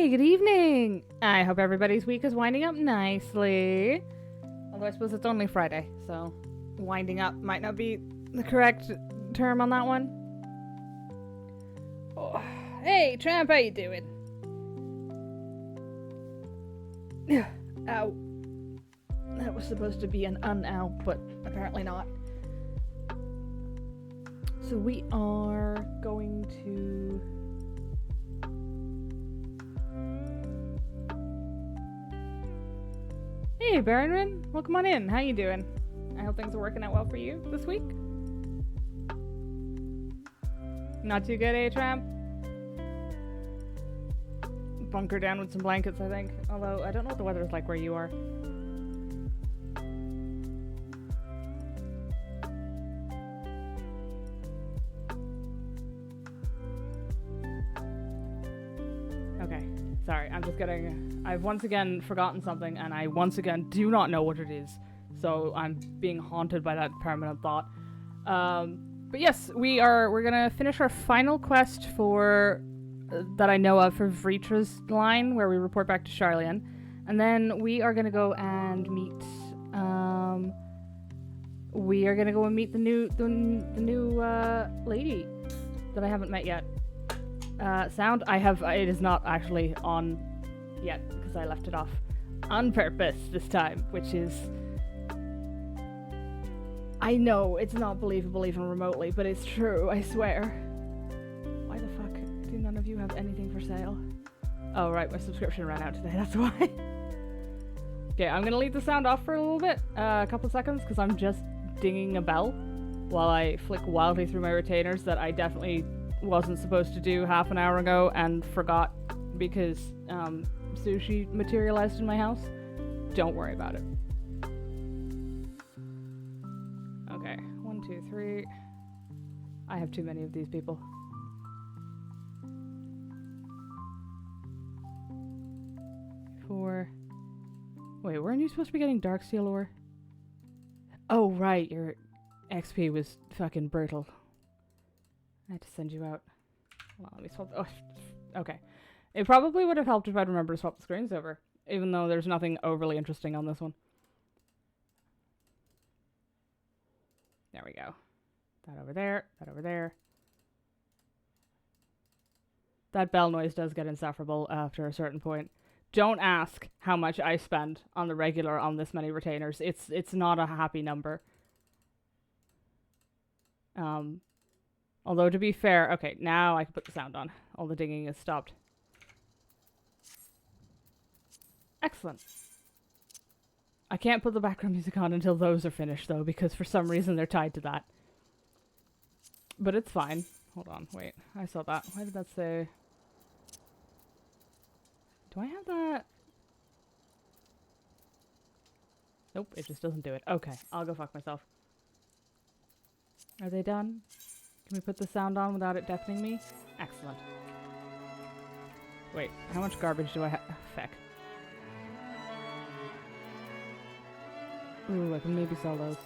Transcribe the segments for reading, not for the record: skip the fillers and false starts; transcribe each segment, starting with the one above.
Good evening! I hope everybody's week is winding up nicely. Although I suppose it's only Friday, so winding up might not be the correct term on that one. Oh. Hey, Tramp, how you doing? Ow. That was supposed to be an un-ow, but apparently not. So we are going to... Hey, Baronrin, welcome on in. How you doing? I hope things are working out well for you this week. Not too good, eh, Tramp? Bunker down with some blankets, I think. Although, I don't know what the weather is like where you are. Okay, sorry, I'm just getting... I've once again forgotten something, and I once again do not know what it is. So I'm being haunted by that permanent thought. But yes, we're gonna finish our final quest for... that I know of for Vritra's line, where we report back to Charlian. And then we are gonna go and meet... we are gonna go and meet the new lady that I haven't met yet. Sound, it is not actually on yet, because I left it off on purpose this time, which is... I know, it's not believable even remotely, but it's true, I swear. Why the fuck do none of you have anything for sale? Oh right, my subscription ran out today, that's why. Okay, I'm gonna leave the sound off for a little bit, a couple seconds, because I'm just dinging a bell while I flick wildly through my retainers that I definitely wasn't supposed to do half an hour ago and forgot because sushi materialized in my house. Don't worry about it. Okay, 1, 2, 3. I have too many of these people. Wait, weren't you supposed to be getting Darksteel ore? Oh, right, your XP was fucking brutal. I had to send you out. Well, let me swap. Oh, okay. It probably would have helped if I'd remembered to swap the screens over, even though there's nothing overly interesting on this one. There we go. That over there, that over there. That bell noise does get insufferable after a certain point. Don't ask how much I spend on the regular on this many retainers. It's not a happy number. Although to be fair, okay, now I can put the sound on. All the dinging is stopped. Excellent. I can't put the background music on until those are finished though, because for some reason they're tied to that. But it's fine. Hold on, wait. I saw that. Why did that say... Do I have that? Nope, it just doesn't do it. Okay, I'll go fuck myself. Are they done? Can we put the sound on without it deafening me? Excellent. Wait, how much garbage do I have? Feck. Ooh, I can maybe sell those.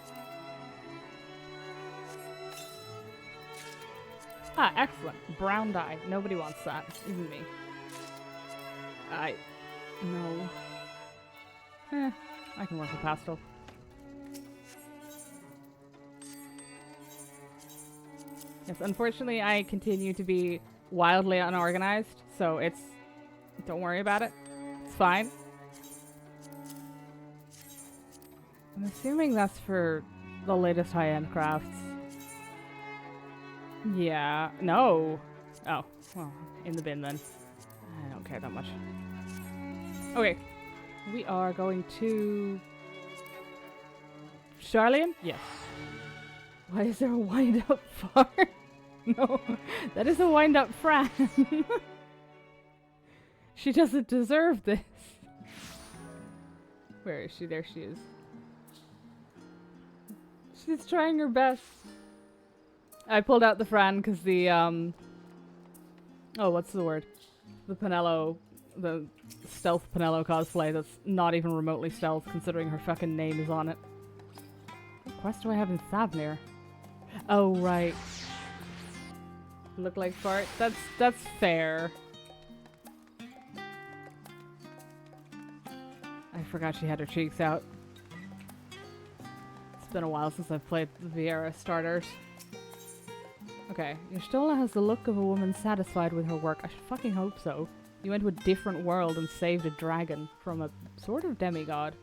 Ah, excellent. Brown dye. Nobody wants that. Even me. No. I can work with pastel. Yes, unfortunately I continue to be wildly unorganized, so it's... Don't worry about it. It's fine. I'm assuming that's for the latest high-end crafts. Yeah. No. Oh. Well, in the bin then. I don't care that much. Okay. We are going to... Charlian? Yes. Why is there a wind-up fart? No. That is a wind-up Fran. She doesn't deserve this. Where is she? There she is. She's trying her best. I pulled out the Fran because the, oh, what's the word? The Pinello, the stealth Pinello cosplay that's not even remotely stealth considering her fucking name is on it. What quest do I have in Thavnir? Oh, right. Look like fart? That's fair. I forgot she had her cheeks out. It's been a while since I've played the Vieira starters. Okay, your Stola has the look of a woman satisfied with her work. I should fucking hope so. You went to a different world and saved a dragon from a sort of demigod.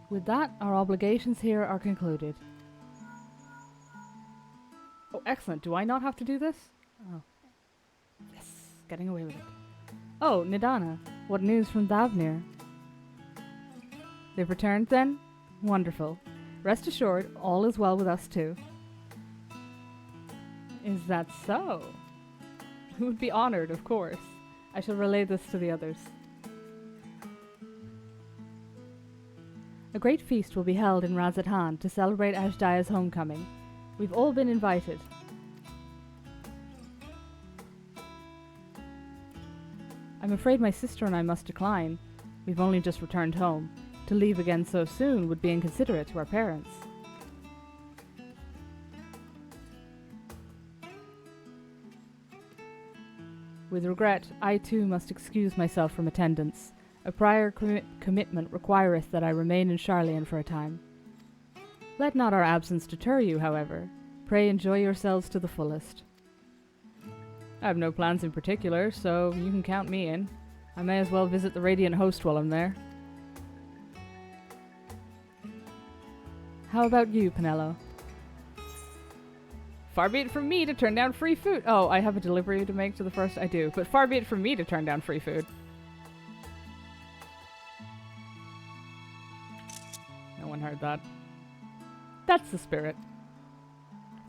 With that, our obligations here are concluded. Oh, excellent. Do I not have to do this? Oh. Yes, getting away with it. Oh, Nidana. What news from Thavnir? They've returned then? Wonderful. Rest assured, all is well with us too. Is that so? We would be honored, of course. I shall relay this to the others. A great feast will be held in Razathan to celebrate Ashdaya's homecoming. We've all been invited. I'm afraid my sister and I must decline. We've only just returned home. To leave again so soon would be inconsiderate to our parents. With regret, I too must excuse myself from attendance. A prior commitment requireth that I remain in Charlian for a time. Let not our absence deter you, however. Pray enjoy yourselves to the fullest. I have no plans in particular, so you can count me in. I may as well visit the Radiant Host while I'm there. How about you, Pinello? Far be it from me to turn down free food. Oh, I have a delivery to make to the first. I do, but far be it from me to turn down free food. No one heard that. That's the spirit.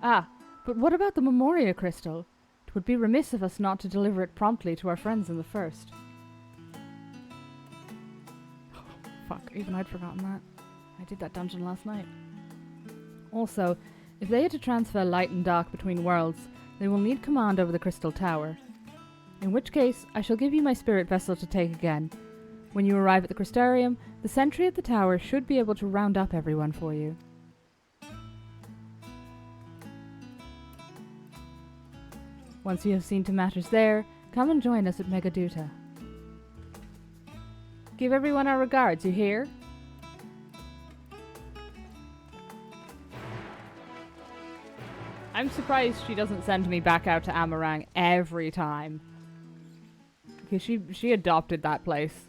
Ah, but what about the Memoria Crystal? It would be remiss of us not to deliver it promptly to our friends in the First. Oh, fuck, even I'd forgotten that. I did that dungeon last night. Also, if they are to transfer light and dark between worlds, they will need command over the Crystal Tower. In which case, I shall give you my spirit vessel to take again. When you arrive at the Crystarium, the sentry at the tower should be able to round up everyone for you. Once you have seen to matters there, come and join us at Megaduta. Give everyone our regards, you hear? I'm surprised she doesn't send me back out to Amarang every time. Because she adopted that place.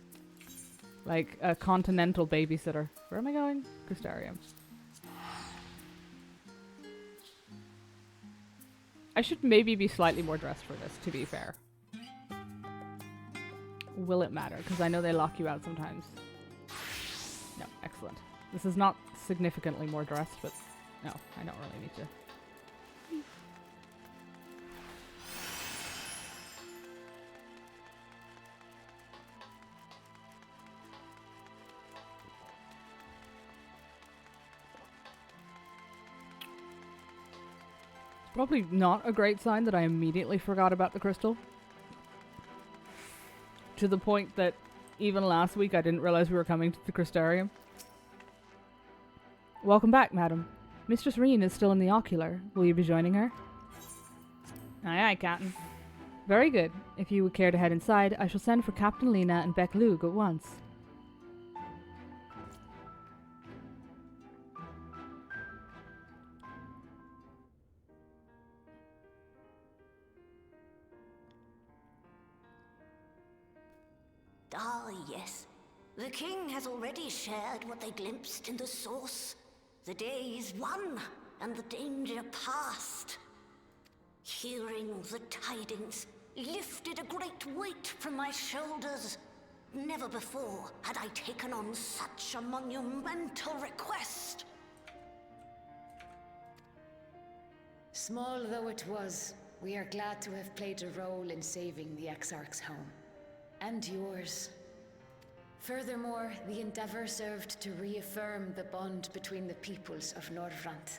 Like a continental babysitter. Where am I going? Crystarium. I should maybe be slightly more dressed for this, to be fair. Will it matter? Because I know they lock you out sometimes. No, excellent. This is not significantly more dressed, but no, I don't really need to. Probably not a great sign that I immediately forgot about the crystal. To the point that even last week I didn't realize we were coming to the Crystarium. Welcome back, madam. Mistress Reen is still in the ocular. Will you be joining her? Aye, aye, Captain. Very good. If you would care to head inside, I shall send for Captain Lena and Beck Lug at once. Ah, yes. The king has already shared what they glimpsed in the source. The day is won, and the danger past. Hearing the tidings lifted a great weight from my shoulders. Never before had I taken on such a monumental request. Small though it was, we are glad to have played a role in saving the Exarch's home. And yours. Furthermore, the endeavor served to reaffirm the bond between the peoples of Norvrant.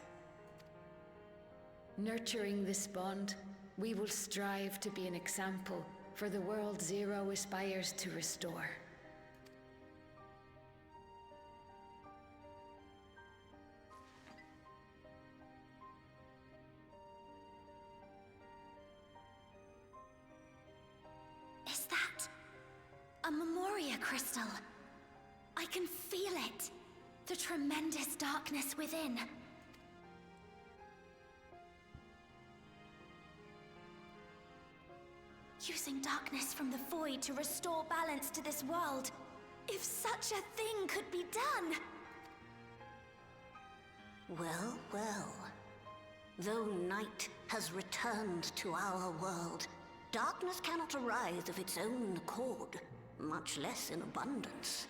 Nurturing this bond, we will strive to be an example for the world Zero aspires to restore. Is that a Memoria crystal? I can feel it. The tremendous darkness within. Using darkness from the void to restore balance to this world. If such a thing could be done! Well, well. Though night has returned to our world, darkness cannot arise of its own accord, much less in abundance.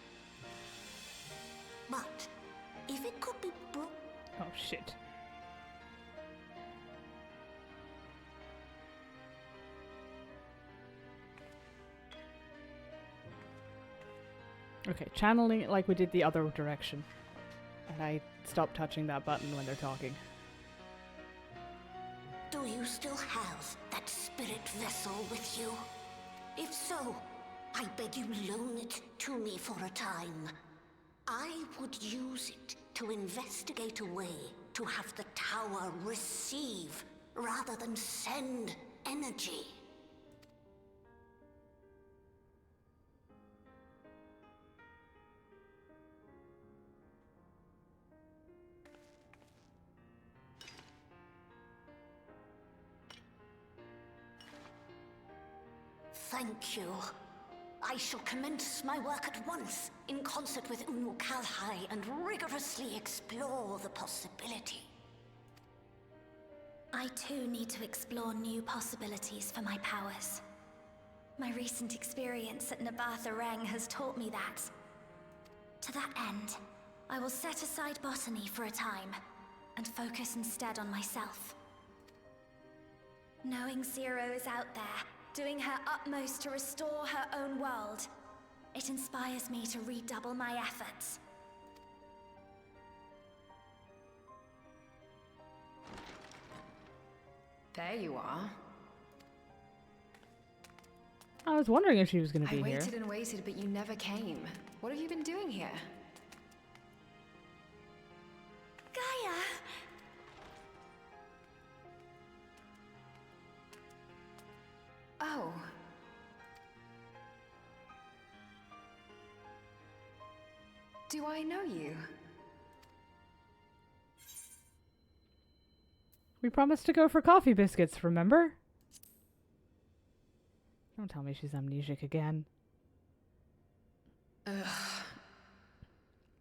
But if it could be brought... Oh, shit. Okay, channeling it like we did the other direction. And I stopped touching that button when they're talking. Do you still have that spirit vessel with you? If so, I beg you loan it to me for a time. I would use it to investigate a way to have the tower receive rather than send energy. Thank you. I shall commence my work at once, in concert with Unu Kalhai, and rigorously explore the possibility. I too need to explore new possibilities for my powers. My recent experience at Nabatha Reng has taught me that. To that end, I will set aside botany for a time, and focus instead on myself. Knowing Zero is out there, doing her utmost to restore her own world, it inspires me to redouble my efforts. There you are. I was wondering if she was going to I be here. waited and waited, but you never came. What have you been doing here? Gaia! Oh. Do I know you? We promised to go for coffee biscuits, remember? Don't tell me she's amnesic again. Ugh.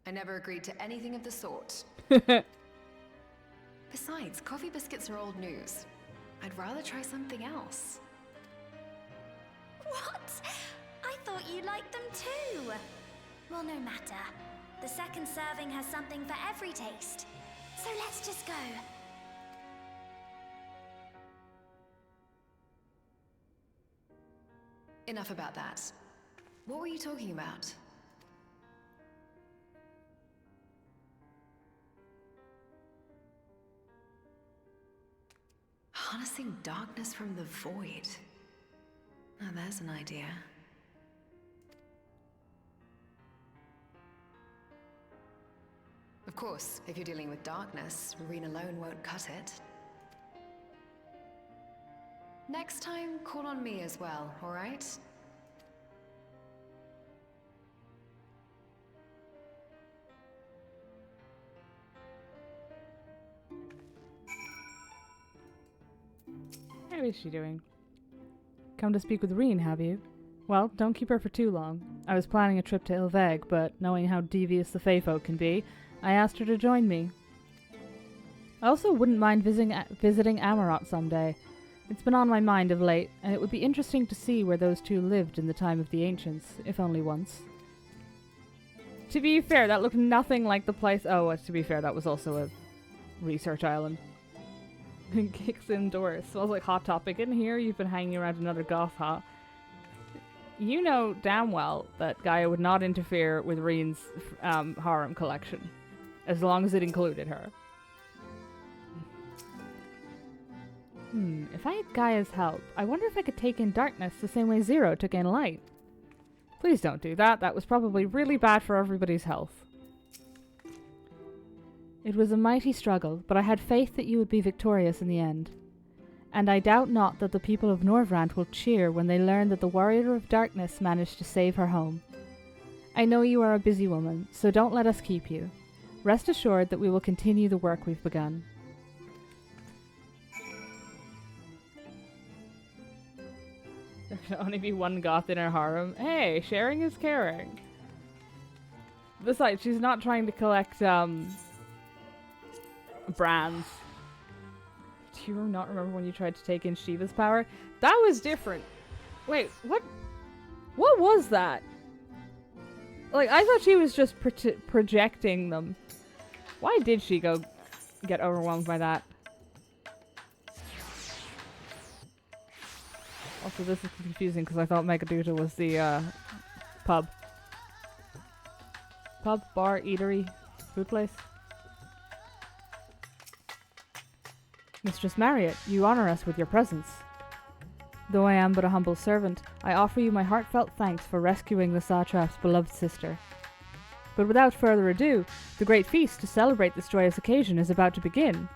I never agreed to anything of the sort. Besides, coffee biscuits are old news. I'd rather try something else. What? I thought you liked them too. Well, no matter. The second serving has something for every taste. So let's just go. Enough about that. What were you talking about? Harnessing darkness from the void. Now there's an idea. Of course, if you're dealing with darkness, Marine alone won't cut it. Next time, call on me as well, alright? How is she doing? Come to speak with Reen, have you? Well, don't keep her for too long. I was planning a trip to Ilveg, but knowing how devious the Fae folk can be, I asked her to join me. I also wouldn't mind visiting Amarot someday. It's been on my mind of late, and it would be interesting to see where those two lived in the time of the ancients, if only once. To be fair, that looked nothing like the place— oh, to be fair, that was also a research island. Kicks indoors. Smells like Hot Topic. In here, you've been hanging around another goth, huh? You know damn well that Gaia would not interfere with Reen's harem collection, as long as it included her. If I had Gaia's help, I wonder if I could take in darkness the same way Zero took in light. Please don't do that. That was probably really bad for everybody's health. It was a mighty struggle, but I had faith that you would be victorious in the end. And I doubt not that the people of Norvrant will cheer when they learn that the Warrior of Darkness managed to save her home. I know you are a busy woman, so don't let us keep you. Rest assured that we will continue the work we've begun. There can only be one goth in her harem. Hey, sharing is caring. Besides, she's not trying to collect, brands. Do you not remember when you tried to take in Shiva's power? That was different. Wait, what? What was that? Like, I thought she was just projecting them. Why did she go get overwhelmed by that? Also, this is confusing because I thought Megaduta was the, pub. Pub, bar, eatery, food place. Mistress Marriott, you honor us with your presence. Though I am but a humble servant, I offer you my heartfelt thanks for rescuing the Satrap's beloved sister. But without further ado, the great feast to celebrate this joyous occasion is about to begin.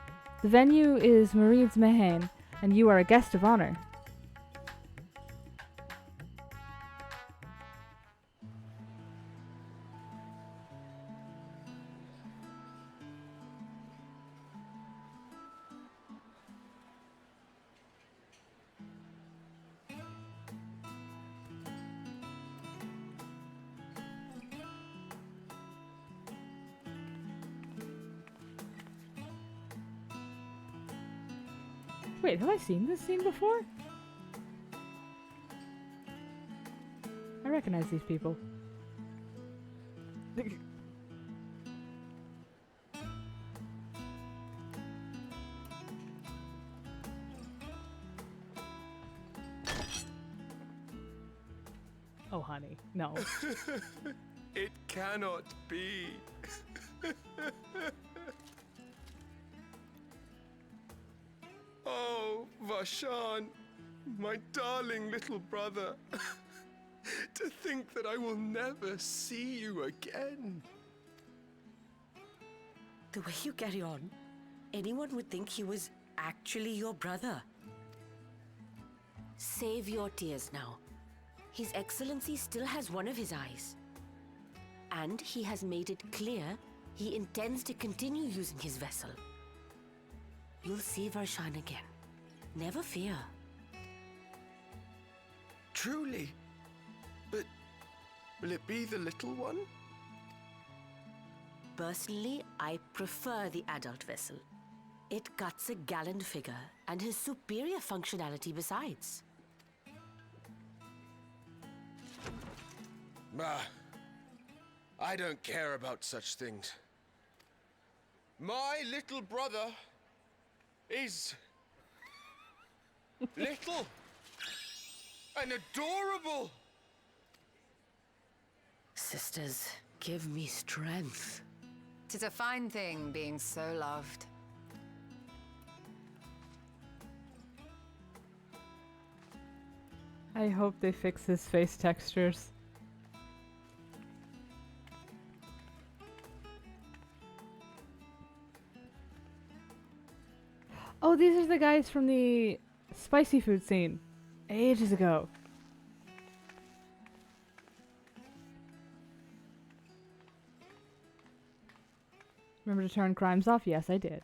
The venue is Marine's Mehen, and you are a guest of honor. Wait, have I seen this scene before? I recognize these people. Oh, honey, no. It cannot be. Oh, Vashan, My darling little brother. To think that I will never see you again. The way you carry on, anyone would think he was actually your brother. Save your tears now. His Excellency still has one of his eyes. And he has made it clear he intends to continue using his vessel. You'll see Varshan again. Never fear. Truly? But will it be the little one? Personally, I prefer the adult vessel. It cuts a gallant figure and has superior functionality besides. Bah, I don't care about such things. My little brother is little and adorable. Sisters, give me strength. 'Tis a fine thing being so loved. I hope they fix his face textures. Oh, these are the guys from the spicy food scene ages ago. Remember to turn crimes off? Yes, I did.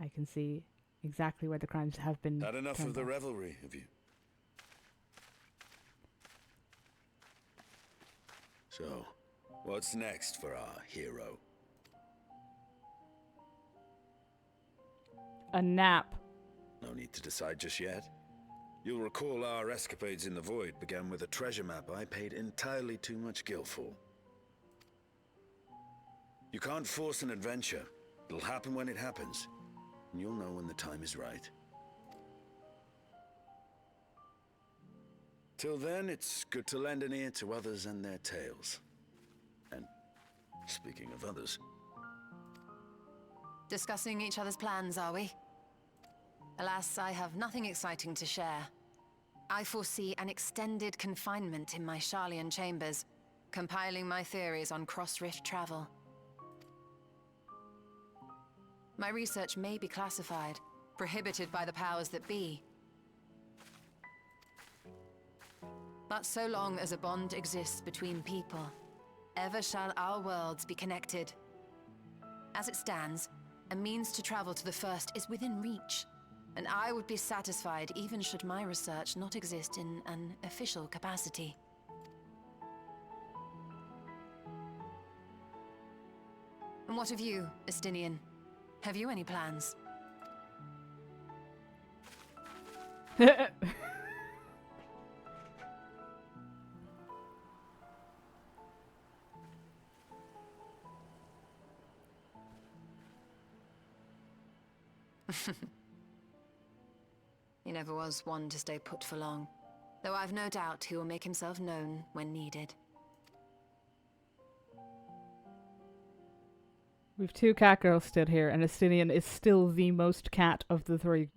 I can see exactly where the crimes have been. Had enough turned of the off. revelry, have you? So, what's next for our hero? A nap. No need to decide just yet. You'll recall our escapades in the void began with a treasure map I paid entirely too much gil for. You can't force an adventure. It'll happen when it happens, and you'll know when the time is right. Till then, it's good to lend an ear to others and their tales. And speaking of others... Discussing each other's plans, are we? Alas, I have nothing exciting to share. I foresee an extended confinement in my Sharlayan chambers, compiling my theories on cross-rift travel. My research may be classified, prohibited by the powers that be. But so long as a bond exists between people, ever shall our worlds be connected. As it stands, a means to travel to the First is within reach, and I would be satisfied even should my research not exist in an official capacity. And what of you, Estinian? Have you any plans? He never was one to stay put for long, though I've no doubt he will make himself known when needed. We've two cat girls stood here, and Estinian is still the most cat of the three.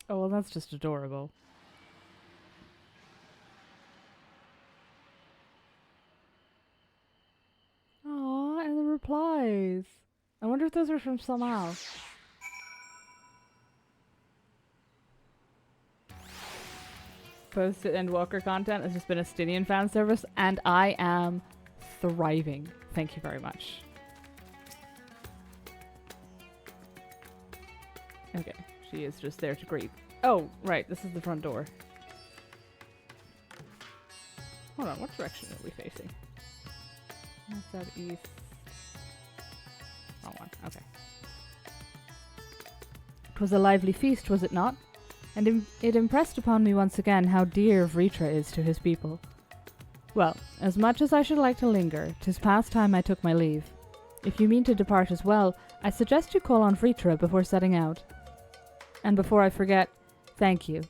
Oh, well, that's just adorable. Aw, and the replies. I wonder if those are from somehow. Post-it and Walker content has just been a Estinian fan service, and I am thriving. Thank you very much. Okay, she is just there to greet. Oh, right, this is the front door. Hold on, what direction are we facing? North, south, east. Wrong one, okay. 'Twas a lively feast, was it not? and it impressed upon me once again how dear Vritra is to his people. Well, as much as I should like to linger, 'tis past time I took my leave. If you mean to depart as well, I suggest you call on Vritra before setting out. And before I forget, thank you.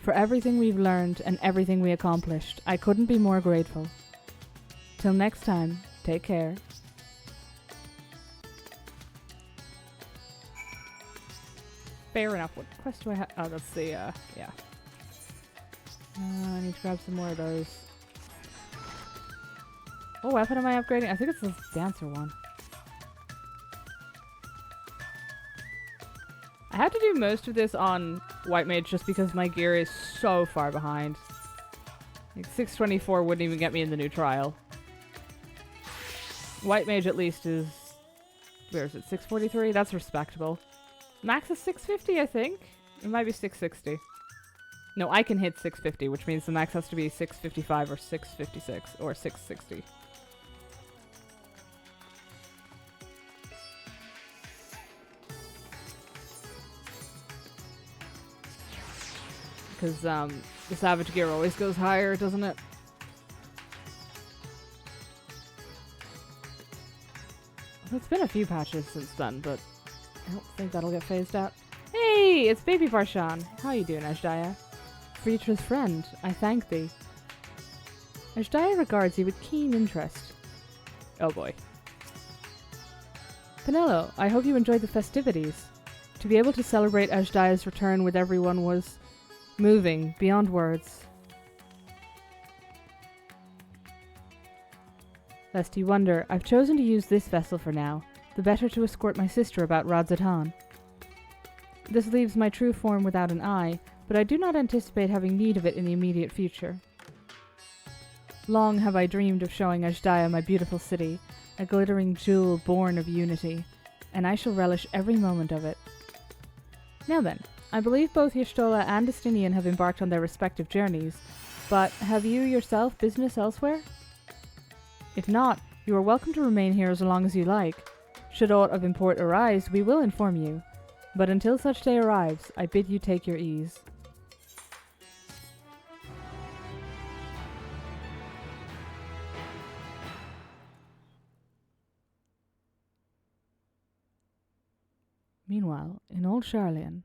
For everything we've learned and everything we accomplished, I couldn't be more grateful. Till next time, take care. Fair enough. What quest do I have? Oh, that's the, yeah. I need to grab some more of those. What weapon am I upgrading? I think it's this dancer one. I have to do most of this on White Mage just because my gear is so far behind. Like 624 wouldn't even get me in the new trial. White Mage at least is... Where is it? 643? That's respectable. Max is 650, I think. It might be 660. No, I can hit 650, which means the max has to be 655 or 656 or 660. Because the Savage gear always goes higher, doesn't it? It's been a few patches since then, but I don't think that'll get phased out. Hey, it's Baby Barshan. How you doing, Ajdaya? Vritra's friend, I thank thee. Ajdaya regards you with keen interest. Oh boy. Penelo, I hope you enjoyed the festivities. To be able to celebrate Ajdaya's return with everyone was moving beyond words. Lest you wonder, I've chosen to use this vessel for now, the better to escort my sister about Radzatan. This leaves my true form without an eye, but I do not anticipate having need of it in the immediate future. Long have I dreamed of showing Ajdaya my beautiful city, a glittering jewel born of unity, and I shall relish every moment of it. Now then, I believe both Y'shtola and Estinian have embarked on their respective journeys, but have you yourself business elsewhere? If not, you are welcome to remain here as long as you like. Should aught of import arise, we will inform you. But until such day arrives, I bid you take your ease. Meanwhile, in old Charlian...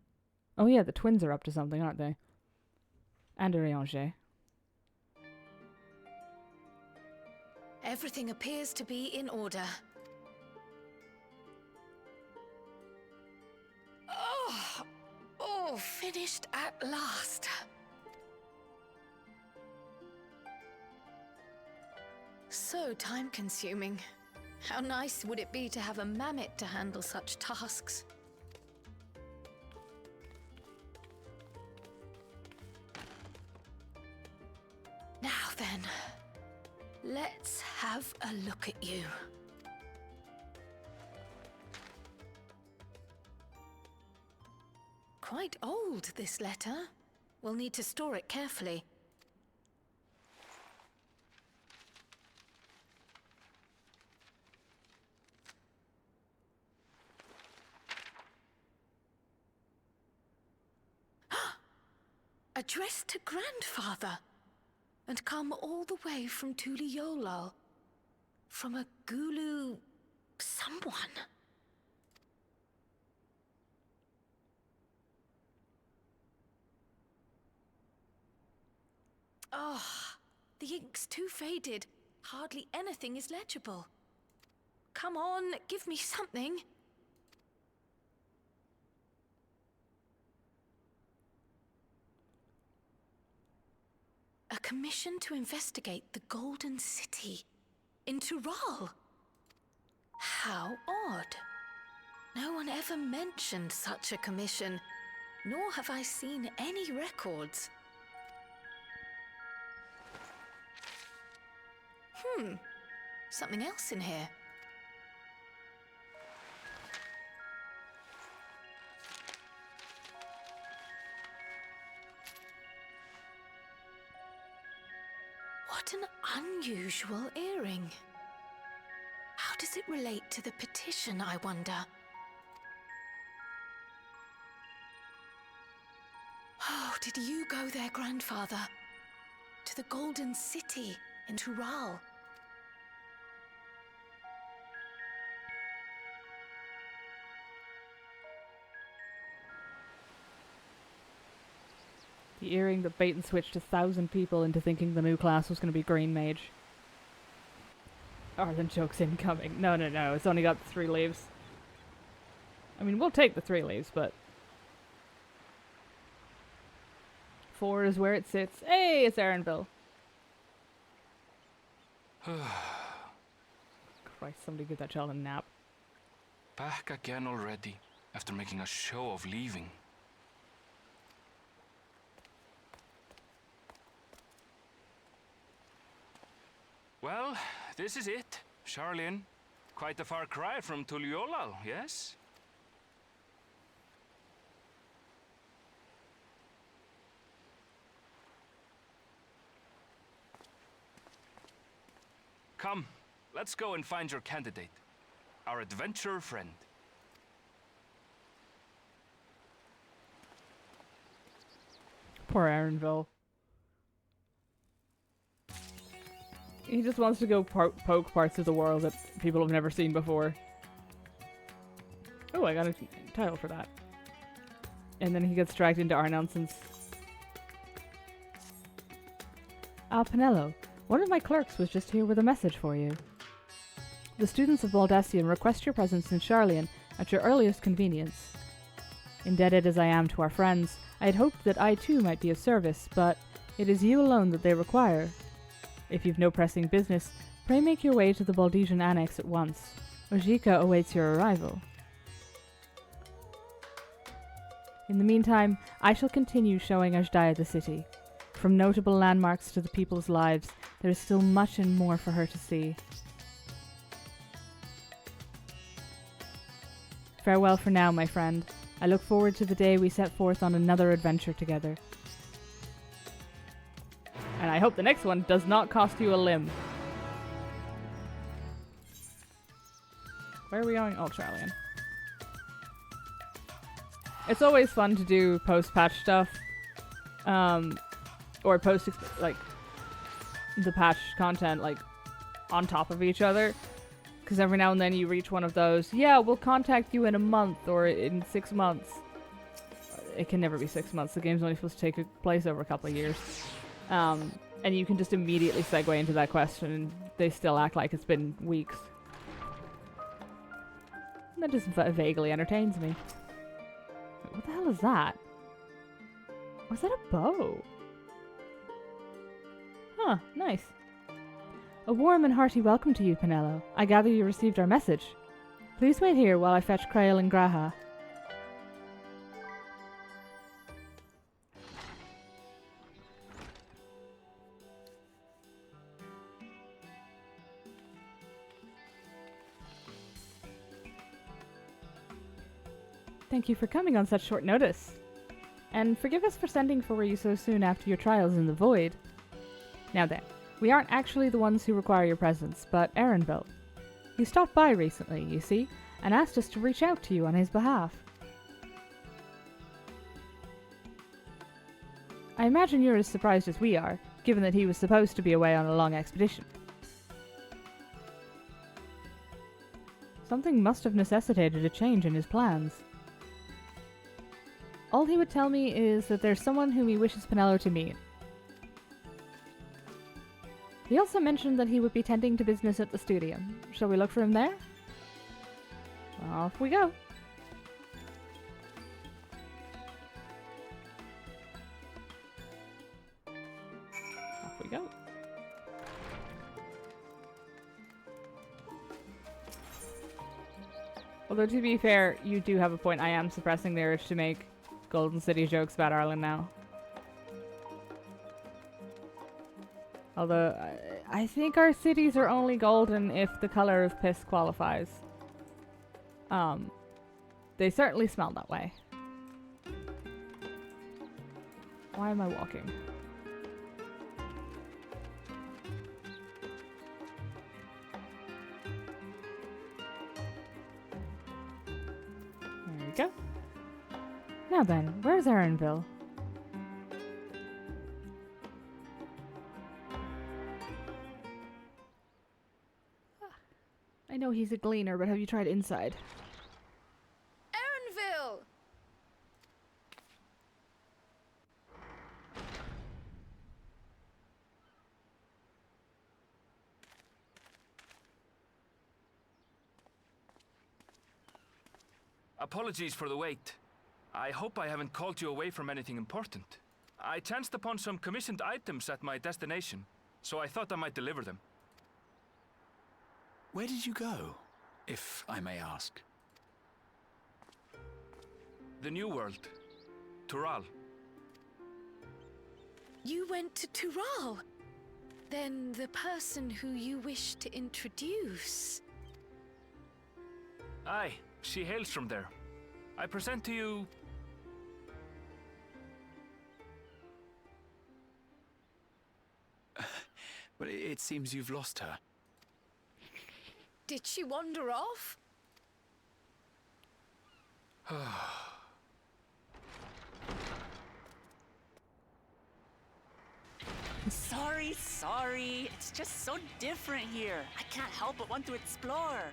Oh yeah, the twins are up to something, aren't they? And Urianger. Everything appears to be in order. Oh, finished at last. So time-consuming. How nice would it be to have a mammoth to handle such tasks? Now then, let's have a look at you. Quite old, this letter. We'll need to store it carefully. Addressed to Grandfather, and come all the way from Tuliolal, from a Gulu someone. Oh, the ink's too faded. Hardly anything is legible. Come on, give me something. A commission to investigate the Golden City in Tural. How odd. No one ever mentioned such a commission, nor have I seen any records. Something else in here. What an unusual earring. How does it relate to the petition, I wonder? Did you go there, Grandfather? To the Golden City in Tural? The earring that bait and switched 1,000 people into thinking the new class was going to be Green Mage. Arlen jokes incoming. No, it's only got the 3 leaves. I mean, we'll take the 3 leaves, but 4 is where it sits. Hey, it's Aaronville. Christ, somebody give that child a nap. Back again already, after making a show of leaving. Well, this is it, Charlene. Quite a far cry from Tuliolal, yes? Come, let's go and find your candidate, our adventurer friend. Poor Aaronville. He just wants to go poke parts of the world that people have never seen before. Oh, I got a title for that. And then he gets dragged into our nonsense. Ah, Penelo. One of my clerks was just here with a message for you. The students of Baldassian request your presence in Charlian at your earliest convenience. Indebted as I am to our friends, I had hoped that I too might be of service, but it is you alone that they require. If you've no pressing business, pray make your way to the Baldesian Annex at once. Ojika awaits your arrival. In the meantime, I shall continue showing Ajdaya the city. From notable landmarks to the people's lives, there is still much and more for her to see. Farewell for now, my friend. I look forward to the day we set forth on another adventure together. And I hope the next one does not cost you a limb. Where are we going? Oh, Charlian. It's always fun to do post-patch stuff. Or post, like, the patch content, like, on top of each other. Because every now and then you reach one of those, yeah, we'll contact you in a month or in 6 months. It can never be 6 months. The game's only supposed to take place over a couple of years. And you can just immediately segue into that question and they still act like it's been weeks. And that just vaguely entertains me. Wait, what the hell is that? Was that a bow? Huh, nice. A warm and hearty welcome to you, Penelo. I gather you received our message. Please wait here while I fetch Krail and Graha. Thank you for coming on such short notice. And forgive us for sending for you so soon after your trials in the Void. Now then, we aren't actually the ones who require your presence, but Aaronville. He stopped by recently, you see, and asked us to reach out to you on his behalf. I imagine you're as surprised as we are, given that he was supposed to be away on a long expedition. Something must have necessitated a change in his plans. All he would tell me is that there's someone whom he wishes Penelo to meet. He also mentioned that he would be tending to business at the studio. Shall we look for him there? Off we go. Off we go. Although to be fair, you do have a point. I am suppressing the urge to make Golden City jokes about Arlen now. Although, I think our cities are only golden if the color of piss qualifies. They certainly smell that way. Why am I walking? There we go. Now then, where's Aaronville? know he's a gleaner, but have you tried inside? Erinville! Apologies for the wait. I hope I haven't called you away from anything important. I chanced upon some commissioned items at my destination, so I thought I might deliver them. Where did you go, if I may ask? The New World. Tural. You went to Tural? Then the person who you wish to introduce... Aye, she hails from there. I present to you... But it seems you've lost her. Did she wander off? Sorry. It's just so different here. I can't help but want to explore.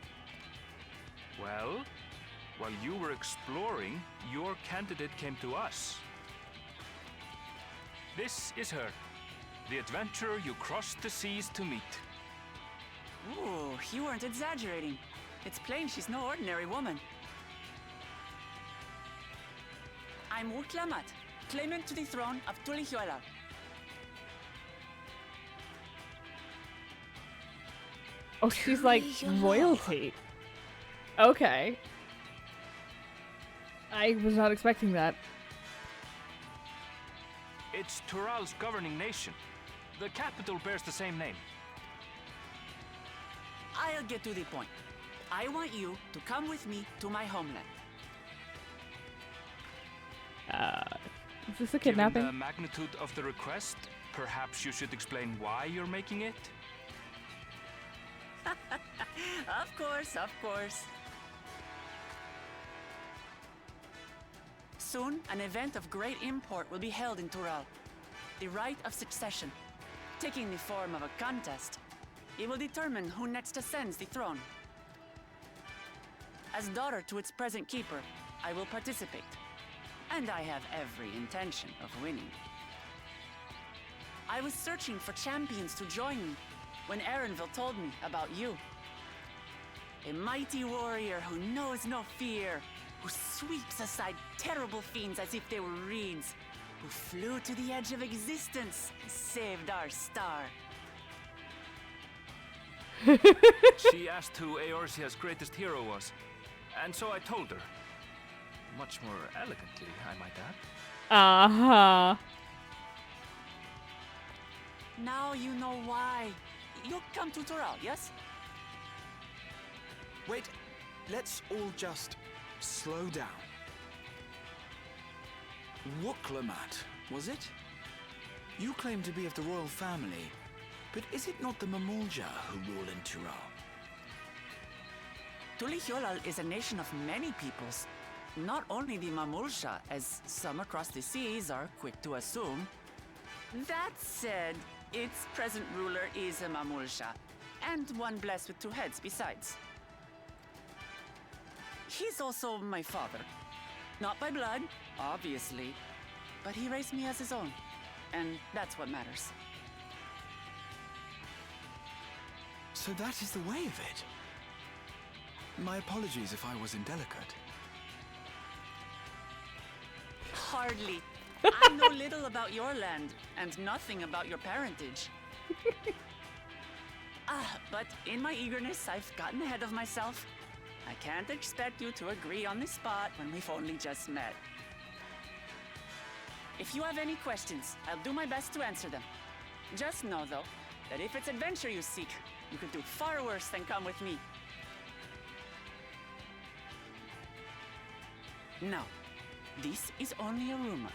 Well, while you were exploring, your candidate came to us. This is her, the adventurer you crossed the seas to meet. Ooh, you weren't exaggerating. It's plain she's no ordinary woman. I'm Lamat, claimant to the throne of Tulihuela. Oh, she's like royalty. Okay. I was not expecting that. It's Tural's governing nation. The capital bears the same name. I'll get to the point. I want you to come with me to my homeland. Is this a kidnapping? Given the magnitude of the request, perhaps you should explain why you're making it? Of course. Soon, an event of great import will be held in Tural. The right of succession, taking the form of a contest. It will determine who next ascends the throne. As daughter to its present keeper, I will participate. And I have every intention of winning. I was searching for champions to join me when Erinville told me about you. A mighty warrior who knows no fear, who sweeps aside terrible fiends as if they were reeds, who flew to the edge of existence and saved our star. She asked who Eorzea's greatest hero was, and so I told her. Much more elegantly, I might add. Uh-huh. Now you know why. You'll come to Tural, yes? Wait, let's all just slow down. Lamat, was it? You claim to be of the royal family, but is it not the Mamulja who rule in Tural? Tulihuela is a nation of many peoples. Not only the Mamulja, as some across the seas are quick to assume. That said, its present ruler is a Mamulja, and one blessed with two heads besides. He's also my father. Not by blood, obviously, but he raised me as his own, and that's what matters. So that is the way of it. My apologies if I was indelicate. Hardly. I know little about your land, and nothing about your parentage. But in my eagerness, I've gotten ahead of myself. I can't expect you to agree on the spot when we've only just met. If you have any questions, I'll do my best to answer them. Just know, though, that if it's adventure you seek, you could do far worse than come with me. Now, this is only a rumor.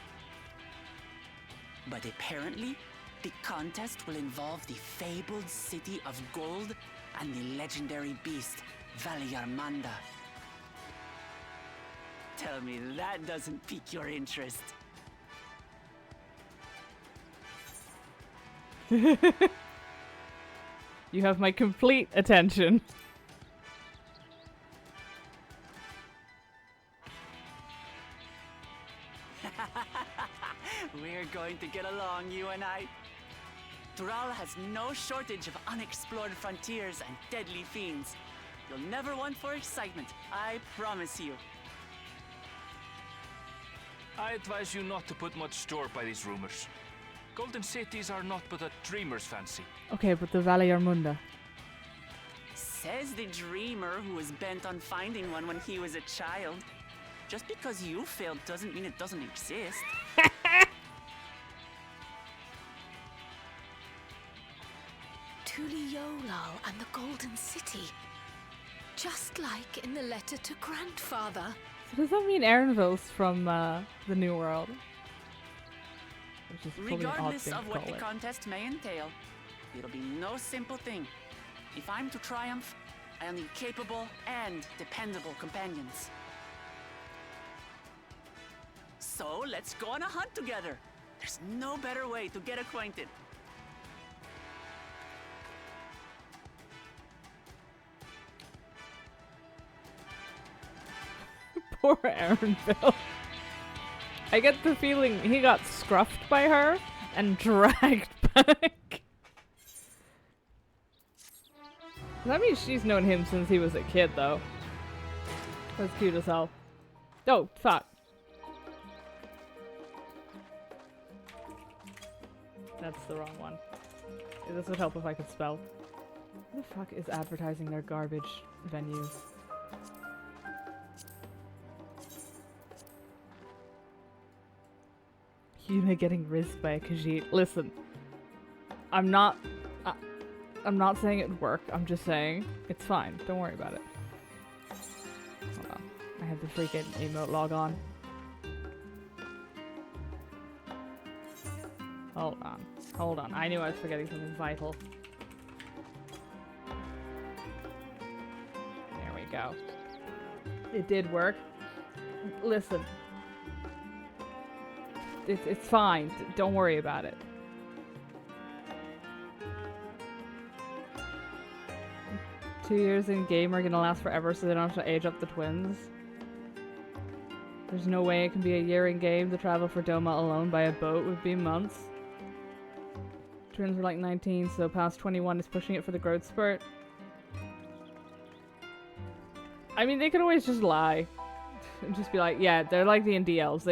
But apparently, the contest will involve the fabled city of gold and the legendary beast, Valyarmanda. Tell me that doesn't pique your interest. You have my complete attention. going to get along, you and I. Tural has no shortage of unexplored frontiers and deadly fiends. You'll never want for excitement, I promise you. I advise you not to put much store by these rumors. Golden cities are not but a dreamer's fancy. Okay, but the Valley Armunda. Says the dreamer who was bent on finding one when he was a child. Just because you failed doesn't mean it doesn't exist. Tuliolal and the Golden City. Just like in the letter to Grandfather. So does that mean Erenville's from the New World? Which is probably an odd Regardless thing of to what call the it. contest may entail, it'll be no simple thing. If I'm to triumph, I'll need capable and dependable companions. So let's go on a hunt together. There's no better way to get acquainted. Poor Erenville. I get the feeling he got scruffed by her and dragged back. That means she's known him since he was a kid, though. That's cute as hell. Oh, fuck. That's the wrong one. This would help if I could spell. Who the fuck is advertising their garbage venues? Yuna getting rizzed by a Khajiit. Listen, I'm not saying it would work. I'm just saying it's fine. Don't worry about it. Hold on. I have the freaking emote log on. Hold on. Hold on. I knew I was forgetting something vital. There we go. It did work. Listen. It's fine. Don't worry about it. Two years in game are gonna last forever, so they don't have to age up the twins. There's no way it can be a year in game. To travel for Doma alone by a boat would be months. Twins are like 19, so past 21 is pushing it for the growth spurt. I mean, they could always just lie. And just be like, yeah, they're like the NDLs.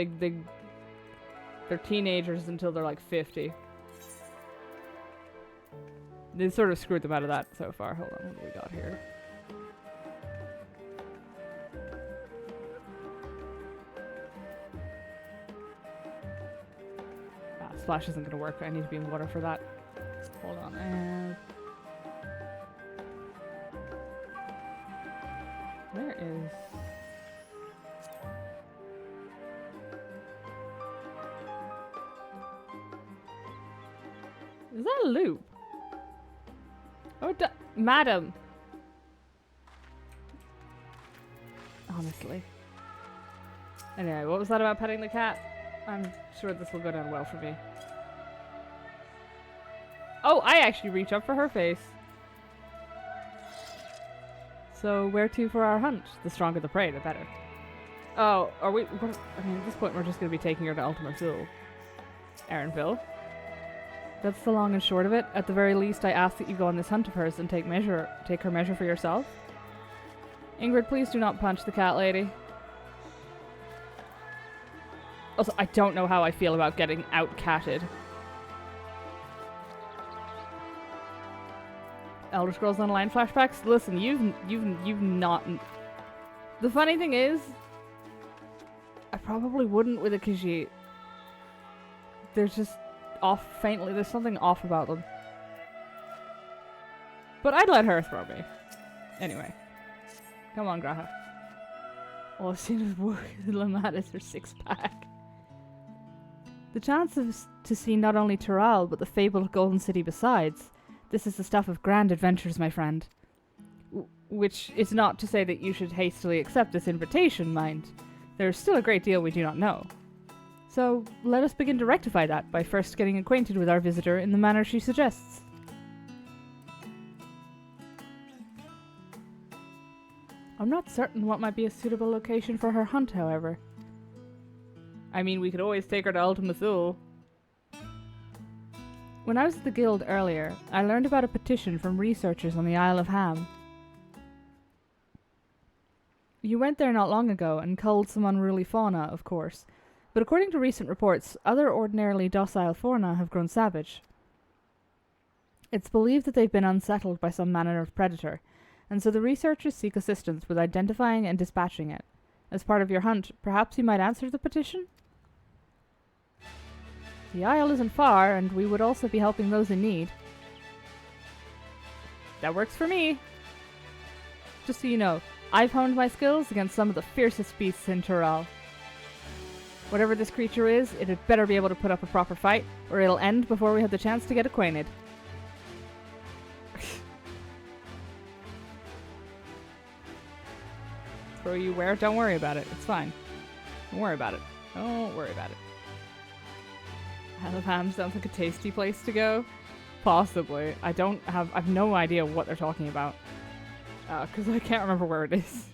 They're teenagers until they're like 50. They sort of screwed them out of that so far. Hold on, what do we got here? Splash isn't gonna work. I need to be in water for that. Hold on. Where is... Is that a loop? Oh, madam! Honestly. Anyway, what was that about petting the cat? I'm sure this will go down well for me. Oh, I actually reach up for her face. So, where to for our hunt? The stronger the prey, the better. Oh, are we... What, I mean, at this point, we're just going to be taking her to Ultima Thule. Erenville. That's the long and short of it. At the very least, I ask that you go on this hunt of hers and take her measure for yourself. Ingrid, please do not punch the cat lady. Also, I don't know how I feel about getting out-catted. Elder Scrolls Online flashbacks? Listen, you've not... The funny thing is, I probably wouldn't with a Khajiit. There's just off faintly. There's something off about them. But I'd let her throw me. Anyway. Come on, Graha. All I've seen is Lamat is her six-pack. The chances to see not only Tural, but the fabled Golden City besides. This is the stuff of grand adventures, my friend. Which is not to say that you should hastily accept this invitation, mind. There is still a great deal we do not know. So, let us begin to rectify that by first getting acquainted with our visitor in the manner she suggests. I'm not certain what might be a suitable location for her hunt, however. I mean, we could always take her to Ultima Thule. When I was at the guild earlier, I learned about a petition from researchers on the Isle of Ham. You went there not long ago and culled some unruly fauna, of course, but according to recent reports, other ordinarily docile fauna have grown savage. It's believed that they've been unsettled by some manner of predator, and so the researchers seek assistance with identifying and dispatching it. As part of your hunt, perhaps you might answer the petition? The Isle isn't far, and we would also be helping those in need. That works for me. Just so you know, I've honed my skills against some of the fiercest beasts in Tural. Whatever this creature is, it had better be able to put up a proper fight, or it'll end before we have the chance to get acquainted. Throw you where? Don't worry about it. It's fine. Don't worry about it. Don't worry about it. Isle of Ham sounds like a tasty place to go. Possibly. I've no idea what they're talking about. Because I can't remember where it is.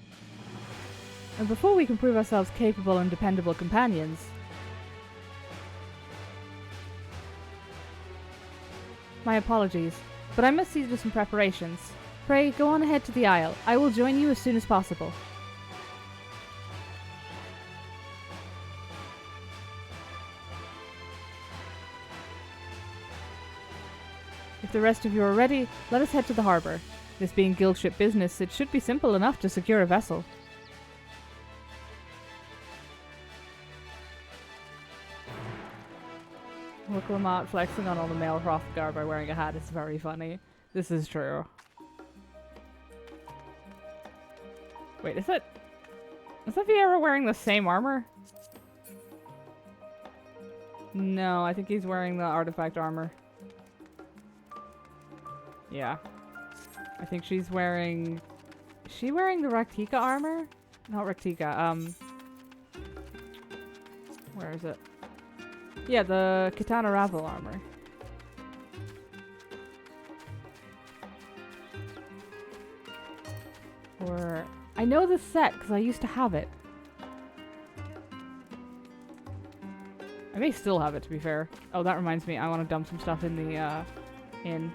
And before we can prove ourselves capable and dependable companions... My apologies, but I must see to some preparations. Pray, go on ahead to the Isle. I will join you as soon as possible. If the rest of you are ready, let us head to the harbour. This being guild ship business, it should be simple enough to secure a vessel. Look, Lamat flexing on all the male Hrothgar by wearing a hat is very funny. This is true. Wait, is Viera wearing the same armor? No, I think he's wearing the artifact armor. Yeah. I think she's wearing... Is she wearing the Raktika armor? Not Raktika, where is it? Yeah, the Katana Ravel armor. Or... I know this set, because I used to have it. I may still have it, to be fair. Oh, that reminds me, I want to dump some stuff in the, inn.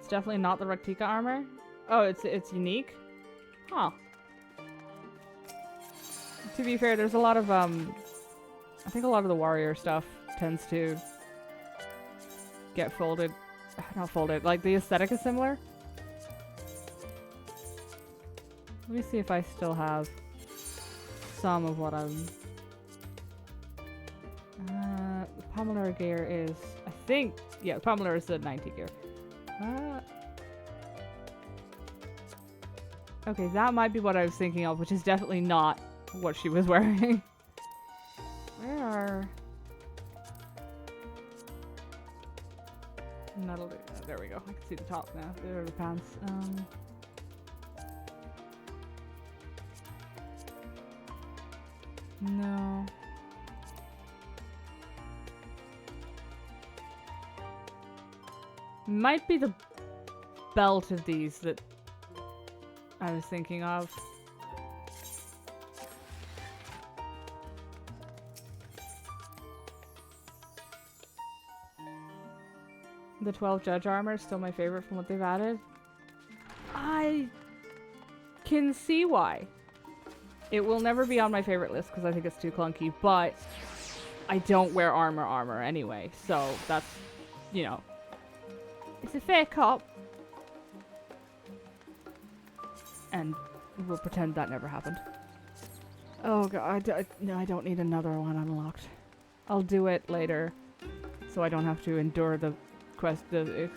Definitely not the Raktika armor. Oh, it's unique? Huh. To be fair, there's a lot of, I think a lot of the warrior stuff tends to get folded. Not folded, like the aesthetic is similar. Let me see if I still have some of what I'm... the Pomeler gear is, I think, yeah, Pomeler is the 90 gear. Okay, that might be what I was thinking of, which is definitely not what she was wearing. Where are... That'll do. There we go. I can see the top now. There are the pants. No. Might be the belt of these that I was thinking of. The 12 judge armor is still my favorite from what they've added. I can see why. It will never be on my favorite list because I think it's too clunky, but I don't wear armor anyway, so that's, you know, it's a fair cop. And we'll pretend that never happened. Oh god, no, I don't need another one unlocked. I'll do it later, so I don't have to endure the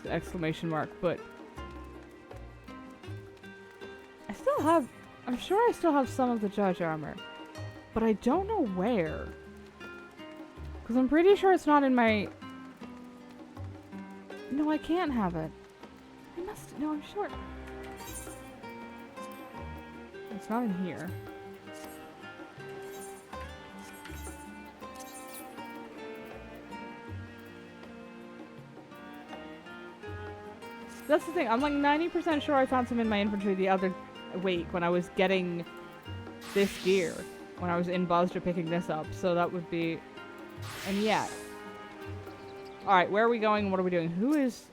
exclamation mark, but I still have, I'm sure I still have some of the judge armor, but I don't know where. Because I'm pretty sure it's not in my... No, I can't have it. I must, no, I'm sure. It's not in here. That's the thing, I'm like 90% sure I found some in my inventory the other week when I was getting this gear when I was in Bosra picking this up, so that would be... And yeah. Alright, where are we going? What are we doing? What is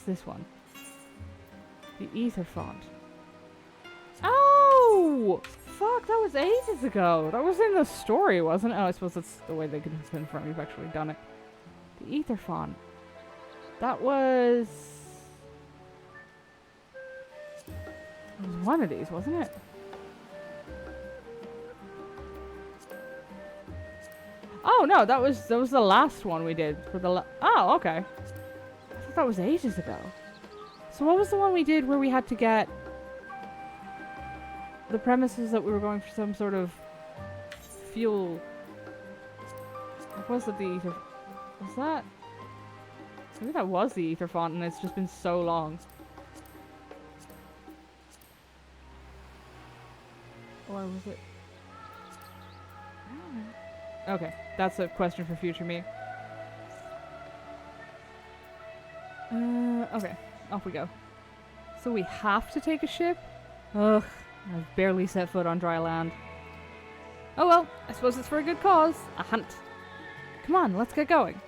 this one? The Ether Font. Oh! Fuck, that was ages ago. That was in the story, wasn't it? Oh, I suppose that's the way they could confirm you've actually done it. The Ether Font. That was... It was one of these, wasn't it? Oh no, that was the last one we did for the oh, okay. I thought that was ages ago. So what was the one we did where we had to get the premises that we were going for some sort of fuel? What was it, the ether? Was that? Maybe that was the Ether Font and it's just been so long. Or was it? I don't know. Okay, that's a question for future me. Okay, off we go. So we have to take a ship? Ugh, I've barely set foot on dry land. Oh well, I suppose it's for a good cause. A hunt. Come on, let's get going.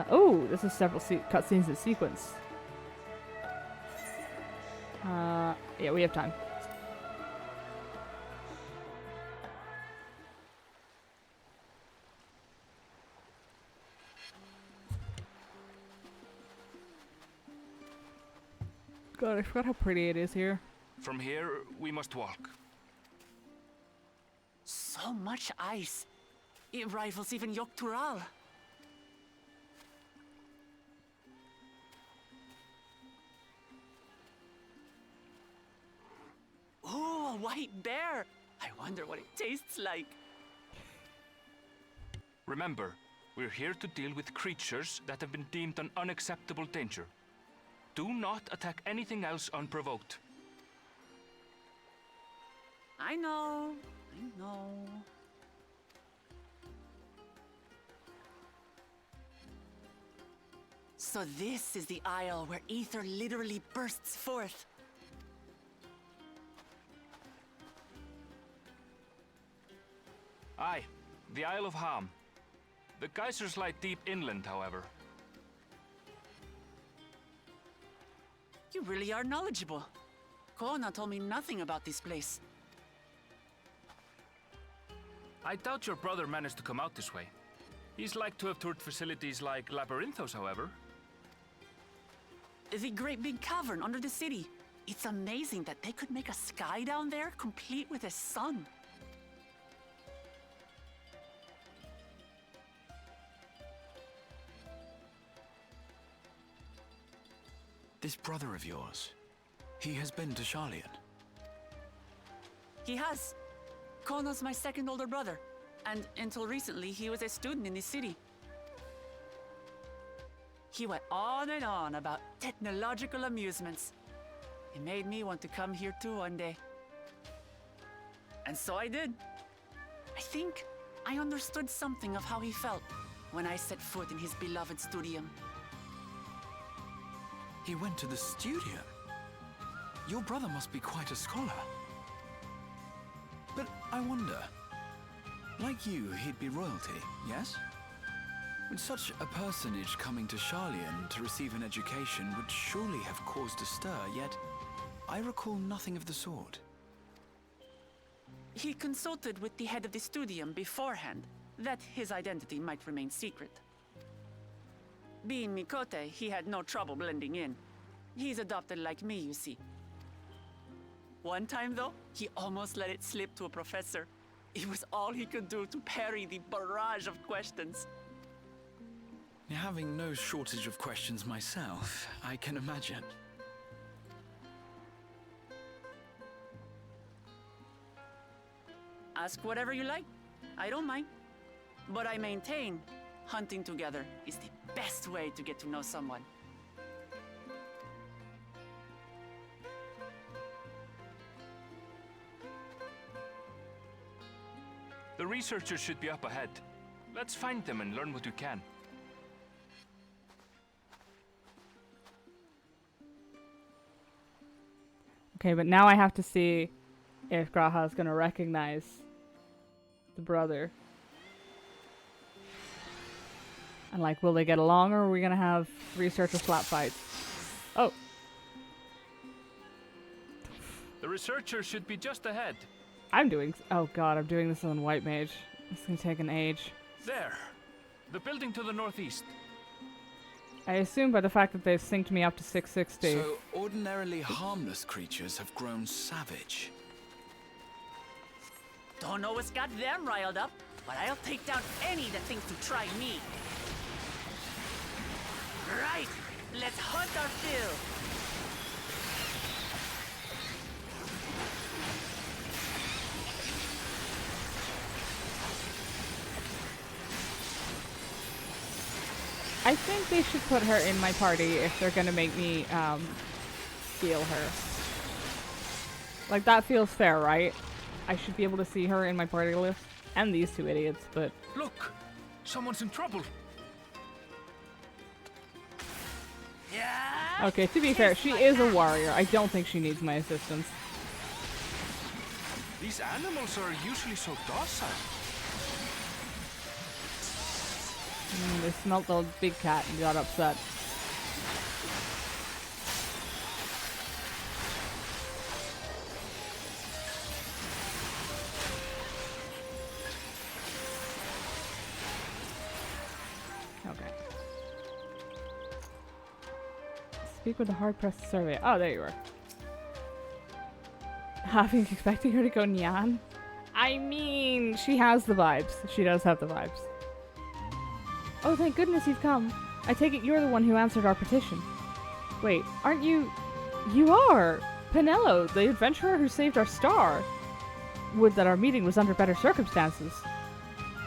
Oh, this is several cutscenes in sequence. Yeah, we have time. God, I forgot how pretty it is here. From here, we must walk. So much ice. It rivals even Yogg-Tural. Oh, a white bear! I wonder what it tastes like. Remember, we're here to deal with creatures that have been deemed an unacceptable danger. Do not attack anything else unprovoked. I know. So this is the isle where ether literally bursts forth. Aye, the Isle of Ham. The geysers lie deep inland, however. You really are knowledgeable. Kona told me nothing about this place. I doubt your brother managed to come out this way. He's like to have toured facilities like Labyrinthos, however. The great big cavern under the city. It's amazing that they could make a sky down there complete with a sun. This brother of yours, he has been to Sharlayan. He has. Kono's my second older brother, and until recently he was a student in this city. He went on and on about technological amusements. It made me want to come here too one day. And so I did. I think I understood something of how he felt when I set foot in his beloved studium. He went to the studio. Your brother must be quite a scholar. But I wonder, like you, he'd be royalty, yes? With such a personage coming to Sharlayan to receive an education would surely have caused a stir, yet I recall nothing of the sort. He consulted with the head of the studium beforehand, that his identity might remain secret. Being Mikote, he had no trouble blending in. He's adopted like me, you see. One time, though, he almost let it slip to a professor. It was all he could do to parry the barrage of questions. Having no shortage of questions myself, I can imagine. Ask whatever you like. I don't mind. But I maintain hunting together is the best way to get to know someone. The researchers should be up ahead. Let's find them and learn what we can. Okay, but now I have to see if Graha's gonna recognize the brother. And like, will they get along, or are we gonna have researcher slap fights? Oh. The researcher should be just ahead. Oh god, I'm doing this on White Mage. It's gonna take an age. There. The building to the northeast. I assume by the fact that they've synced me up to 660. So, ordinarily harmless creatures have grown savage. Don't know what's got them riled up, but I'll take down any that thinks to try me. Right, let's hunt our fill. I think they should put her in my party if they're gonna make me heal her. Like, that feels fair, right? I should be able to see her in my party list. And these two idiots, but... Look! Someone's in trouble! Yeah. Okay, to be fair, she is a warrior. I don't think she needs my assistance. These animals are usually so docile. They smelt the big cat and got upset. Okay. Speak with the hard-pressed survey. Oh, there you are. Expecting her to go Nyan? I mean, she has the vibes. She does have the vibes. Oh, thank goodness you've come. I take it you're the one who answered our petition. Wait, aren't you... You are! Penello, the adventurer who saved our star. Would that our meeting was under better circumstances.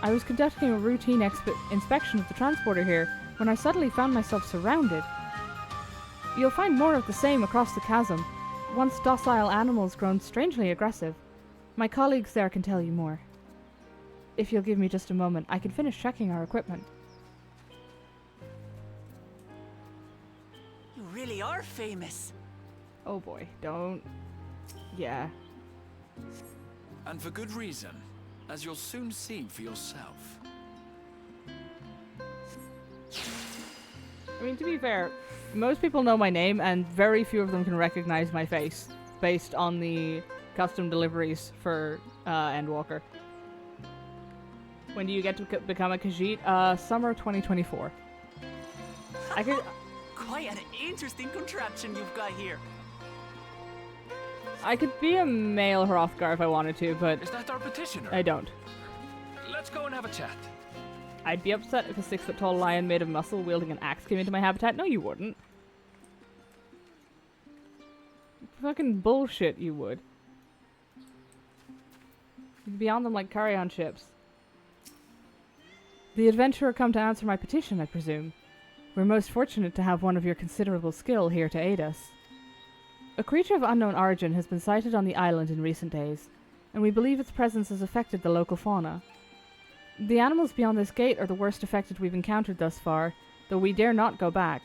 I was conducting a routine inspection of the transporter here when I suddenly found myself surrounded. You'll find more of the same across the chasm. Once docile animals grown strangely aggressive. My colleagues there can tell you more. If you'll give me just a moment, I can finish checking our equipment. You really are famous. Oh boy, don't... Yeah. And for good reason, as you'll soon see for yourself. I mean, to be fair, most people know my name, and very few of them can recognize my face, based on the custom deliveries for Endwalker. When do you get to become a Khajiit? Summer 2024. I could... Quite an interesting contraption you've got here. I could be a male Hrothgar if I wanted to, but... Is that our petitioner? I don't. Let's go and have a chat. I'd be upset if a 6-foot-tall lion made of muscle wielding an axe came into my habitat. No, you wouldn't. Fucking bullshit, you would. You'd be on them like carry-on ships. The adventurer come to answer my petition, I presume. We're most fortunate to have one of your considerable skill here to aid us. A creature of unknown origin has been sighted on the island in recent days, and we believe its presence has affected the local fauna. The animals beyond this gate are the worst affected we've encountered thus far, though we dare not go back.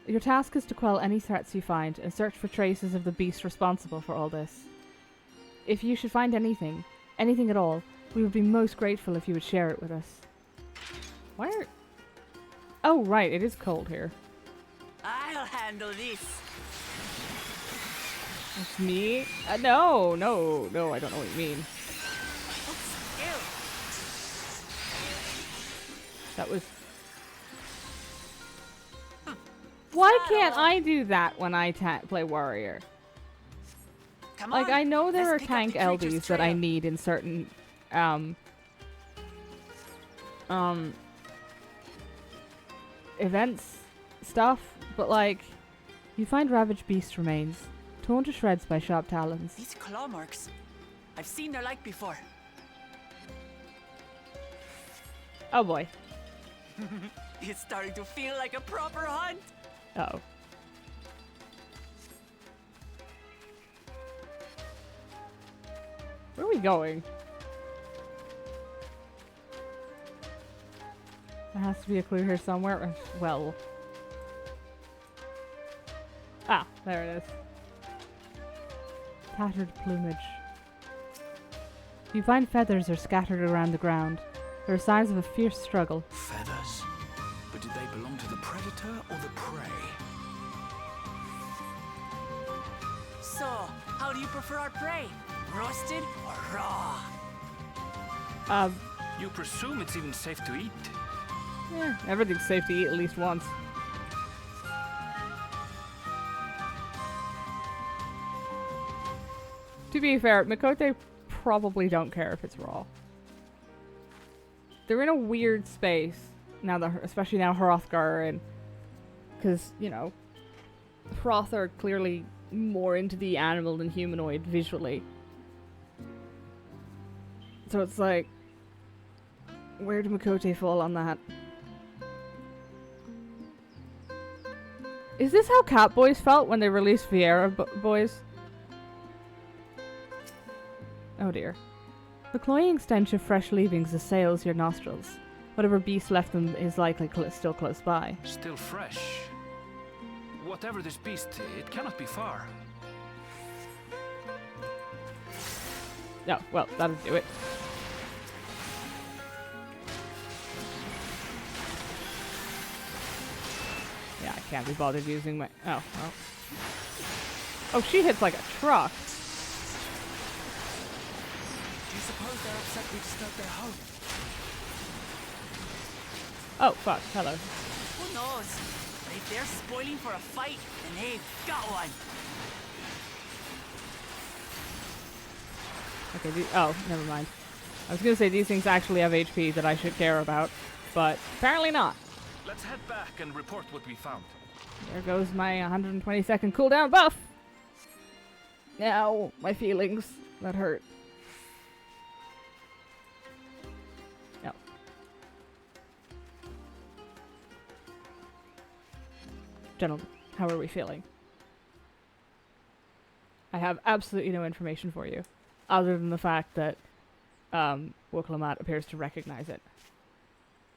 Your task is to quell any threats you find and search for traces of the beast responsible for all this. If you should find anything at all, we would be most grateful if you would share it with us. Why are... Oh, right, it is cold here. I'll handle this. It's me? No, I don't know what you mean. That was... Why can't I do that when I play warrior? Come like, on, I know there are let's pick up tank the creature's LBs that I trail. need in certain, events stuff, but like, you find ravaged beast remains, torn to shreds by sharp talons. These claw marks. I've seen their like before. Oh boy. It's starting to feel like a proper hunt. Uh-oh. Where are we going? There has to be a clue here somewhere. Well. Ah, there it is. Tattered plumage. You find feathers are scattered around the ground. There are signs of a fierce struggle. Feathers? But did they belong to the predator or the prey? So, how do you prefer our prey? Roasted or raw? You presume it's even safe to eat? Everything's safe to eat at least once. To be fair, Makote probably don't care if it's raw. They're in a weird space now that, especially now Hrothgar are in, because you know, Hroth are clearly more into the animal than humanoid visually. So it's like, where do Makote fall on that? Is this how Cat Boys felt when they released Vieira Boys? Oh dear. The cloying stench of fresh leavings assails your nostrils. Whatever beast left them is likely still close by. Still fresh. Whatever this beast, it cannot be far. Oh, well, that'll do it. Yeah, I can't be bothered using my... Oh, well. Oh, she hits like a truck. Do you suppose they're upset we disturbed their home? Oh, fuck. Hello. Who knows? But if they're spoiling for a fight, then they've got one. Okay, oh, never mind. I was gonna say these things actually have HP that I should care about, but apparently not. Let's head back and report what we found. There goes my 120-second cooldown buff! Now, my feelings. That hurt. No. Gentlemen, how are we feeling? I have absolutely no information for you, other than the fact that Lamat appears to recognize it.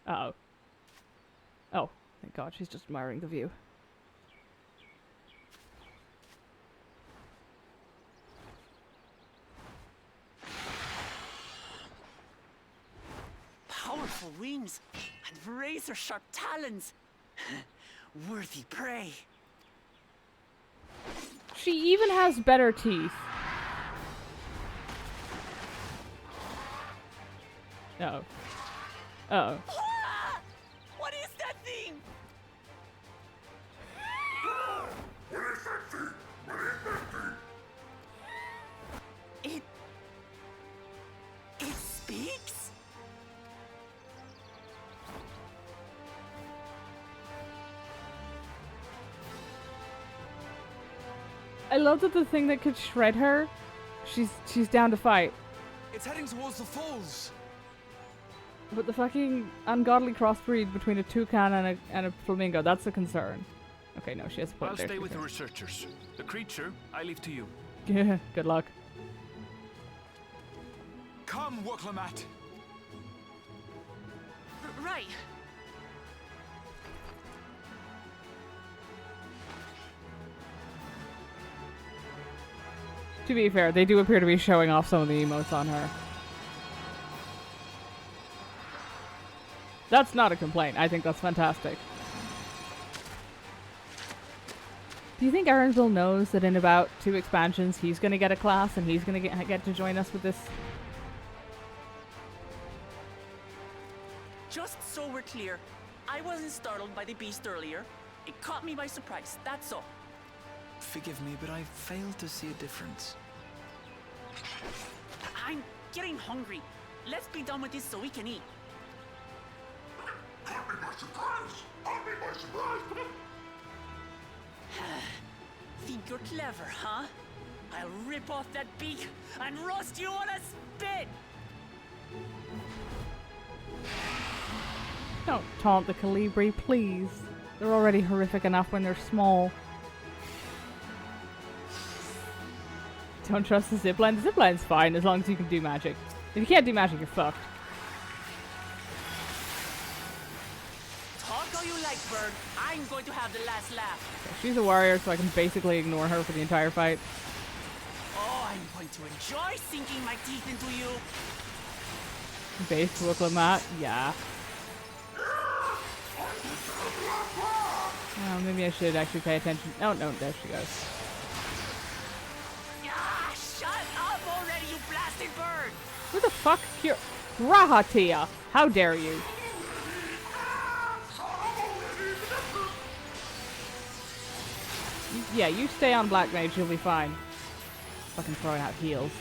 Uh-oh. Oh, thank God, she's just admiring the view. Powerful wings and razor-sharp talons. Worthy prey. She even has better teeth. Uh-oh. Uh-oh. Ah! What is that thing? What is that thing? What is that thing? It speaks? I love that the thing that could shred her, she's down to fight. It's heading towards the falls. But the fucking ungodly crossbreed between a toucan and a flamingo, that's a concern. Okay, no, she has a point I'll there. stay with the researchers. The creature, I leave to you. Yeah, good luck. Come, Lamat. Right. To be fair, they do appear to be showing off some of the emotes on her. That's not a complaint. I think that's fantastic. Do you think Erenville knows that in about 2 expansions he's going to get a class and he's going to get to join us with this? Just so we're clear, I wasn't startled by the beast earlier. It caught me by surprise, that's all. Forgive me, but I failed to see a difference. I'm getting hungry. Let's be done with this so we can eat. Caught me by surprise! Caught me by surprise! Think you're clever, huh? I'll rip off that beak and roast you on a spit! Don't taunt the Calibri, please. They're already horrific enough when they're small. Don't trust the zipline. The zipline's fine as long as you can do magic. If you can't do magic, you're fucked. Talk all you like, bird. I'm going to have the last laugh. Okay, she's a warrior, so I can basically ignore her for the entire fight. Oh, I'm going to enjoy sinking my teeth into you. Base to Lamat? Yeah. Oh, maybe I should actually pay attention. Oh, no, there she goes. Ah, shut up already, you blasted bird! Who the fuck? Rahatia! How dare you? Yeah, you stay on Black Mage, you'll be fine. Fucking throwing out heals.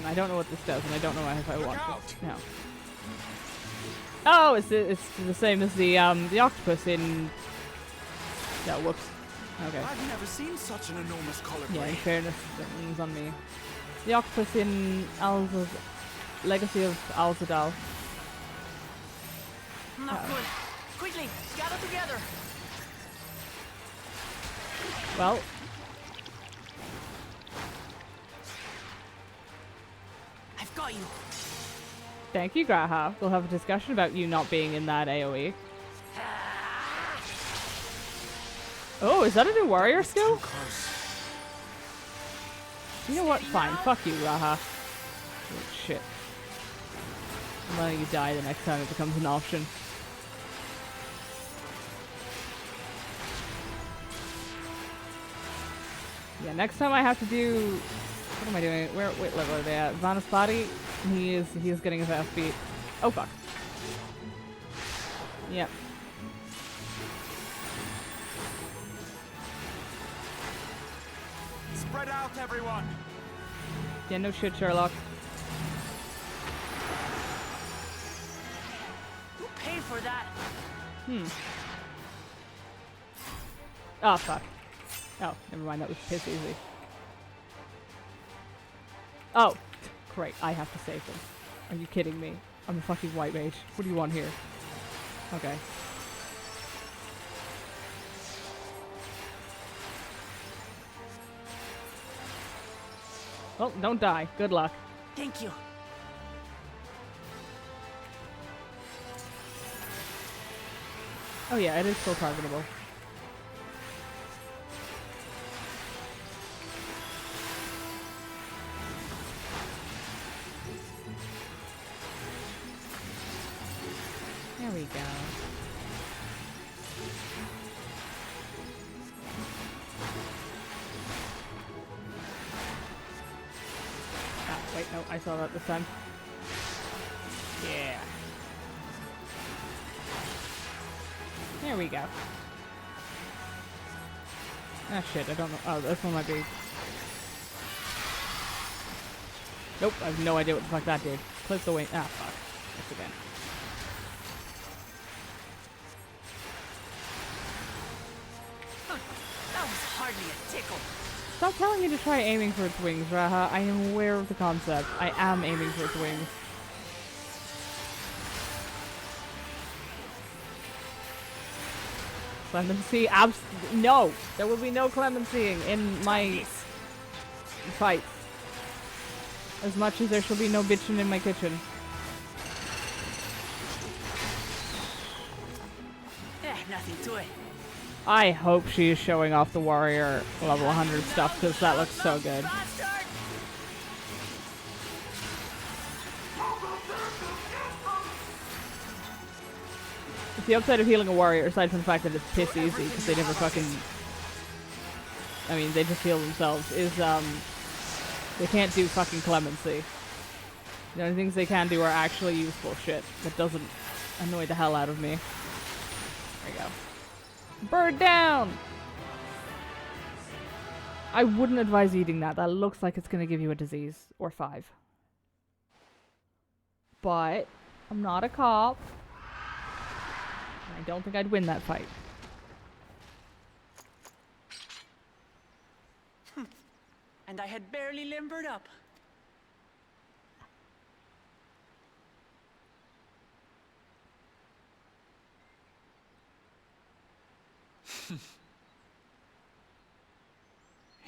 I don't know what this does, and I don't know if I want it. No. Oh, it's the same as the octopus in... Yeah, whoops. Okay. I've never seen such an enormous collar Yeah, in blade. fairness, that one's on me. The octopus in Legacy of Alzadal. Not good. Quickly, gather together. Well, I've got you. thank you, Graha. We'll have a discussion about you not being in that AoE. Oh, is that a new warrior skill? You know what? Fine. Fuck you, Raha. Oh, shit. I'm letting you die the next time it becomes an option. Yeah, next time I have to do... What am I doing? What level are they at? Vanaspati? He is getting his ass beat. Oh, fuck. Yep. Spread out, everyone. Yeah, no shit, Sherlock. You pay for that. Oh, fuck. Oh, never mind, that was piss easy. Oh, great, I have to save them. Are you kidding me? I'm a fucking white mage. What do you want here? Okay. Well, don't die. Good luck. Thank you. Oh yeah, it is still targetable. There we go. Ah, wait, no, I saw that this time. Yeah. There we go. Ah, shit, I don't know. Oh, this one might be... Nope, I have no idea what the fuck that did. Click the wing. Ah, fuck. That's again. That was hardly a tickle. Stop telling me to try aiming for its wings, Raha. I am aware of the concept. I am aiming for its wings. Clemency? No! There will be no clemencying in my fights. As much as there shall be no bitching in my kitchen. Nothing to it. I hope she is showing off the warrior level 100 stuff, because that looks so good. The upside of healing a warrior, aside from the fact that it's piss easy, because they never fucking... I mean, they just heal themselves, is, they can't do fucking clemency. The only things they can do are actually useful shit that doesn't annoy the hell out of me. There you go. Bird down! I wouldn't advise eating that. That looks like it's gonna give you a disease. Or 5. But, I'm not a cop. I don't think I'd win that fight. And I had barely limbered up.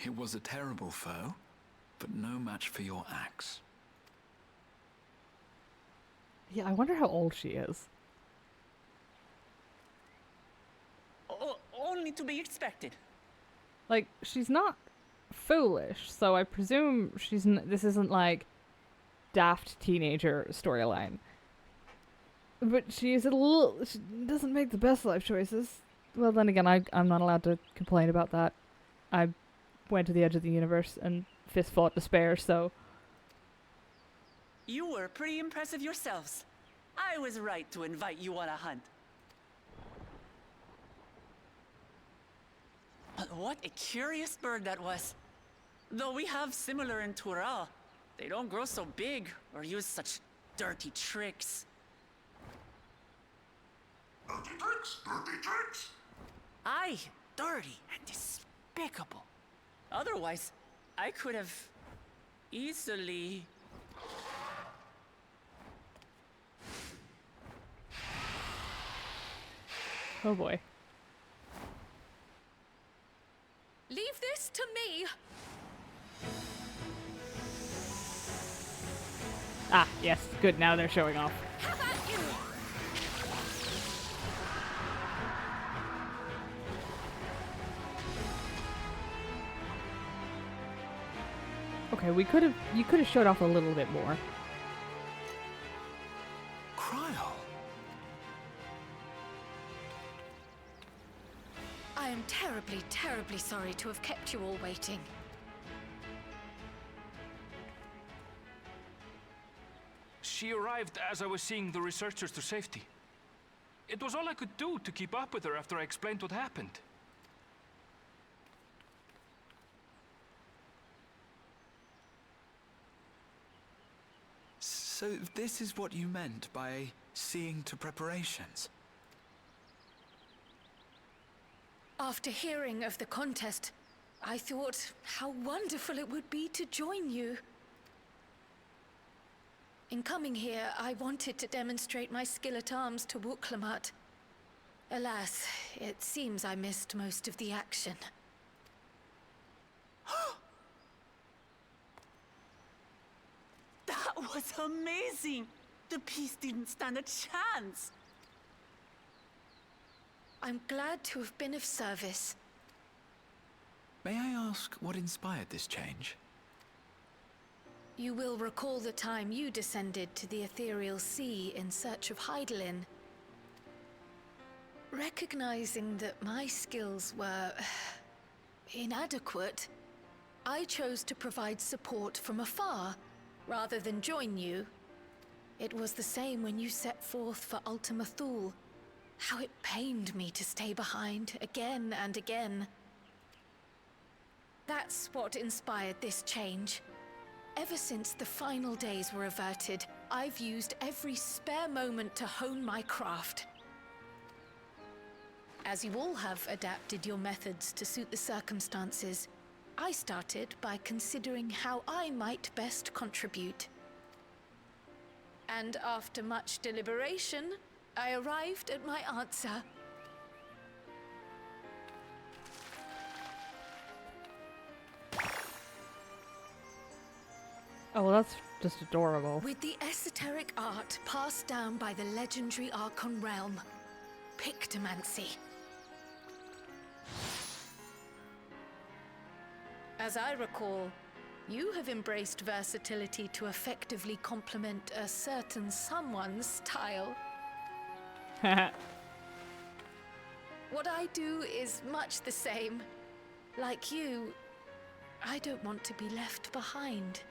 It was a terrible foe, but no match for your axe. Yeah, I wonder how old she is. Only only to be expected. Like, she's not foolish, so I presume this isn't like daft teenager storyline. But she doesn't make the best life choices. Well, then again, I'm not allowed to complain about that. I went to the edge of the universe and fist fought despair, so... You were pretty impressive yourselves. I was right to invite you on a hunt. But what a curious bird that was. Though we have similar in Tural, they don't grow so big or use such dirty tricks. Dirty tricks? Dirty tricks? Aye, dirty and despicable. Otherwise, I could have easily... Oh boy. Leave this to me. Ah, yes, good, now they're showing off. How about you? Okay, you could have showed off a little bit more. Cryle. I am terribly, terribly sorry to have kept you all waiting. She arrived as I was seeing the researchers to safety. It was all I could do to keep up with her after I explained what happened. So this is what you meant by seeing to preparations? After hearing of the contest, I thought how wonderful it would be to join you. In coming here, I wanted to demonstrate my skill at arms to Lamat. Alas, it seems I missed most of the action. That was amazing! The piece didn't stand a chance! I'm glad to have been of service. May I ask what inspired this change? You will recall the time you descended to the ethereal sea in search of Heidelin. Recognizing that my skills were inadequate, I chose to provide support from afar, rather than join you. It was the same when you set forth for Ultima Thule. How it pained me to stay behind, again and again. That's what inspired this change. Ever since the final days were averted, I've used every spare moment to hone my craft. As you all have adapted your methods to suit the circumstances, I started by considering how I might best contribute. And after much deliberation, I arrived at my answer. Oh, well, that's just adorable. With the esoteric art passed down by the legendary Archon realm, Pictomancy. As I recall, you have embraced versatility to effectively complement a certain someone's style. What I do is much the same. Like you, I don't want to be left behind.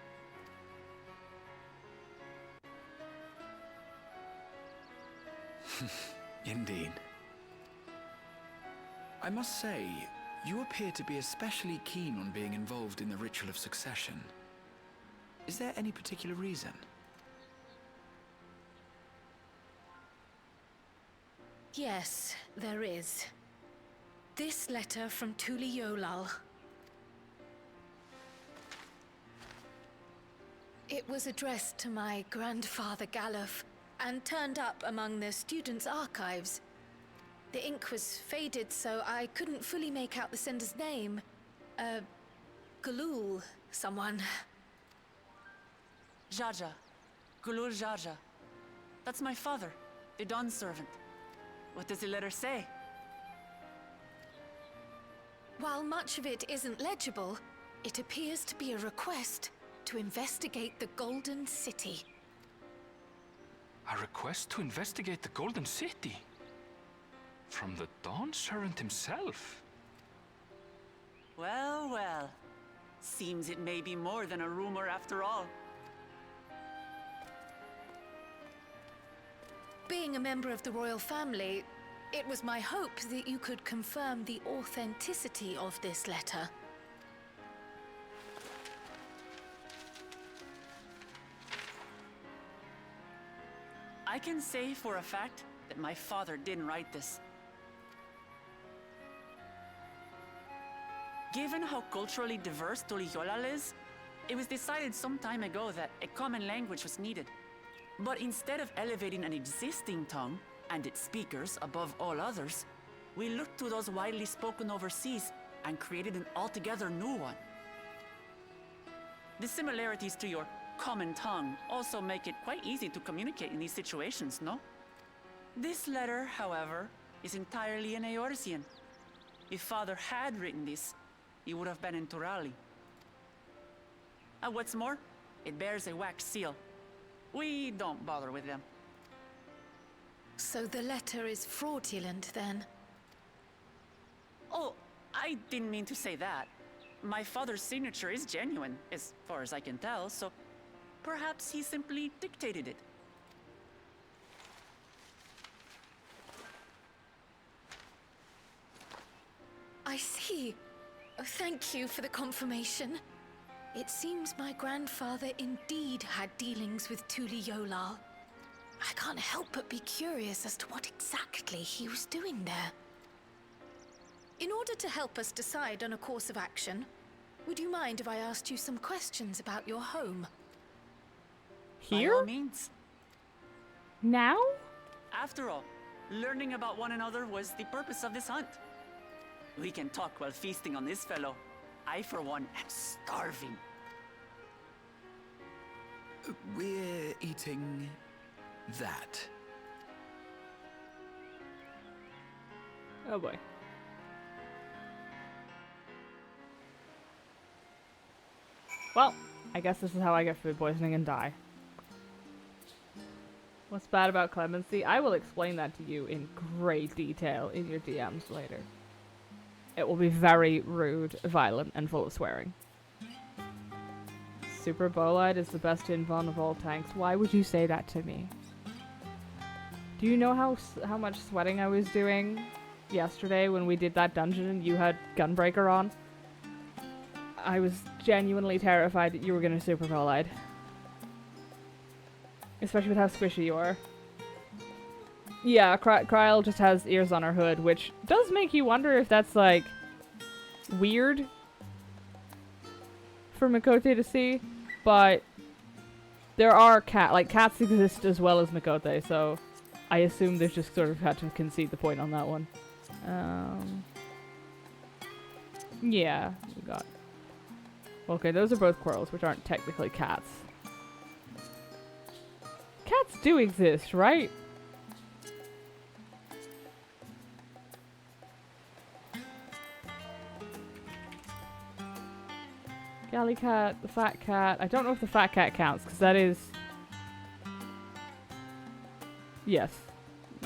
Indeed. I must say, you appear to be especially keen on being involved in the ritual of succession. Is there any particular reason? Yes, there is. This letter from Tuli Yolal. It was addressed to my grandfather Galuf, and turned up among the students' archives. The ink was faded, so I couldn't fully make out the sender's name. Galul, someone. Jaja. Gulul Jaja. That's my father, the Dawn servant. What does the letter say? While much of it isn't legible, it appears to be a request to investigate the Golden City. A request to investigate the Golden City? From the Dawn Servant himself? Well, well. Seems it may be more than a rumor after all. Being a member of the royal family, it was my hope that you could confirm the authenticity of this letter. I can say for a fact that my father didn't write this. Given how culturally diverse Tuliyollal is, it was decided some time ago that a common language was needed. But instead of elevating an existing tongue and its speakers above all others, we looked to those widely spoken overseas and created an altogether new one. The similarities to your common tongue also make it quite easy to communicate in these situations, no? This letter, however, is entirely in Eorzean. If Father had written this, he would have been in Turali. And what's more, it bears a wax seal. We don't bother with them. So the letter is fraudulent, then? Oh, I didn't mean to say that. My father's signature is genuine, as far as I can tell, so perhaps he simply dictated it. I see. Oh, thank you for the confirmation. It seems my grandfather indeed had dealings with Tuliyollal. I can't help but be curious as to what exactly he was doing there. In order to help us decide on a course of action, would you mind if I asked you some questions about your home? Here? By all means. Now? After all, learning about one another was the purpose of this hunt. We can talk while feasting on this fellow. I, for one, am starving. We're eating that. Oh boy. Well, I guess this is how I get food poisoning and die. What's bad about clemency? I will explain that to you in great detail in your DMs later. It will be very rude, violent, and full of swearing. Super Bolide is the best invuln of all tanks. Why would you say that to me? Do you know how much sweating I was doing yesterday when we did that dungeon and you had Gunbreaker on? I was genuinely terrified that you were gonna Super Bolide. Especially with how squishy you are. Yeah, Kryl just has ears on her hood, which does make you wonder if that's, like, weird for Mikote to see, but there are cats exist as well as Mikote, so I assume they've just sort of had to concede the point on that one. Yeah, we got... Okay, those are both squirrels, which aren't technically cats. Cats do exist, right? Galley cat, the fat cat. I don't know if the fat cat counts, because that is... Yes.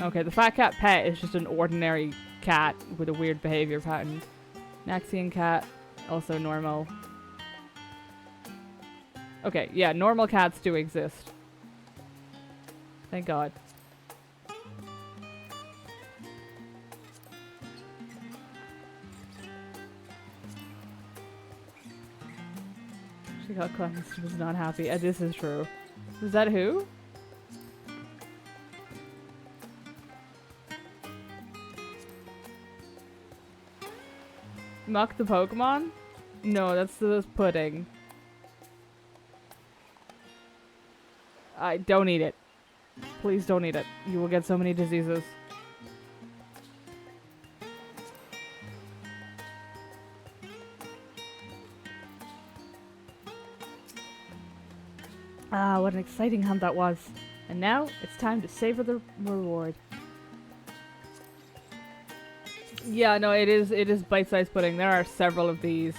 Okay, the fat cat pet is just an ordinary cat with a weird behavior pattern. Naxian cat, also normal. Okay, yeah, normal cats do exist. Thank God. She got cleansed. She was not happy. This is true. Was that who? Muck the Pokemon? No, that's the pudding. Don't eat it. Please don't eat it. You will get so many diseases. Ah, what an exciting hunt that was. And now, it's time to savor the reward. Yeah, no, it is bite-sized pudding. There are several of these.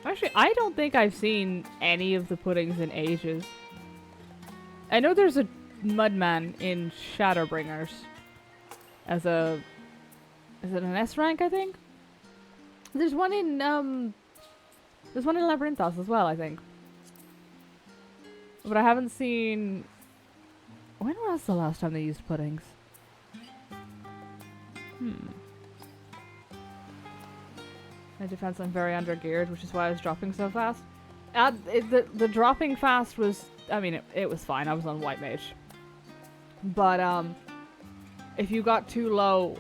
Actually, I don't think I've seen any of the puddings in ages. I know there's a Mudman in Shadowbringers as a... Is it an S rank, I think? There's one in Labyrinthos as well, I think. But I haven't seen... When was the last time they used puddings? My defense, I'm very under-geared, which is why I was dropping so fast. The dropping fast was... I mean, it was fine. I was on White Mage. But, if you got too low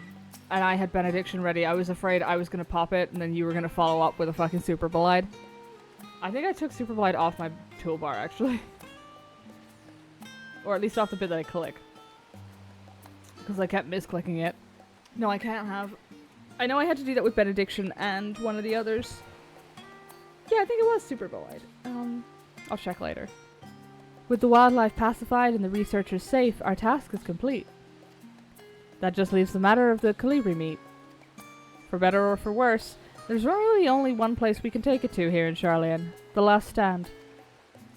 and I had Benediction ready, I was afraid I was going to pop it and then you were going to follow up with a fucking Super Blide. I think I took Super Blide off my toolbar, actually. Or at least off the bit that I click. Because I kept misclicking it. No, I can't have... I know I had to do that with Benediction and one of the others. Yeah, I think it was Super Blide. I'll check later. With the wildlife pacified and the researchers safe, our task is complete. That just leaves the matter of the Calibri meat. For better or for worse, there's really only one place we can take it to here in Charlian. The last stand.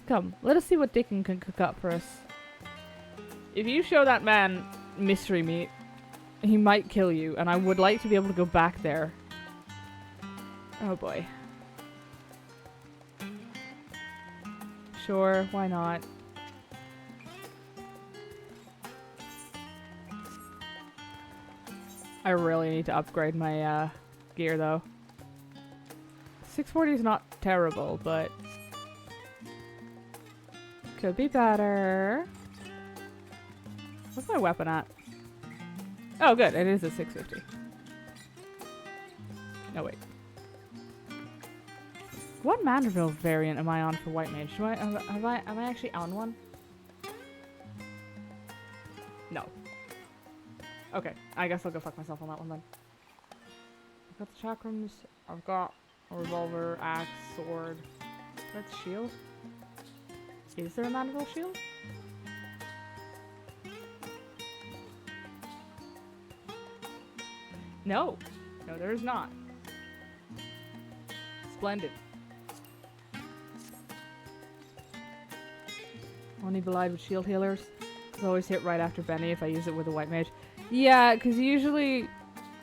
Come, let us see what Dickon can cook up for us. If you show that man mystery meat, he might kill you, and I would like to be able to go back there. Oh boy. Sure, why not? I really need to upgrade my gear though. 640 is not terrible, but could be better. What's my weapon at? Oh, good. It is a 650. No, wait. What Manderville variant am I on for White Mage? Am I actually on one? No. Okay, I guess I'll go fuck myself on that one then. I've got the chakrams. I've got a revolver, axe, sword. That's shield. Is there a Manderville shield? No. No, there is not. Splendid. Only Belied with shield healers. It's always hit right after Benny if I use it with a White Mage. Yeah, because usually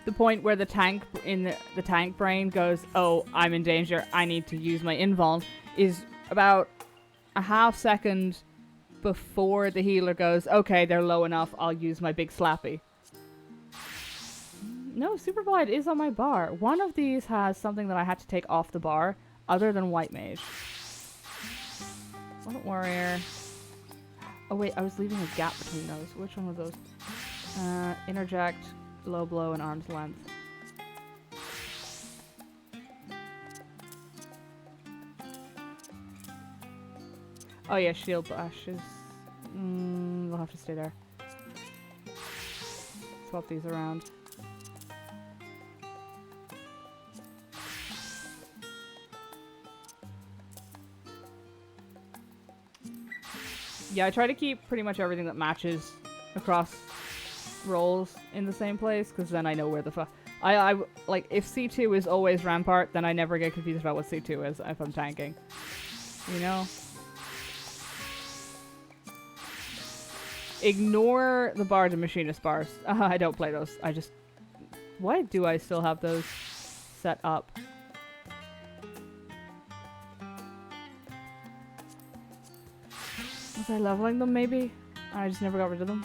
the point where the tank in the tank brain goes, oh, I'm in danger, I need to use my invuln, is about a half second before the healer goes, okay, they're low enough, I'll use my big slappy. No, Super Blade is on my bar. One of these has something that I had to take off the bar, other than White Mage. What warrior? Oh wait, I was leaving a gap between those. Which one was those? Interject, low blow, and arm's length. Oh yeah, shield bash is... we'll have to stay there. Swap these around. Yeah, I try to keep pretty much everything that matches across roles in the same place, because then I know where the fuck... I like, if C2 is always Rampart, then I never get confused about what C2 is if I'm tanking. You know? Ignore the Bard and Machinist bars. I don't play those. I just... Why do I still have those set up? Was I leveling them, maybe? I just never got rid of them.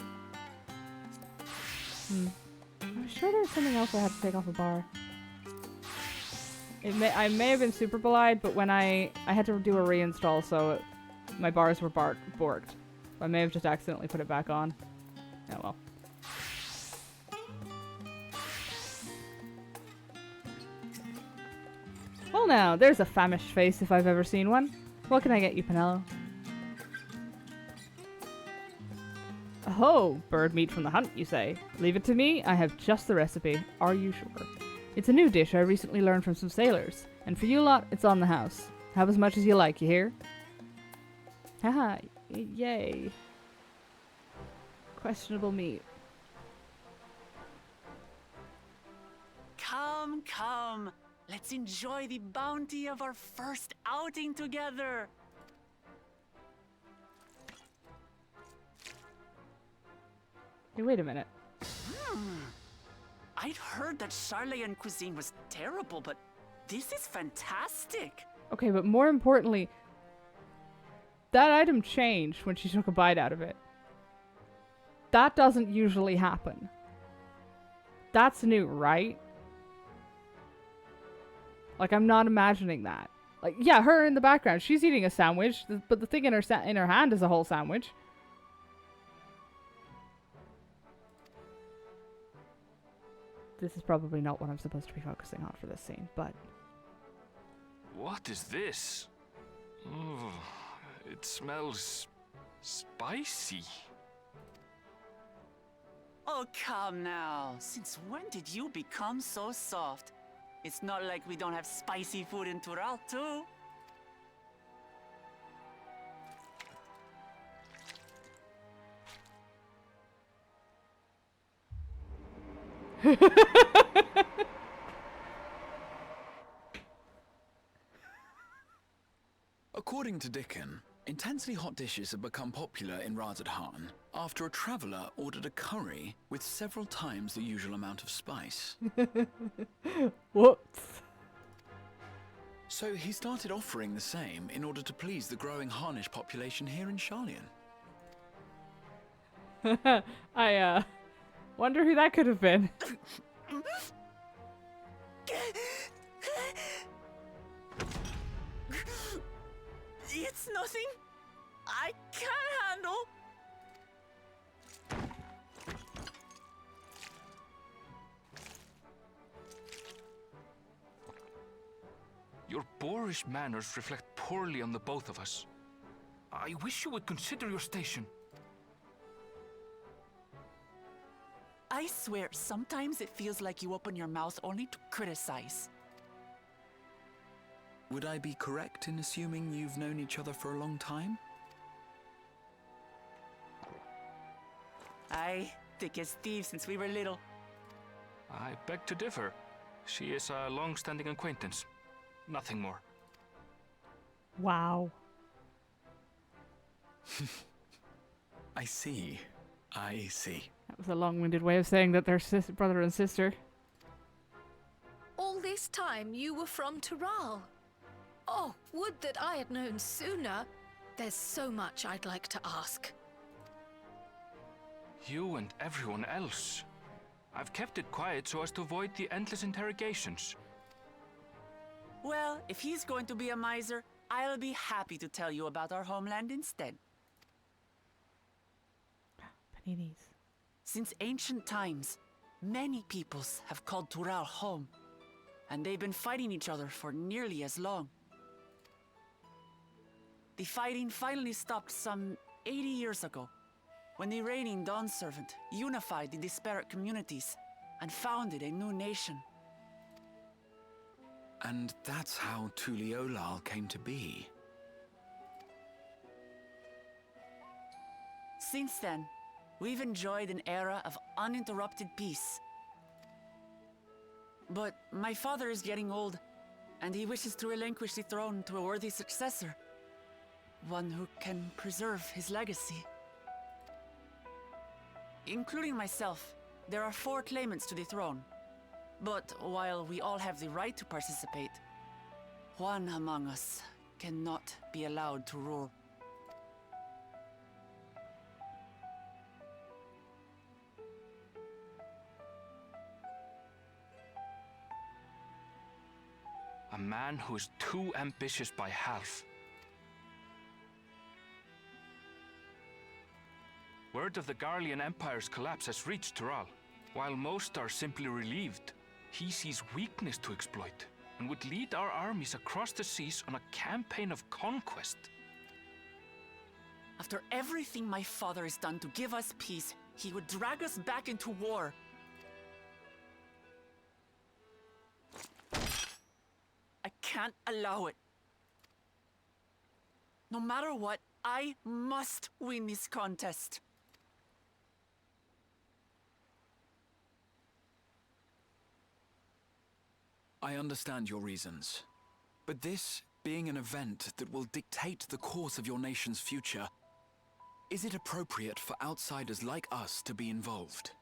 I'm sure there was something else I had to take off a bar. I may have been super belied, but when I had to do a reinstall, so my bars were borked. I may have just accidentally put it back on. Oh well. Well now, there's a famished face if I've ever seen one. What can I get you, Penello? Oh, bird meat from the hunt, you say? Leave it to me, I have just the recipe. Are you sure? It's a new dish I recently learned from some sailors. And for you lot, it's on the house. Have as much as you like, you hear? Haha, yay. Questionable meat. Come, come. Let's enjoy the bounty of our first outing together. Hey, wait a minute. I'd heard that Charlayan cuisine was terrible, but this is fantastic. Okay, but more importantly, that item changed when she took a bite out of it. That doesn't usually happen. That's new, right? Like, I'm not imagining that. Like, yeah, her in the background, she's eating a sandwich, but the thing in her hand is a whole sandwich. This is probably not what I'm supposed to be focusing on for this scene, but... What is this? Oh, it smells spicy. Oh, come now. Since when did you become so soft? It's not like we don't have spicy food in Tural, too. According to Dickon, intensely hot dishes have become popular in Razadhan after a traveller ordered a curry with several times the usual amount of spice. Whoops. So he started offering the same in order to please the growing Harnish population here in Charlian. I, wonder who that could have been. It's nothing I can't handle. Your boorish manners reflect poorly on the both of us. I wish you would consider your station. I swear, sometimes it feels like you open your mouth only to criticize. Would I be correct in assuming you've known each other for a long time? Aye, thick as thieves since we were little. I beg to differ. She is a long-standing acquaintance. Nothing more. Wow. I see. I see. That was a long-winded way of saying that they're brother and sister. All this time you were from Tural. Oh, would that I had known sooner. There's so much I'd like to ask. You and everyone else. I've kept it quiet so as to avoid the endless interrogations. Well, if he's going to be a miser, I'll be happy to tell you about our homeland instead. Paninis. Since ancient times, many peoples have called Tural home, and they've been fighting each other for nearly as long. The fighting finally stopped some 80 years ago, when the reigning Dawn Servant unified the disparate communities and founded a new nation. And that's how Tuliolal came to be. Since then, we've enjoyed an era of uninterrupted peace. But my father is getting old, and he wishes to relinquish the throne to a worthy successor. One who can preserve his legacy. Including myself, there are 4 claimants to the throne. But while we all have the right to participate, one among us cannot be allowed to rule. A man who is too ambitious by half. Word of the Garlean Empire's collapse has reached Tural. While most are simply relieved, he sees weakness to exploit and would lead our armies across the seas on a campaign of conquest. After everything my father has done to give us peace, he would drag us back into war. I can't allow it. No matter what, I must win this contest. I understand your reasons. But this being an event that will dictate the course of your nation's future, is it appropriate for outsiders like us to be involved?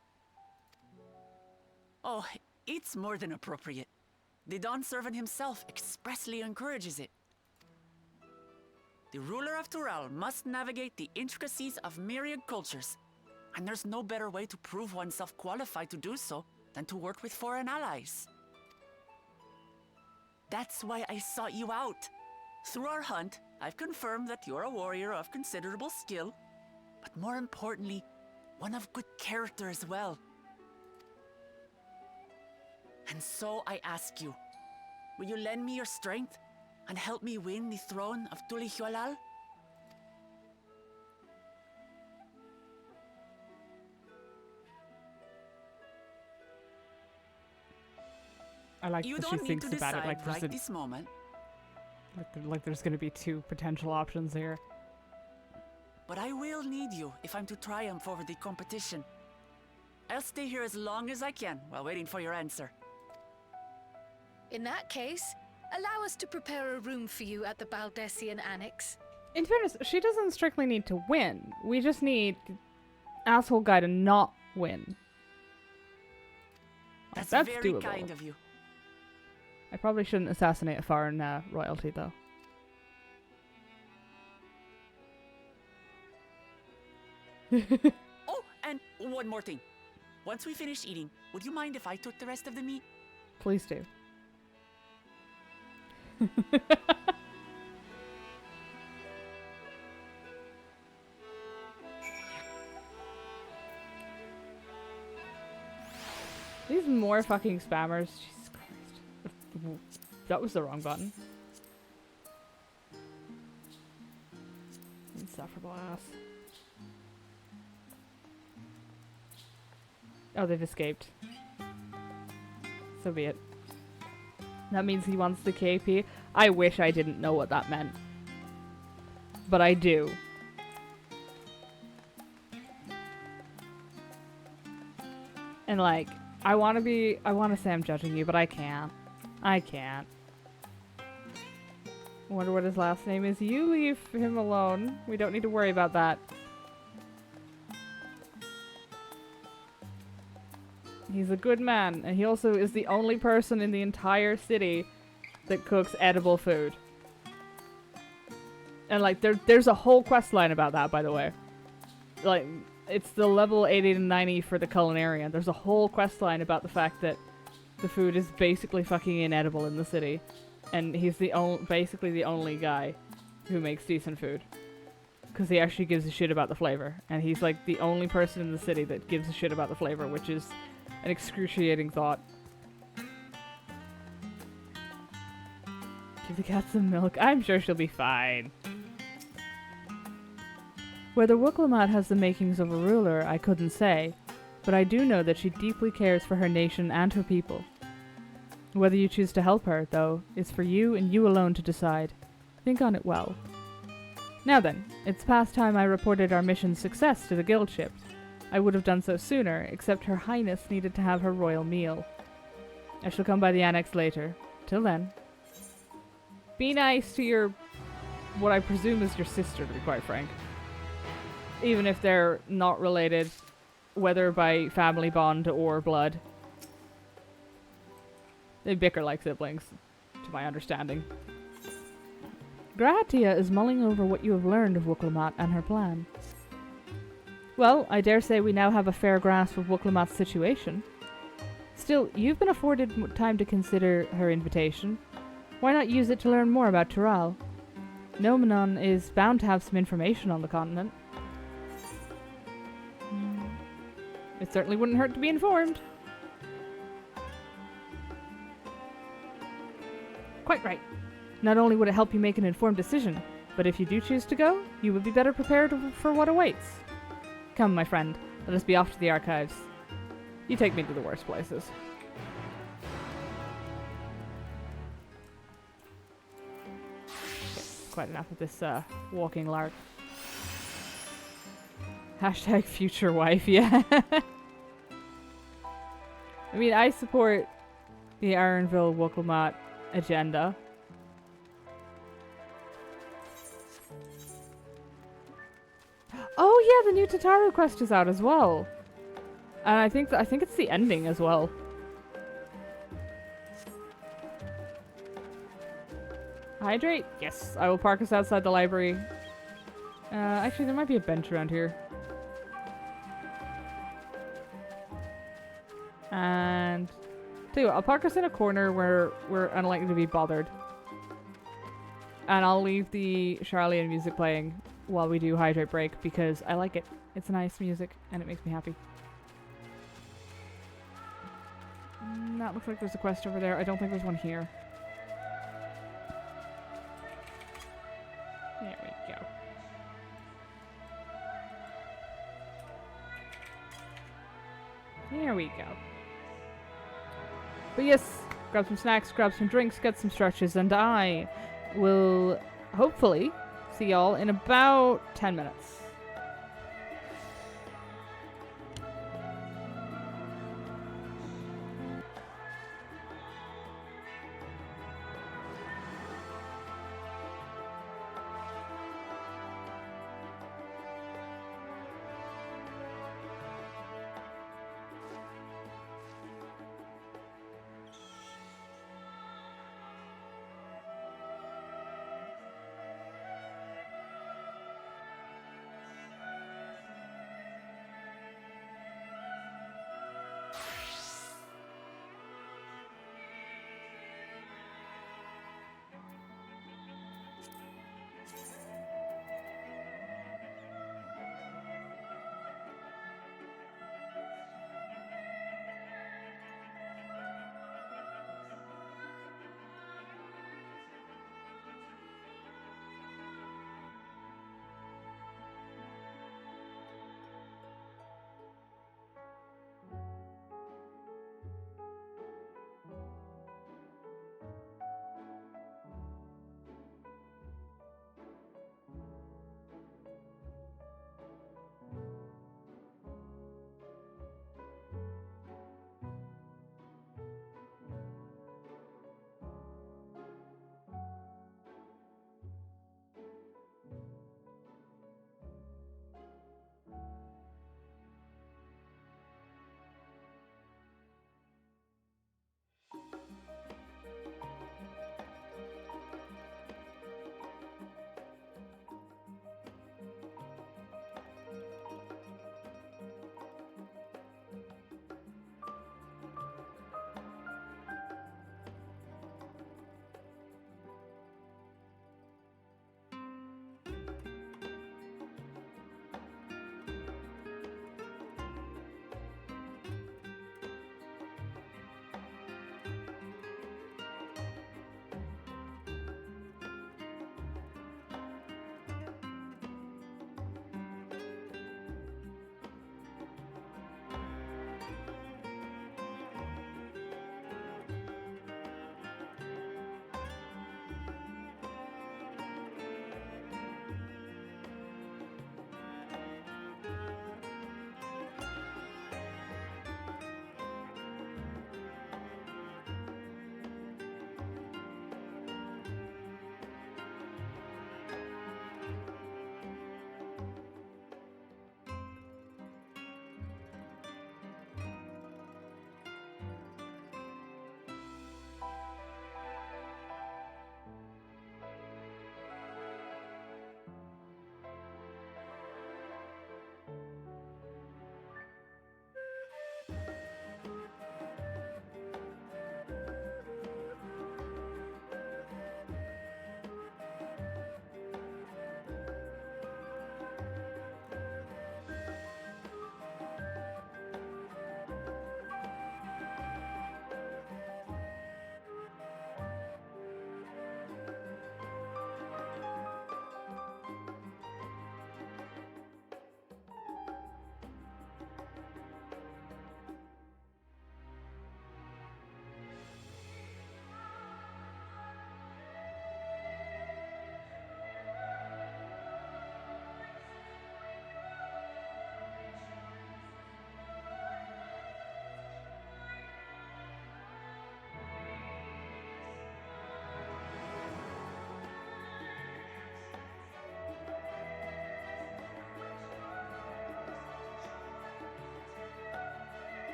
Oh, it's more than appropriate. The Dawn Servant himself expressly encourages it. The ruler of Tural must navigate the intricacies of myriad cultures, and there's no better way to prove oneself qualified to do so than to work with foreign allies. That's why I sought you out. Through our hunt, I've confirmed that you're a warrior of considerable skill, but more importantly, one of good character as well. And so I ask you, will you lend me your strength and help me win the throne of Tulihualal? I like You that she don't need thinks to about it decide like there's right this moment. like there's gonna be two potential options here. But I will need you if I'm to triumph over the competition. I'll stay here as long as I can while waiting for your answer. In that case, allow us to prepare a room for you at the Baldessian Annex. In fairness, she doesn't strictly need to win. We just need asshole guy to not win. That's That's very doable. kind of you. I probably shouldn't assassinate a foreign royalty, though. Oh, and one more thing. Once we finish eating, would you mind if I took the rest of the meat? Please do. These more fucking spammers. Jesus Christ. That was the wrong button. Insufferable ass. Oh, they've escaped. So be it. That means he wants the KP. I wish I didn't know what that meant. But I do. And like, I want to say I'm judging you, but I can't. I can't. Wonder what his last name is. You leave him alone. We don't need to worry about that. He's a good man, and he also is the only person in the entire city that cooks edible food. And like, there's a whole quest line about that, by the way. Like, it's the level 80 to 90 for the culinarian. There's a whole quest line about the fact that the food is basically fucking inedible in the city. And he's basically the only guy who makes decent food. Because he actually gives a shit about the flavor. And he's like the only person in the city that gives a shit about the flavor, which is an excruciating thought. Give the cat some milk. I'm sure she'll be fine. Whether Lamat has the makings of a ruler, I couldn't say, but I do know that she deeply cares for her nation and her people. Whether you choose to help her, though, is for you and you alone to decide. Think on it well. Now then, it's past time I reported our mission's success to the guild ship. I would have done so sooner, except Her Highness needed to have her royal meal. I shall come by the annex later. Till then. Be nice to your... what I presume is your sister, to be quite frank. Even if they're not related, whether by family bond or blood. They bicker like siblings, to my understanding. Gratia is mulling over what you have learned of Lamat and her plan. Well, I dare say we now have a fair grasp of Lamat's situation. Still, you've been afforded time to consider her invitation. Why not use it to learn more about Tural? Nomenon is bound to have some information on the continent. It certainly wouldn't hurt to be informed. Quite right. Not only would it help you make an informed decision, but if you do choose to go, you would be better prepared for what awaits. Come, my friend, let us be off to the archives. You take me to the worst places. Okay, quite enough of this walking lark. Hashtag future wife, yeah. I mean, I support the Ironville Wokelmat agenda. Oh yeah, the new Tataru quest is out as well. And I think it's the ending as well. Hydrate? Yes. I will park us outside the library. Actually, there might be a bench around here. And tell you what, I'll park us in a corner where we're unlikely to be bothered. And I'll leave the Charlian music playing while we do hydrate break because I like it. It's nice music and it makes me happy. That looks like there's a quest over there. I don't think there's one here. There we go. There we go. But yes, grab some snacks, grab some drinks, get some stretches, and I will hopefully see y'all in about 10 minutes.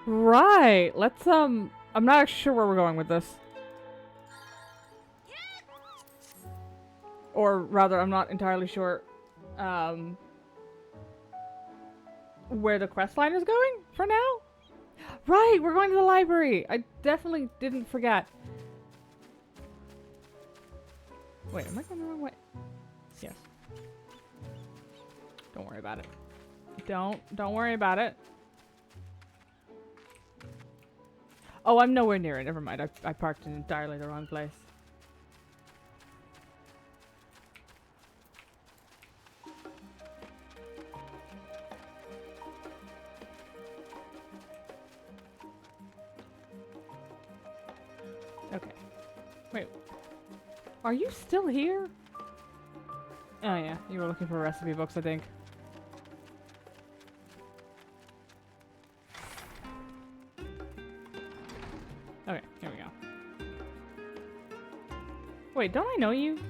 Right. Let's I'm not actually sure where we're going with this. Or rather, I'm not entirely sure where the quest line is going for now. Right, we're going to the library. I definitely didn't forget. Wait, am I going the wrong way? Yes. Don't worry about it. Don't worry about it. Oh, I'm nowhere near it. Never mind. I parked in entirely the wrong place. Okay. Wait. Are you still here? Oh yeah, you were looking for recipe books, I think. Okay, here we go. Wait, don't I know you?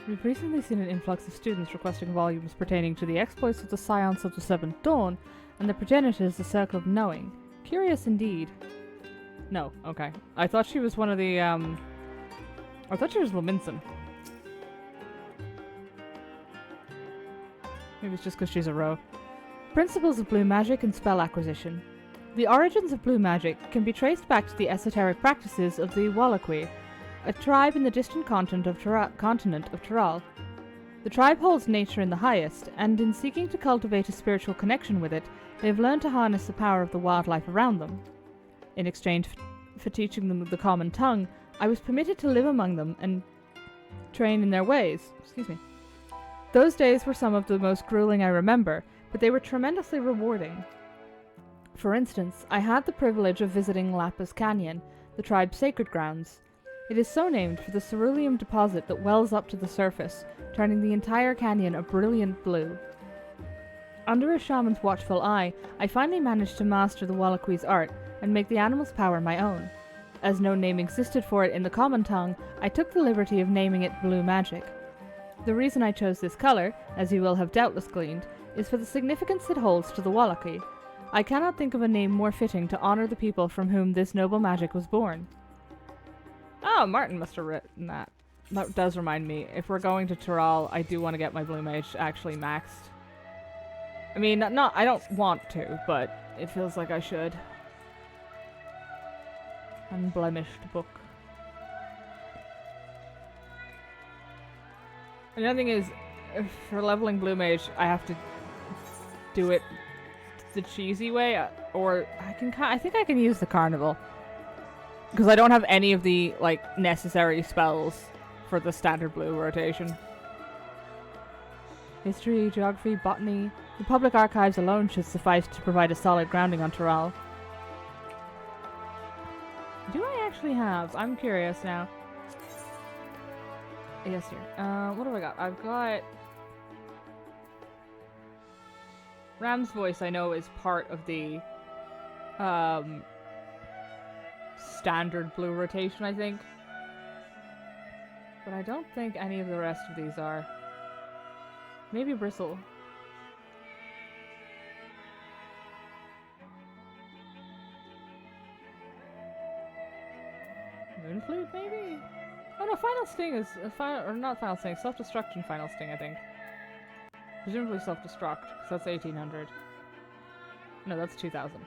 We've recently seen an influx of students requesting volumes pertaining to the exploits of the Scions of the Seventh Dawn and the progenitors of the Circle of Knowing. Curious indeed. No, okay. I thought she was one of the, I thought she was Laminson. Maybe it's just because she's a row. Principles of blue magic and spell acquisition. The origins of blue magic can be traced back to the esoteric practices of the Wallachwi, a tribe in the distant continent of Tyrol. The tribe holds nature in the highest, and in seeking to cultivate a spiritual connection with it, they have learned to harness the power of the wildlife around them. In exchange for teaching them the common tongue, I was permitted to live among them and train in their ways. Excuse me. Those days were some of the most grueling I remember, but they were tremendously rewarding. For instance, I had the privilege of visiting Lapis Canyon, the tribe's sacred grounds. It is so named for the cerulean deposit that wells up to the surface, turning the entire canyon a brilliant blue. Under a shaman's watchful eye, I finally managed to master the Wallachwi's art and make the animal's power my own. As no name existed for it in the common tongue, I took the liberty of naming it blue magic. The reason I chose this color, as you will have doubtless gleaned, is for the significance it holds to the Wallachwi. I cannot think of a name more fitting to honor the people from whom this noble magic was born. Oh, Martin must have written that. That does remind me, if we're going to Tyrol, I do want to get my blue mage actually maxed. I mean, I don't want to, but it feels like I should. Unblemished book. And the other thing is, for leveling blue mage, I have to do it the cheesy way, or I think I can use the carnival. Because I don't have any of the, like, necessary spells for the standard blue rotation. History, geography, botany. The public archives alone should suffice to provide a solid grounding on Tyrol. Do I actually have? I'm curious now. Yes, here. What have I got? I've got... Ram's voice, I know, is part of the, standard blue rotation, I think. But I don't think any of the rest of these are. Maybe Bristle. Moonflute, maybe? Oh no, Final Sting is not Final Sting, Self-Destruction Final Sting, I think. Presumably Self-Destruct, because that's 1800. No, that's 2000.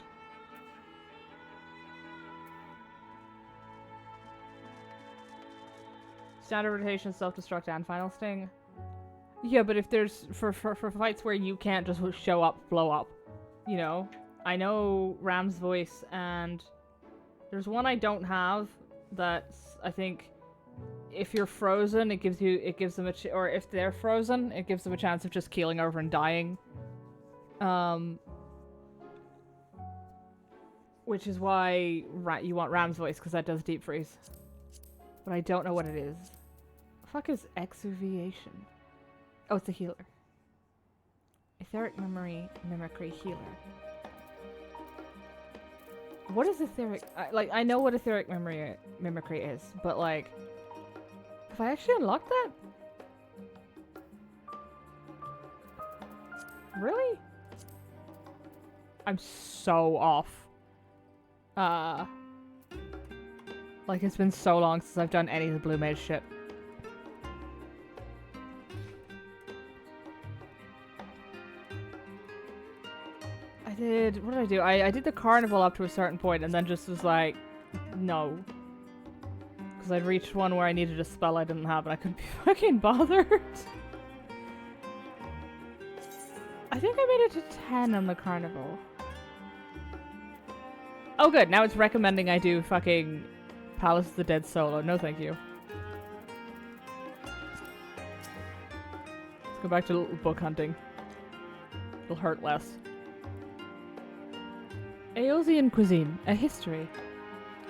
Standard rotation, Self-Destruct, and Final Sting. Yeah, but if there's for fights where you can't just show up, blow up, you know. I know Ram's voice, and there's one I don't have. That's, I think, if you're frozen, it gives them or if they're frozen, it gives them a chance of just keeling over and dying. Which is why you want Ram's voice, because that does deep freeze. But I don't know what it is. The fuck is exuviation? Oh, it's a healer. Etheric mimicry healer. What is etheric? I know what etheric mimicry is, but like, have I actually unlocked that? Really? I'm so off. Like, it's been so long since I've done any of the blue mage shit. What did I do? I did the carnival up to a certain point and then just was like, no. Because I'd reached one where I needed a spell I didn't have and I couldn't be fucking bothered. I think I made it to 10 on the carnival. Oh good, now it's recommending I do fucking Palace of the Dead solo. No thank you. Let's go back to book hunting. It'll hurt less. Eosian cuisine, a history.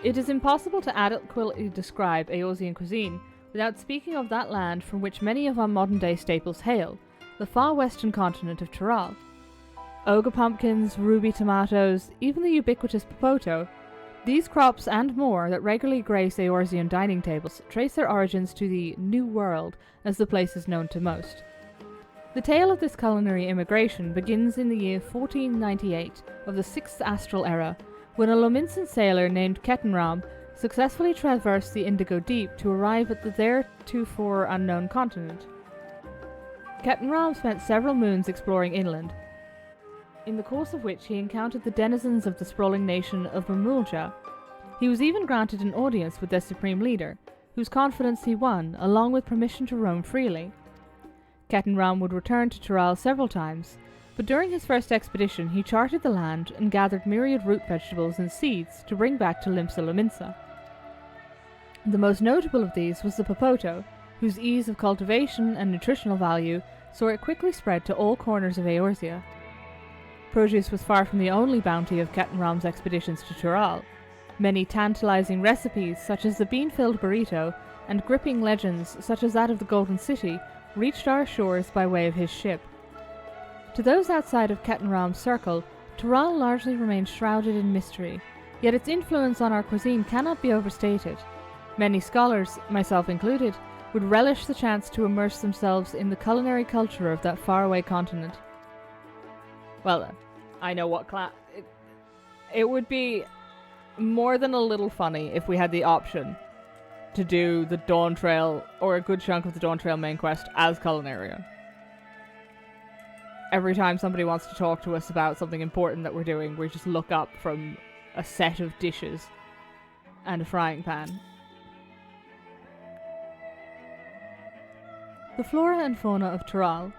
It is impossible to adequately describe Eosian cuisine without speaking of that land from which many of our modern-day staples hail, the far western continent of Tyrol. Ogre pumpkins, ruby tomatoes, even the ubiquitous popoto, these crops and more that regularly grace Eorzean dining tables trace their origins to the New World, as the place is known to most. The tale of this culinary immigration begins in the year 1498 of the 6th Astral Era, when a Lominsan sailor named Ketenram successfully traversed the Indigo Deep to arrive at the theretofore unknown continent. Ketenram spent several moons exploring inland, in the course of which he encountered the denizens of the sprawling nation of Mamulja. He was even granted an audience with their supreme leader, whose confidence he won, along with permission to roam freely. Ketenram would return to Tural several times, but during his first expedition he charted the land and gathered myriad root vegetables and seeds to bring back to Limsa Lominsa. The most notable of these was the popoto, whose ease of cultivation and nutritional value saw it quickly spread to all corners of Eorzea. Produce was far from the only bounty of Ketenram's expeditions to Tural. Many tantalizing recipes, such as the bean-filled burrito, and gripping legends, such as that of the Golden City, reached our shores by way of his ship. To those outside of Ketenram's circle, Tural largely remains shrouded in mystery, yet its influence on our cuisine cannot be overstated. Many scholars, myself included, would relish the chance to immerse themselves in the culinary culture of that faraway continent. Well, I know what it would be more than a little funny if we had the option to do the Dawn Trail, or a good chunk of the Dawn Trail main quest, as Culinarian. Every time somebody wants to talk to us about something important that we're doing, we just look up from a set of dishes and a frying pan. The flora and fauna of Tural.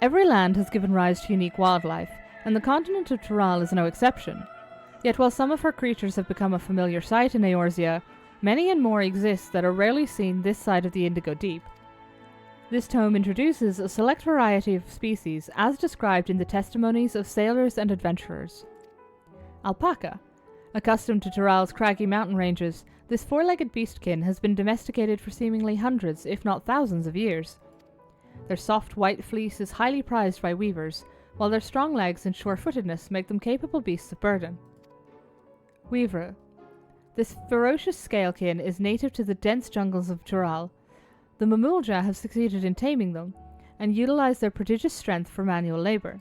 Every land has given rise to unique wildlife, and the continent of Tural is no exception. Yet while some of her creatures have become a familiar sight in Eorzea, many and more exist that are rarely seen this side of the Indigo Deep. This tome introduces a select variety of species as described in the testimonies of sailors and adventurers. Alpaca. Accustomed to Tural's craggy mountain ranges, this four-legged beastkin has been domesticated for seemingly hundreds, if not thousands of years. Their soft white fleece is highly prized by weavers, while their strong legs and sure-footedness make them capable beasts of burden. Weaver. This ferocious scalekin is native to the dense jungles of Tural. The Mamulja have succeeded in taming them, and utilize their prodigious strength for manual labor.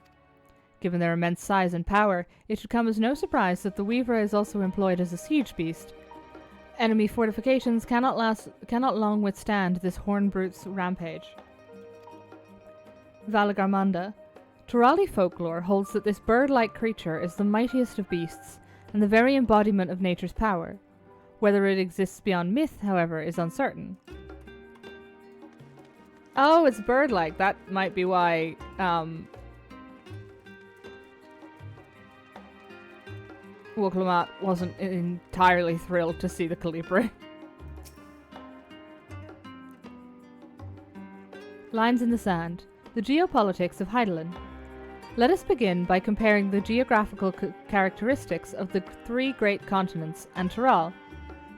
Given their immense size and power, it should come as no surprise that the Weaver is also employed as a siege beast. Enemy fortifications cannot long withstand this horn brute's rampage. Valagarmanda. Turali folklore holds that this bird-like creature is the mightiest of beasts, and the very embodiment of nature's power. Whether it exists beyond myth, however, is uncertain. Oh, it's bird-like. That might be why, Lamat wasn't entirely thrilled to see the Calibri. Lines in the Sand. The geopolitics of Heidelin. Let us begin by comparing the geographical characteristics of the three great continents and Tural.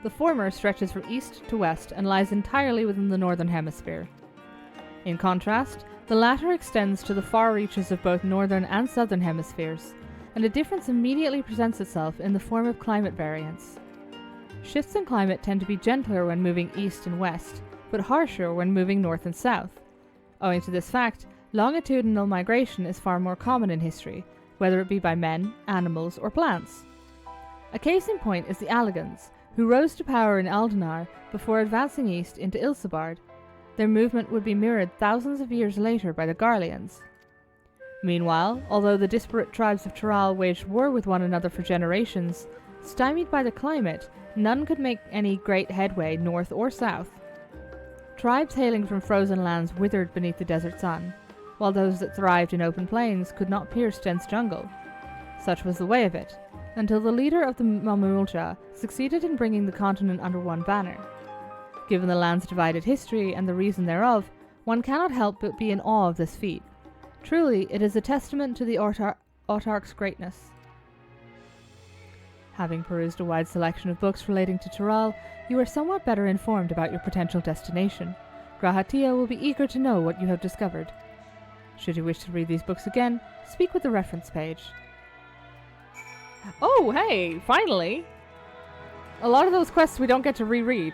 The former stretches from east to west and lies entirely within the northern hemisphere. In contrast, the latter extends to the far reaches of both northern and southern hemispheres, and a difference immediately presents itself in the form of climate variance. Shifts in climate tend to be gentler when moving east and west, but harsher when moving north and south. Owing to this fact, longitudinal migration is far more common in history, whether it be by men, animals, or plants. A case in point is the Alligans, who rose to power in Aldenar before advancing east into Ilsabard. Their movement would be mirrored thousands of years later by the Garleans. Meanwhile, although the disparate tribes of Tural waged war with one another for generations, stymied by the climate, none could make any great headway north or south. Tribes hailing from frozen lands withered beneath the desert sun, while those that thrived in open plains could not pierce dense jungle. Such was the way of it, until the leader of the Mamulja succeeded in bringing the continent under one banner. Given the land's divided history and the reason thereof, one cannot help but be in awe of this feat. Truly, it is a testament to the autarch's greatness. Having perused a wide selection of books relating to Tural, you are somewhat better informed about your potential destination. Grahatia will be eager to know what you have discovered. Should you wish to read these books again, speak with the reference page. Oh, hey, finally! A lot of those quests we don't get to reread.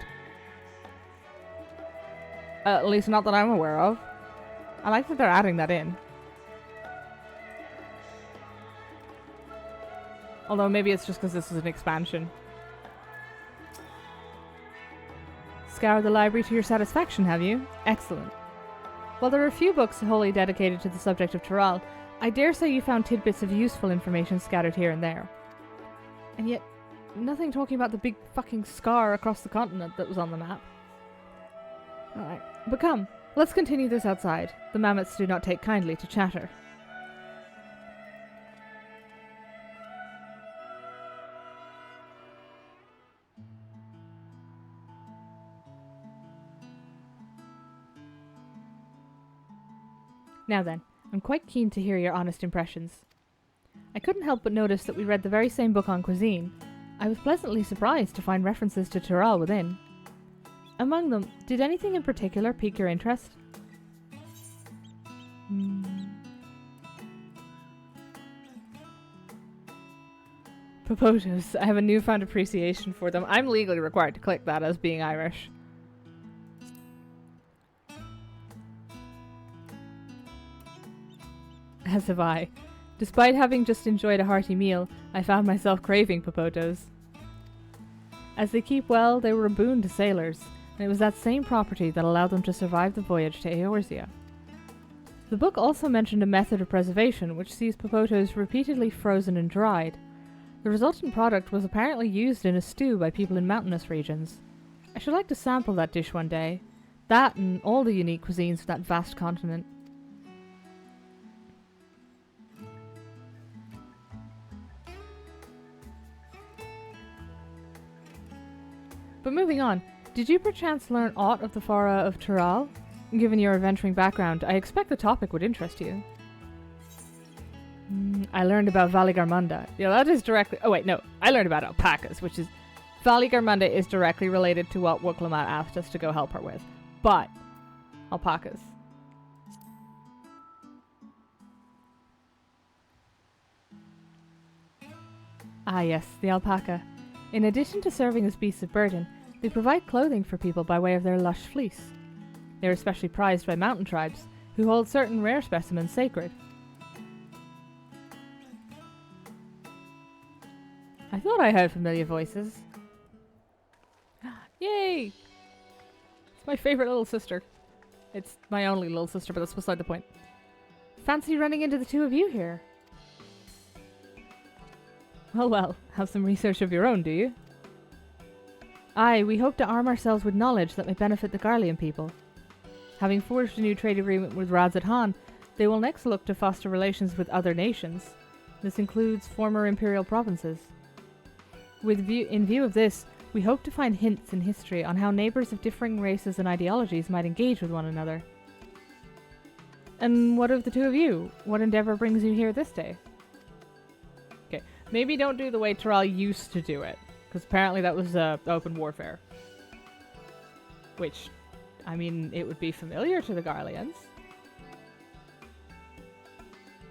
At least not that I'm aware of. I like that they're adding that in. Although maybe it's just because this is an expansion. Scoured the library to your satisfaction, have you? Excellent. While there are a few books wholly dedicated to the subject of Tural, I dare say you found tidbits of useful information scattered here and there. And yet, nothing talking about the big fucking scar across the continent that was on the map. Alright, but come, let's continue this outside. The mammoths do not take kindly to chatter. Now then, I'm quite keen to hear your honest impressions. I couldn't help but notice that we read the very same book on cuisine. I was pleasantly surprised to find references to Tural within. Among them, did anything in particular pique your interest? Popotos. I have a newfound appreciation for them. I'm legally required to click that as being Irish. As have I. Despite having just enjoyed a hearty meal, I found myself craving popotos. As they keep well, they were a boon to sailors, and it was that same property that allowed them to survive the voyage to Eorzea. The book also mentioned a method of preservation which sees popotos repeatedly frozen and dried. The resultant product was apparently used in a stew by people in mountainous regions. I should like to sample that dish one day. That and all the unique cuisines of that vast continent. But moving on, did you perchance learn aught of the Fora of Tural? Given your adventuring background, I expect the topic would interest you. I learned about Valigarmunda. Yeah, that is directly... Oh wait, no. I learned about alpacas, which is... Valigarmunda is directly related to what Lamat asked us to go help her with. But... alpacas. Ah yes, the alpaca. In addition to serving as beasts of burden, they provide clothing for people by way of their lush fleece. They are especially prized by mountain tribes, who hold certain rare specimens sacred. I thought I heard familiar voices. Yay! It's my favorite little sister. It's my only little sister, but that's beside the point. Fancy running into the two of you here. Well, have some research of your own, do you? Aye, we hope to arm ourselves with knowledge that may benefit the Garlean people. Having forged a new trade agreement with Radzat Han, they will next look to foster relations with other nations. This includes former imperial provinces. In view of this, we hope to find hints in history on how neighbours of differing races and ideologies might engage with one another. And what of the two of you? What endeavour brings you here this day? Okay, maybe don't do the way Tural used to do it, because apparently that was open warfare. Which, I mean, it would be familiar to the Garleans.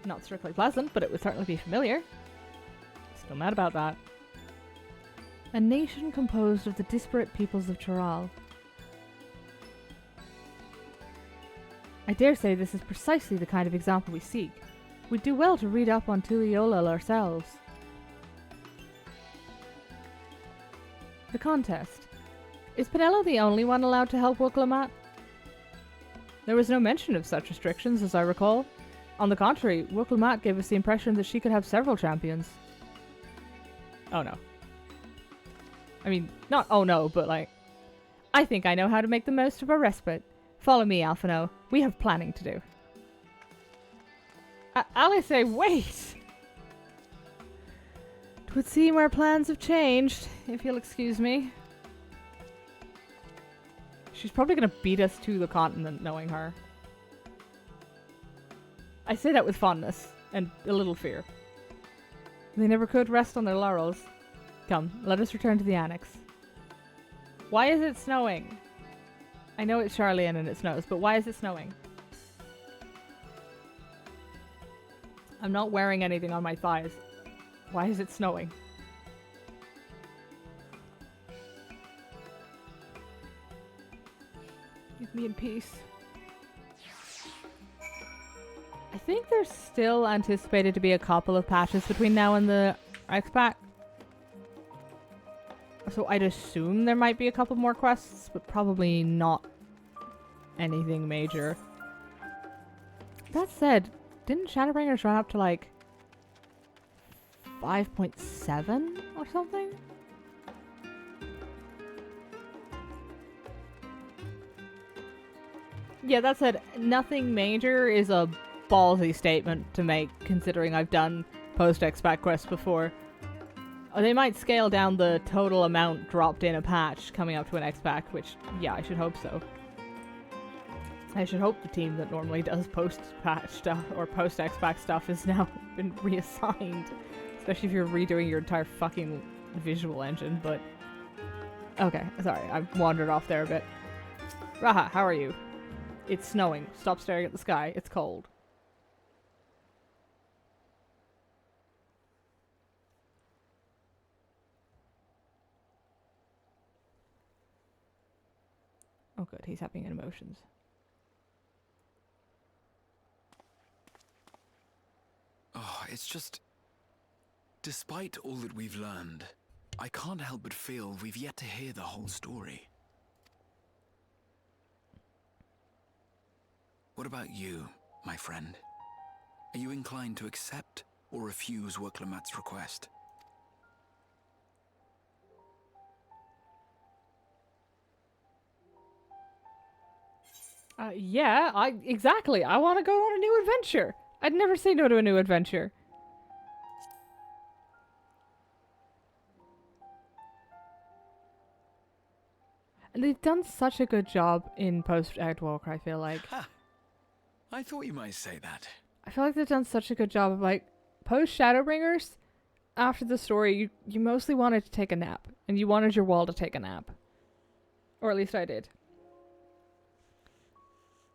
Not strictly pleasant, but it would certainly be familiar. Still mad about that. A nation composed of the disparate peoples of Tural. I dare say this is precisely the kind of example we seek. We'd do well to read up on Tuliolal ourselves. The contest. Is Penelo the only one allowed to help Lamat? There was no mention of such restrictions, as I recall. On the contrary, Lamat gave us the impression that she could have several champions. Oh no. I mean, not oh no, but like... I think I know how to make the most of our respite. Follow me, Alphino. We have planning to do. Alice, say, wait! 'Twould seem our plans have changed, if you'll excuse me. She's probably gonna beat us to the continent, knowing her. I say that with fondness, and a little fear. They never could rest on their laurels. Come, let us return to the annex. Why is it snowing? I know it's Charlian and it snows, but why is it snowing? I'm not wearing anything on my thighs. Why is it snowing? Leave me in peace. I think there's still anticipated to be a couple of patches between now and the X-Pack. So I'd assume there might be a couple more quests, but probably not anything major. That said, didn't Shadowbringers run up to like 5.7 or something? Yeah, that said, nothing major is a ballsy statement to make, considering I've done post-X-Pack quests before. They might scale down the total amount dropped in a patch coming up to an X-Pack, which, yeah, I should hope so. I should hope the team that normally does post-patch stuff, or post-X-Pack stuff, has now been reassigned. Especially if you're redoing your entire fucking visual engine, but... Okay, sorry, I wandered off there a bit. Raha, how are you? It's snowing. Stop staring at the sky. It's cold. Oh good, he's having emotions. Oh, it's just... Despite all that we've learned, I can't help but feel we've yet to hear the whole story. What about you, my friend? Are you inclined to accept or refuse Lamat's request? Yeah, exactly. I want to go on a new adventure. I'd never say no to a new adventure. And they've done such a good job in post-Egdwalker, I feel like. Ha! I thought you might say that. I feel like they've done such a good job of, like, post-Shadowbringers, after the story, you mostly wanted to take a nap. And you wanted your wall to take a nap. Or at least I did.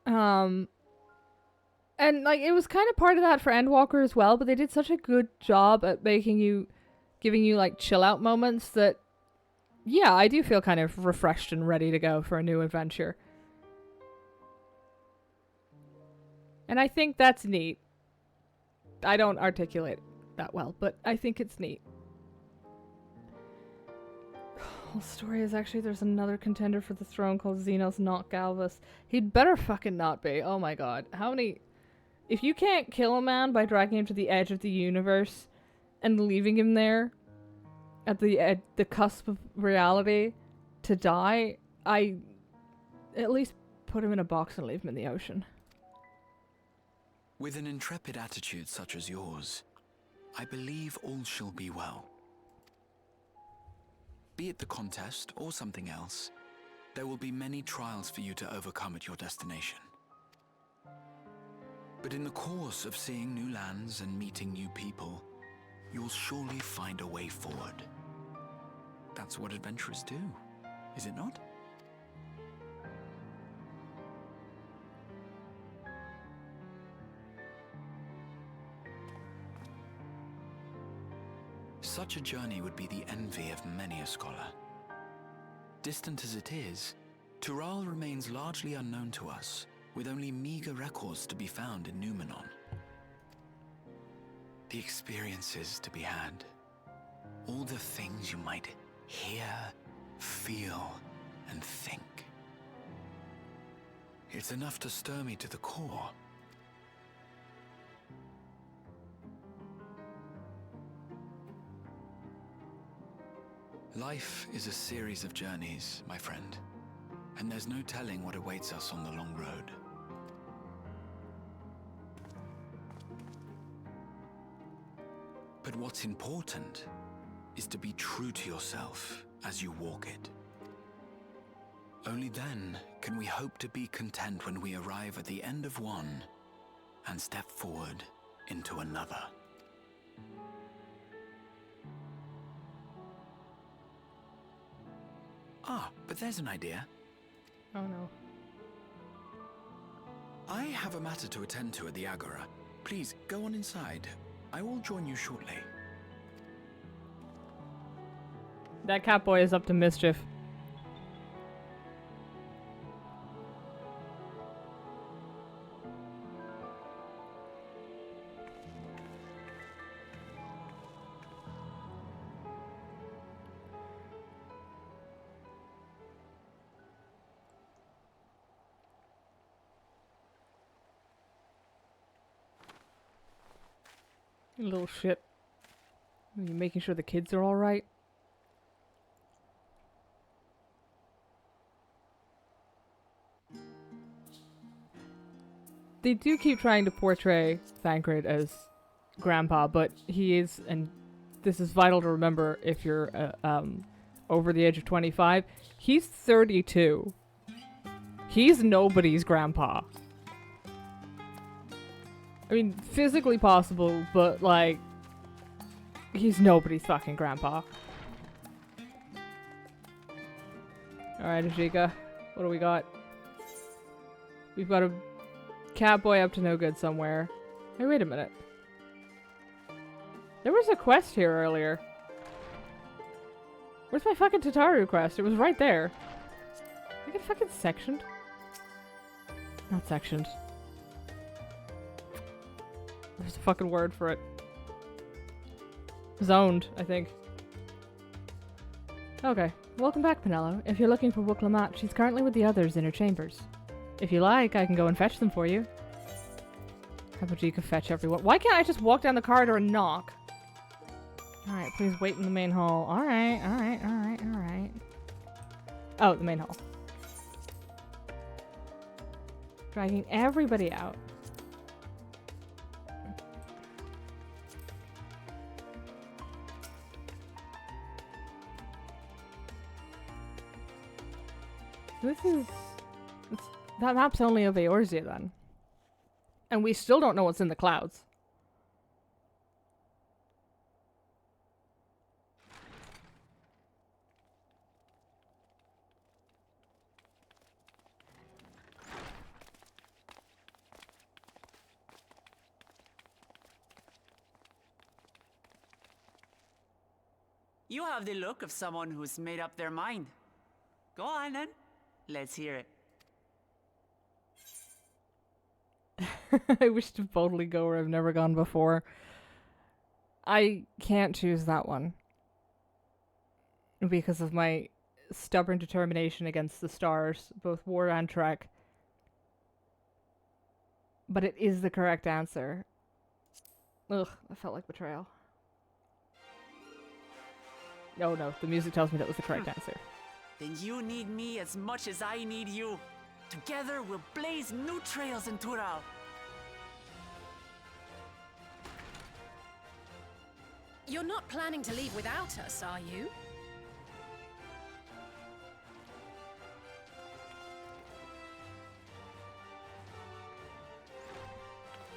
And, like, it was kind of part of that for Endwalker as well, but they did such a good job at giving you, like, chill-out moments that, yeah, I do feel kind of refreshed and ready to go for a new adventure. And I think that's neat. I don't articulate that well, but I think it's neat. Whole story is actually there's another contender for the throne called Xenos, not Galvus. He'd better fucking not be. Oh my god. How many... If you can't kill a man by dragging him to the edge of the universe and leaving him there at the cusp of reality to die, I at least put him in a box and leave him in the ocean. With an intrepid attitude such as yours, I believe all shall be well. Be it the contest or something else, there will be many trials for you to overcome at your destination. But in the course of seeing new lands and meeting new people, you'll surely find a way forward. That's what adventurers do, is it not? Such a journey would be the envy of many a scholar. Distant as it is, Tural remains largely unknown to us, with only meager records to be found in Numenor. The experiences to be had, all the things you might hear, feel, and think. It's enough to stir me to the core. Life is a series of journeys, my friend, and there's no telling what awaits us on the long road. But what's important is to be true to yourself as you walk it. Only then can we hope to be content when we arrive at the end of one and step forward into another. Ah, but there's an idea. Oh no. I have a matter to attend to at the Agora. Please, go on inside. I will join you shortly. That Catboy is up to mischief. You little shit. Are you making sure the kids are alright? They do keep trying to portray Thancred as Grandpa, but he is, and this is vital to remember if you're over the age of 25, he's 32. He's nobody's grandpa. I mean, physically possible, but like, he's nobody's fucking grandpa. Alright, Ajika, what do we got? We've got a Catboy up to no good somewhere. Hey, wait a minute. There was a quest here earlier. Where's my fucking Tataru quest? It was right there. I get fucking sectioned? Not sectioned. There's a fucking word for it. Zoned, I think. Okay. Welcome back, Penello. If you're looking for Wook Lamat, she's currently with the others in her chambers. If you like, I can go and fetch them for you. How about you can fetch everyone? Why can't I just walk down the corridor and knock? Alright, please wait in the main hall. Alright, alright, alright, alright. Oh, the main hall. Dragging everybody out. This is... that map's only of Eorzea then. And we still don't know what's in the clouds. You have the look of someone who's made up their mind. Go on then. Let's hear it. I wish to boldly go where I've never gone before. I can't choose that one. Because of my stubborn determination against the stars, both war and trek. But it is the correct answer. Ugh, that felt like betrayal. No, no, the music tells me that was the correct answer. Then you need me as much as I need you. Together we'll blaze new trails in Tural. You're not planning to leave without us, are you?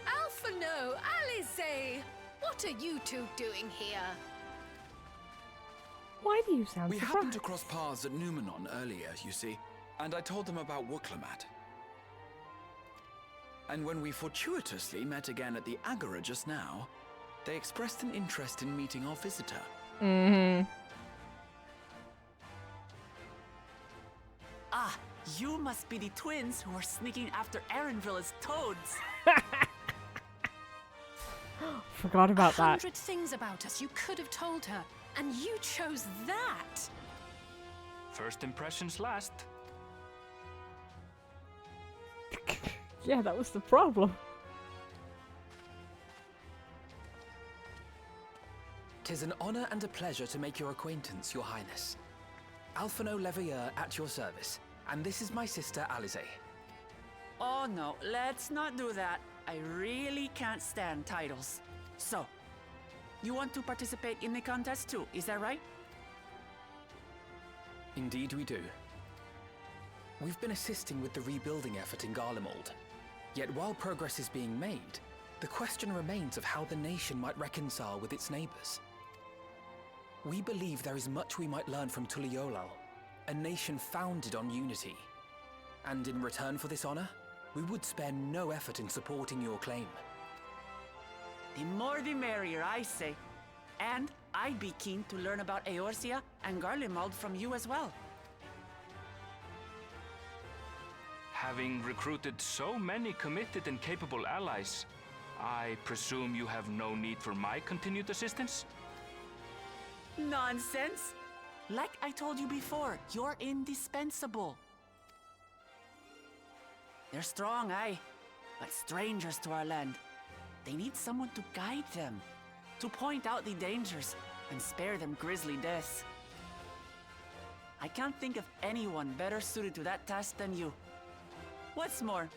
Alpha no, Alice! What are you two doing here? Why do you sound We surprised? happened to cross paths at Numenon earlier, you see, and I told them about Wook Lamat. And when we fortuitously met again at the Agora just now, they expressed an interest in meeting our visitor. Mm-hmm. Ah, you must be the twins who are sneaking after Erenville as toads. Forgot about that. 100 things about us you could have told her, and you chose that! First impressions last. Yeah, that was the problem. 'Tis an honor and a pleasure to make your acquaintance, Your Highness. Alphino Leveilleur at your service, and this is my sister Alize. Oh no, let's not do that. I really can't stand titles. So, you want to participate in the contest too, is that right? Indeed we do. We've been assisting with the rebuilding effort in Garlemald. Yet while progress is being made, the question remains of how the nation might reconcile with its neighbors. We believe there is much we might learn from Tuliolal, a nation founded on unity. And in return for this honor, we would spare no effort in supporting your claim. The more the merrier, I say. And I'd be keen to learn about Eorzea and Garlemald from you as well. Having recruited so many committed and capable allies, I presume you have no need for my continued assistance? Nonsense! Like I told you before, you're indispensable. They're strong, aye, but strangers to our land. They need someone to guide them. to point out the dangers and spare them grisly deaths. I can't think of anyone better suited to that task than you. What's more,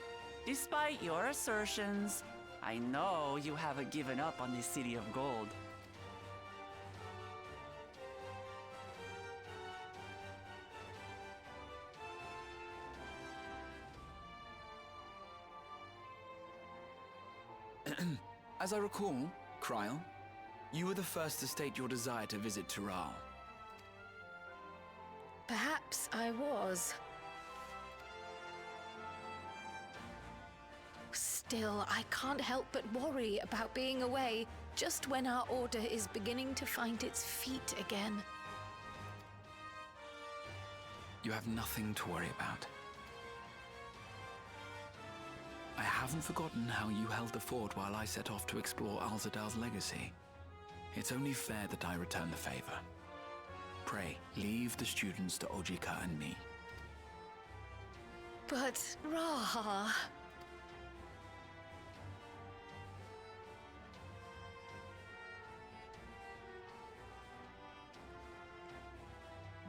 despite your assertions, I know you haven't given up on the City of Gold. As I recall, Kryl, you were the first to state your desire to visit Tural. Perhaps I was. Still, I can't help but worry about being away just when our order is beginning to find its feet again. You have nothing to worry about. I haven't forgotten how you held the fort while I set off to explore Alzadal's legacy. It's only fair that I return the favor. Pray, leave the students to Ojika and me. But, Raha...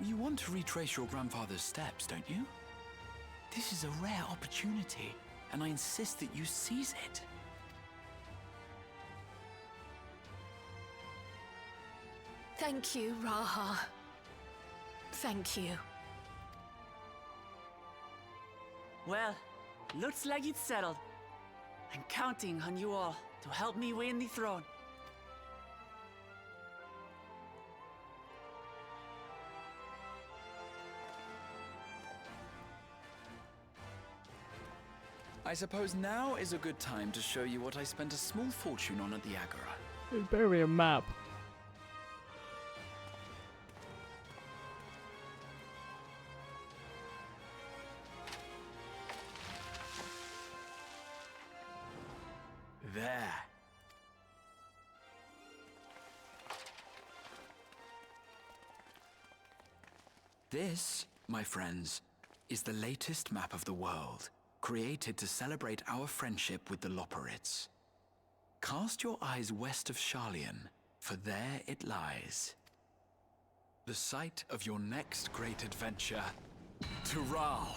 You want to retrace your grandfather's steps, don't you? This is a rare opportunity, and I insist that you seize it. Thank you, Raha. Thank you. Well, looks like it's settled. I'm counting on you all to help me win the throne. I suppose now is a good time to show you what I spent a small fortune on at the Agora. There's barely a map. There. This, my friends, is the latest map of the world, created to celebrate our friendship with the Loporrits. Cast your eyes west of Sharlayan, for there it lies. The site of your next great adventure, Tural.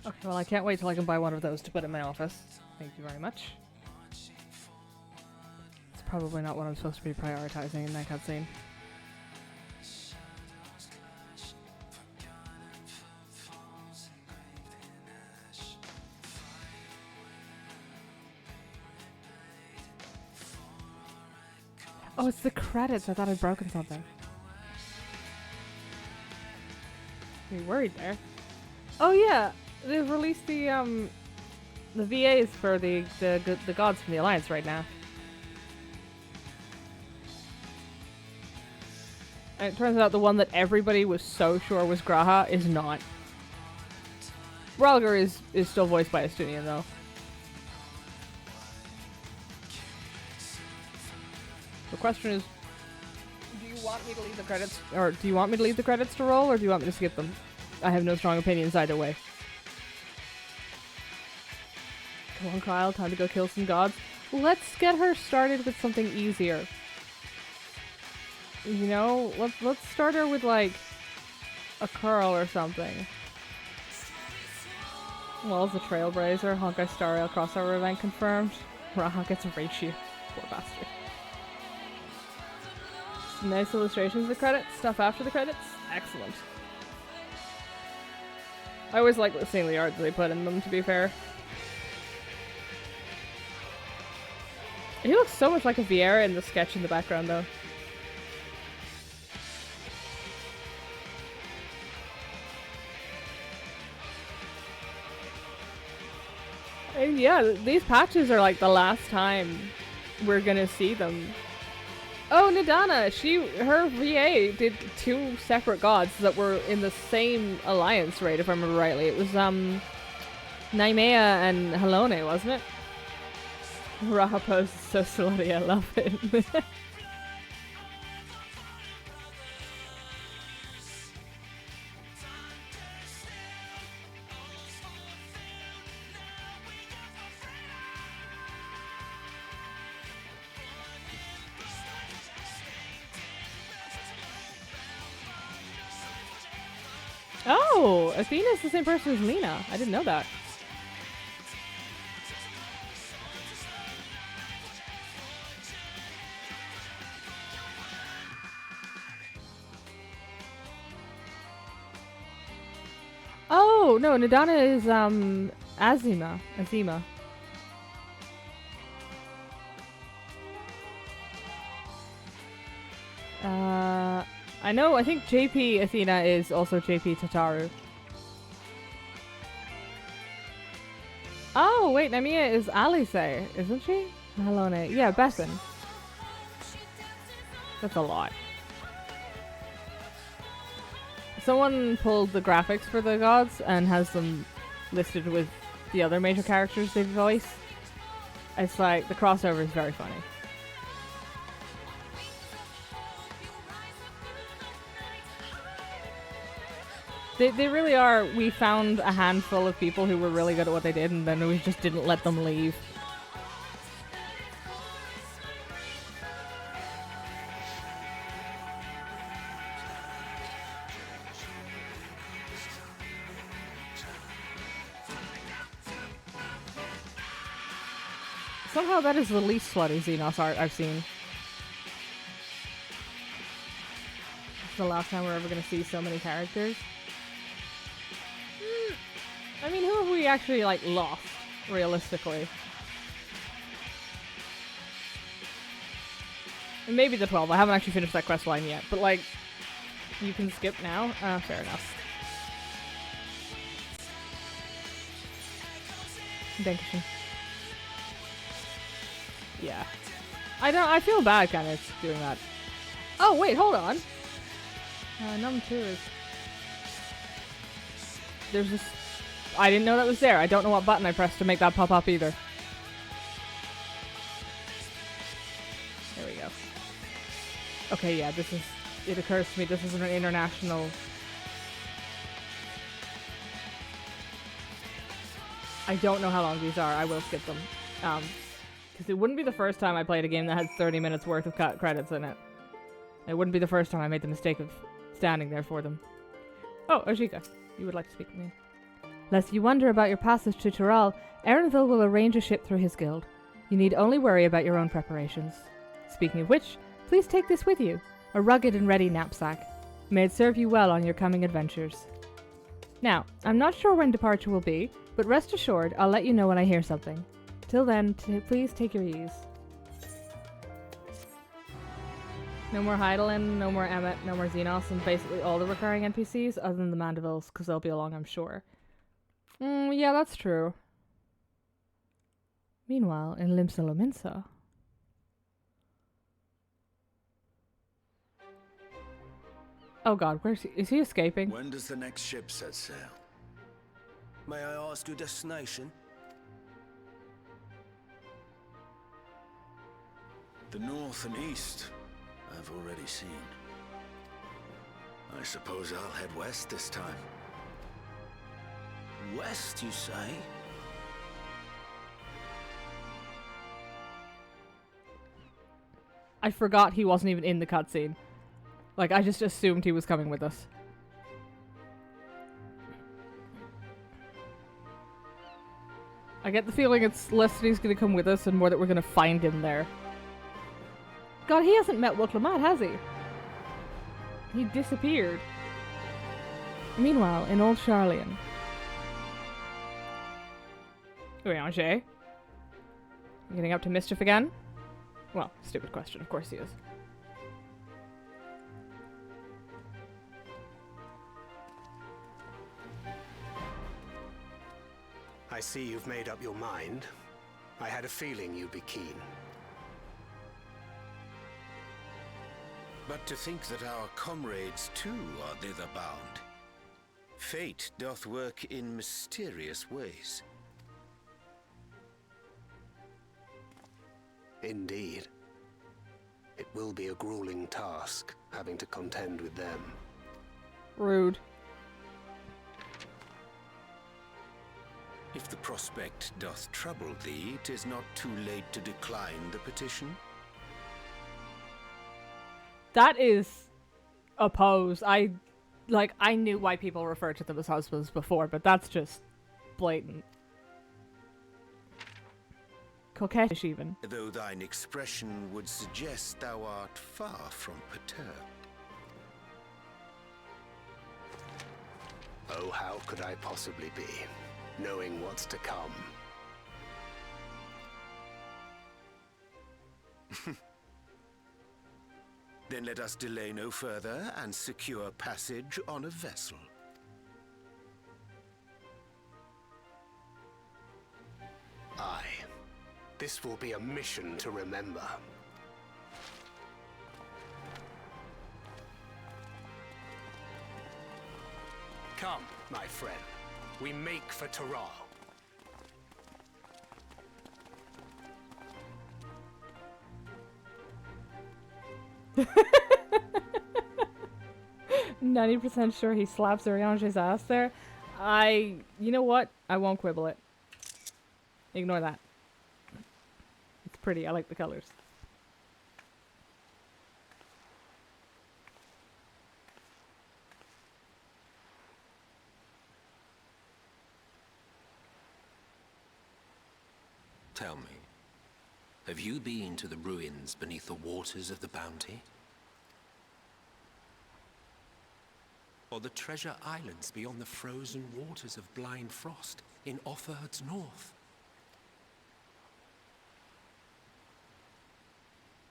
Okay, well, I can't wait till I can buy one of those to put in my office. Thank you very much. It's probably not what I'm supposed to be prioritizing in that cutscene. Oh, it's the credits. I thought I'd broken something. You worried there. Oh yeah, they've released the VAs for the gods from the Alliance right now. And it turns out the one that everybody was so sure was Graha is not. Ralgar is still voiced by Estunian though. The question is, do you want me to leave the credits, or do you want me to leave the credits to roll, or do you want me to skip them? I have no strong opinions either way. Come on, Kyle, time to go kill some gods. Let's get her started with something easier. You know, let's start her with like a curl or something. Well, as a trailblazer, Honkai Star Rail crossover event confirmed. Raha gets a ratio. Poor bastard. Some nice illustrations of the credits, stuff after the credits. Excellent. I always like seeing the art that they put in them, to be fair. He looks so much like a Vieira in the sketch in the background, though. And yeah, these patches are like the last time we're gonna see them. Oh, Nidana! Her VA did 2 separate gods that were in the same alliance raid, if I remember rightly. It was, Naimea and Halone, wasn't it? Raha pose is so slutty, I love it. Oh, Athena's the same person as Lena. I didn't know that. Oh, no, Nadana is, Azima. I think JP Athena is also JP Tataru. Oh, wait, Namiya is Alice, isn't she? Halone. Yeah, Besson. That's a lot. Someone pulled the graphics for the gods and has them listed with the other major characters they voice. It's like, the crossover is very funny. They really are. We found a handful of people who were really good at what they did, and then we just didn't let them leave. Somehow that is the least slutty Xenos art I've seen. It's the last time we're ever going to see so many characters. I mean, who have we actually, like, lost, realistically? And maybe the 12. I haven't actually finished that quest line yet. But, like, you can skip now? Fair enough. Dankeschön. Yeah. I feel bad kind of doing that. Oh, wait, hold on. Number 2 is... There's this... I didn't know that was there. I don't know what button I pressed to make that pop up either. There we go. Okay, yeah, this is... It occurs to me this is an international... I don't know how long these are. I will skip them. Because it wouldn't be the first time I played a game that had 30 minutes worth of credits in it. It wouldn't be the first time I made the mistake of standing there for them. Oh, Ajika, you would like to speak to me. Lest you wonder about your passage to Tural, Erenville will arrange a ship through his guild. You need only worry about your own preparations. Speaking of which, please take this with you, a rugged and ready knapsack. May it serve you well on your coming adventures. Now, I'm not sure when departure will be, but rest assured I'll let you know when I hear something. Till then, please take your ease. No more Heidelin, no more Emmet, no more Xenos, and basically all the recurring NPCs other than the Mandivilles, because they'll be along, I'm sure. Yeah, that's true. Meanwhile, in Limsa Lominsa... Oh god, where's he? Is he escaping? When does the next ship set sail? May I ask your destination? The north and east, I've already seen. I suppose I'll head west this time. West, you say? I forgot he wasn't even in the cutscene. Like, I just assumed he was coming with us. I get the feeling it's less that he's gonna come with us and more that we're gonna find him there. God, he hasn't met Lamat, has he? He disappeared. Meanwhile, in Old Charlian. Wait, Angers? You getting up to mischief again? Well, stupid question, of course he is. I see you've made up your mind. I had a feeling you'd be keen. But to think that our comrades too are thither bound. Fate doth work in mysterious ways. Indeed. It will be a grueling task, having to contend with them. Rude. If the prospect doth trouble thee, 'tis not too late to decline the petition. That is a pose. I knew why people referred to them as husbands before, but that's just blatant. Coquettish even. Though thine expression would suggest thou art far from perturbed. Oh, how could I possibly be, knowing what's to come? Then let us delay no further and secure passage on a vessel. Aye. This will be a mission to remember. Come, my friend. We make for Taral. %90 sure he slaps Urianger's ass there. You know what? I won't quibble it. Ignore that. It's pretty. I like the colors. Tell me, have you been to the ruins beneath the waters of the Bounty? Or the treasure islands beyond the frozen waters of Blind Frost in Offerd's north?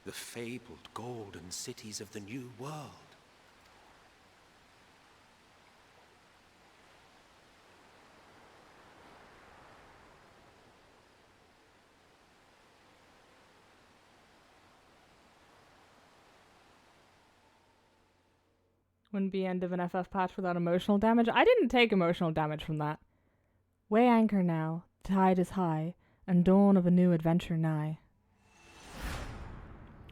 The fabled golden cities of the New World? Wouldn't be end of an FF patch without emotional damage. I didn't take emotional damage from that. Weigh anchor now, tide is high, and dawn of a new adventure nigh.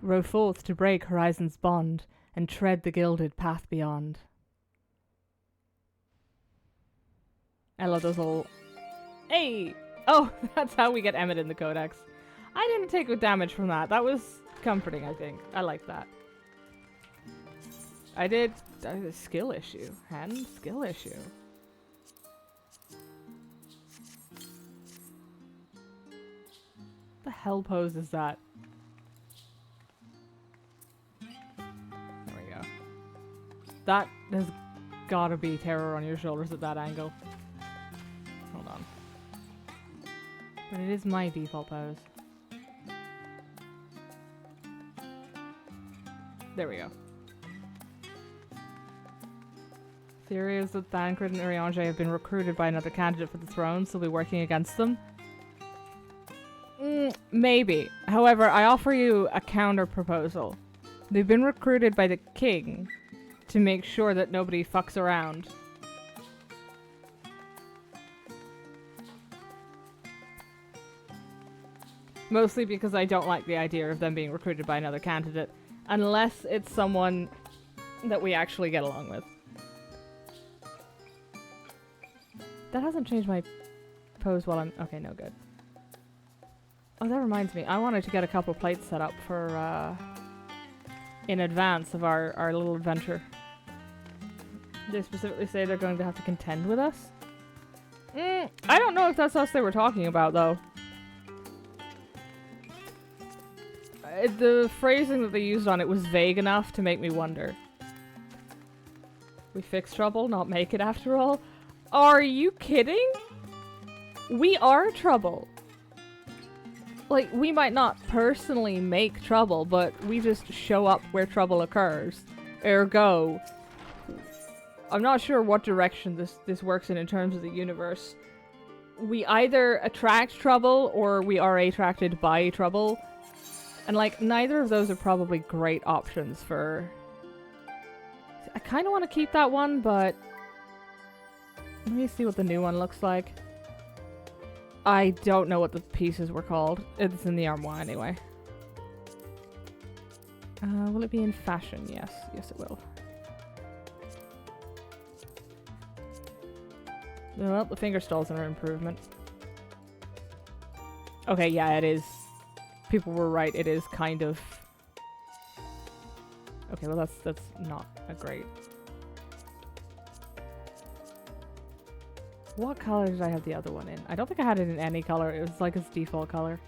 Row forth to break horizon's bond, and tread the gilded path beyond. I love those little... Hey! Oh, that's how we get Emmett in the Codex. I didn't take damage from that. That was comforting, I think. I like that. I did a skill issue. Hand skill issue. What the hell pose is that? There we go. That has gotta be terror on your shoulders at that angle. Hold on. But it is my default pose. There we go. Theory is that Thancred and Urianger have been recruited by another candidate for the throne, so we'll be working against them. Maybe. However, I offer you a counter proposal. They've been recruited by the king to make sure that nobody fucks around. Mostly because I don't like the idea of them being recruited by another candidate, unless it's someone that we actually get along with. That hasn't changed my pose while I'm... Okay, no good. Oh, that reminds me. I wanted to get a couple plates set up for, in advance of our little adventure. They specifically say they're going to have to contend with us? I don't know if that's us they were talking about, though. The phrasing that they used on it was vague enough to make me wonder. We fix trouble, not make it after all? Are you kidding? We are trouble. Like, we might not personally make trouble, but we just show up where trouble occurs. Ergo, I'm not sure what direction this works in terms of the universe. We either attract trouble, or we are attracted by trouble. And, like, neither of those are probably great options for... I kind of want to keep that one, but... Let me see what the new one looks like. I don't know what the pieces were called. It's in the armoire anyway. Will it be in fashion? Yes. Yes, it will. Well, the finger stalls are an improvement. Okay, yeah, it is. People were right. It is kind of... Okay, well, that's not a great... What color did I have the other one in? I don't think I had it in any color. It was like its default color.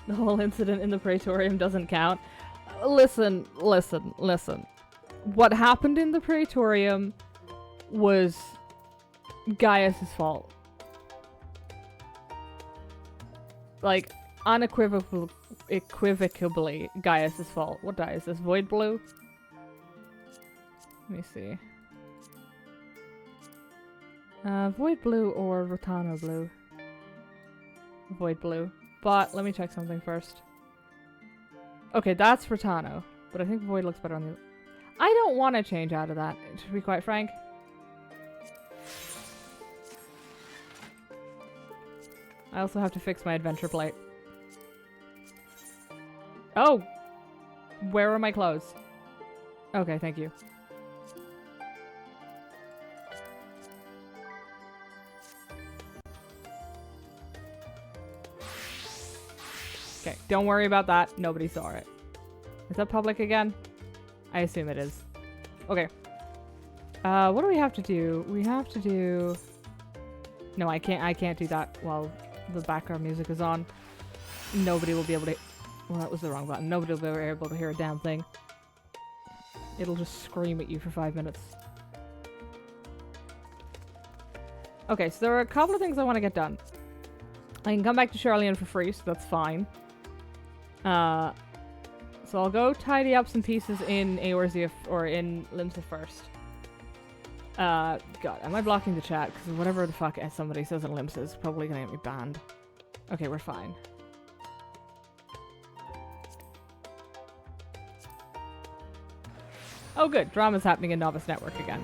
The whole incident in the Praetorium doesn't count. Listen. What happened in the Praetorium was Gaius's fault. Like, unequivocably Gaius's fault. What dye is this? Void blue? Let me see. Void blue or Rotano blue? Void blue. But let me check something first. Okay, that's Rotano. But I think Void looks better on the... I don't want to change out of that, to be quite frank. I also have to fix my adventure plate. Oh! Where are my clothes? Okay, thank you. Okay, don't worry about that. Nobody saw it. Is that public again? I assume it is. Okay. What do we have to do? We have to do... No, I can't do that while the background music is on. Nobody will be able to... Well, that was the wrong button. Nobody will be able to hear a damn thing. It'll just scream at you for 5 minutes. Okay, so there are a couple of things I want to get done. I can come back to Charlian for free, so that's fine. So I'll go tidy up some pieces in Eorzea or in Limsa first. God, am I blocking the chat? Because whatever the fuck somebody says in Limsa is probably gonna get me banned. Okay, we're fine. Oh good, drama's happening in Novice Network again.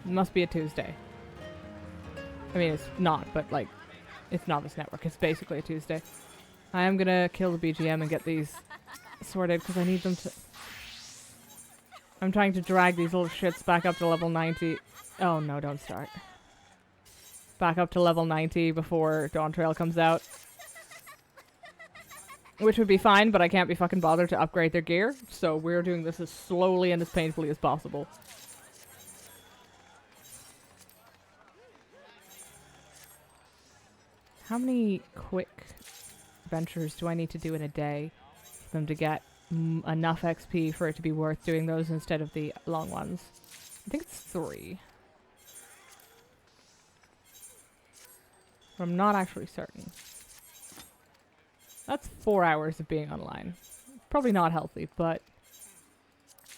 It must be a Tuesday. I mean, it's not, but like, it's Novice Network. It's basically a Tuesday. I am gonna kill the BGM and get these sorted because I need them to... I'm trying to drag these little shits back up to level 90. Oh no, don't start. Back up to level 90 before Dawn Trail comes out. Which would be fine, but I can't be fucking bothered to upgrade their gear. So we're doing this as slowly and as painfully as possible. How many quick ventures do I need to do in a day for them to get enough XP for it to be worth doing those instead of the long ones? I think it's 3. But I'm not actually certain. That's 4 hours of being online. Probably not healthy, but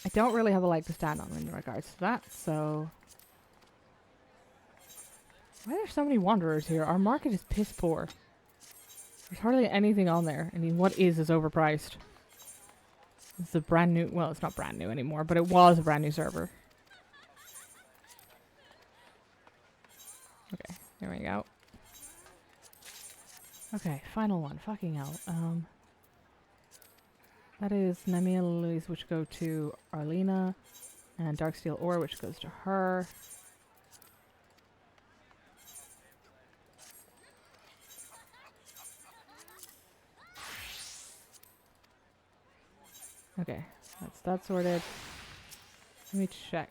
I don't really have a leg to stand on in regards to that, so... Why are there so many wanderers here? Our market is piss poor. There's hardly anything on there. I mean, what is overpriced? It's a brand new... Well, it's not brand new anymore, but it was a brand new server. Okay, there we go. Okay, final one. Fucking hell. That is Nemia Lilies, which go to Arlena, and Darksteel Ore, which goes to her. Okay, that's that sorted. Let me check.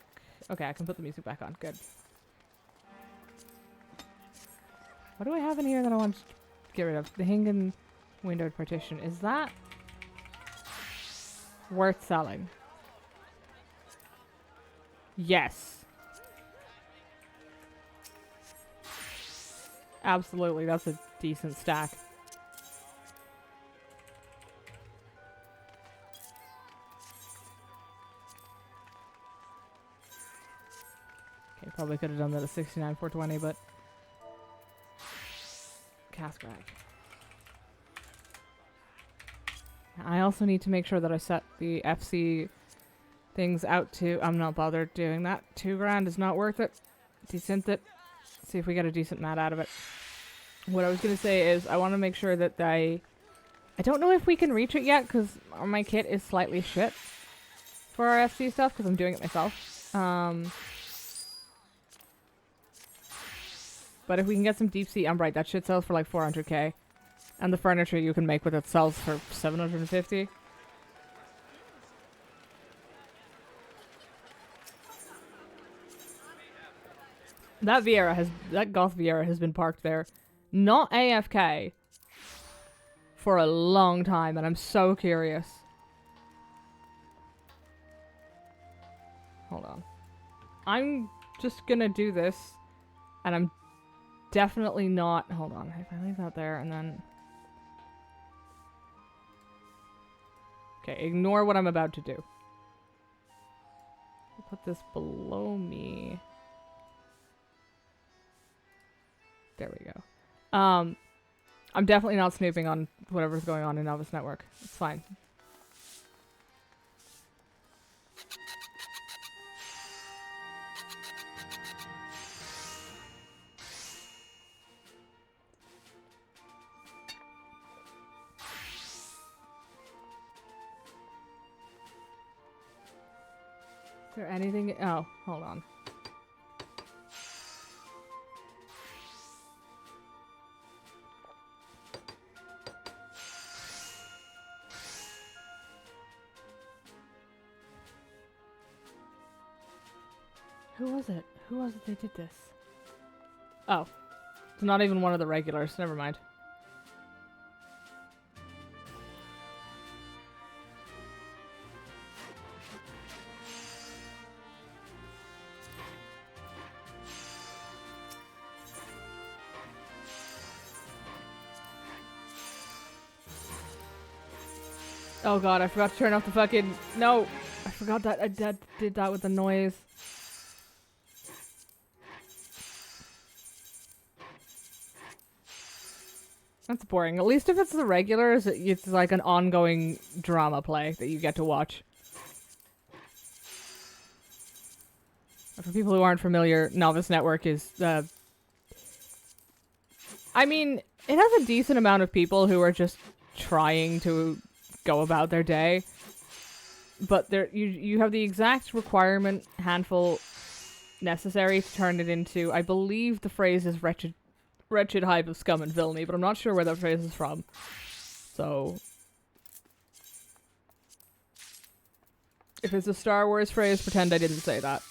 Okay, I can put the music back on. Good. What do I have in here that I want to get rid of? The Hingen windowed partition. Is that worth selling? Yes. Absolutely, that's a decent stack. Okay, probably could have done that at 69,420, but cask rack. I also need to make sure that I set the FC things out to... I'm not bothered doing that. 2 grand is not worth it. Desynth it. See if we get a decent mat out of it. What I was gonna say is I want to make sure that I don't know if we can reach it yet because my kit is slightly shit for our FC stuff because I'm doing it myself. But if we can get some deep sea umbrite, that shit sells for like 400k. And the furniture you can make with it sells for 750. That Goth Vieira has been parked there, not AFK, for a long time, and I'm so curious. Hold on. I'm just gonna do this, and I'm definitely not... Hold on, if I leave that there, and then... Okay, ignore what I'm about to do. I'll put this below me. There we go. I'm definitely not snooping on whatever's going on in Novice Network. It's fine. Is there anything? Oh, hold on. Who was it? Who was it they did this? Oh. It's not even one of the regulars. Never mind. Oh god, I forgot to turn off the fucking... No! I forgot that I did that with the noise. That's boring. At least if it's the regulars, it's like an ongoing drama play that you get to watch. For people who aren't familiar, Novice Network is I mean, it has a decent amount of people who are just trying to go about their day. But you have the exact requirement handful necessary to turn it into, I believe the phrase is wretched hive of scum and villainy, but I'm not sure where that phrase is from. So, if it's a Star Wars phrase, pretend I didn't say that.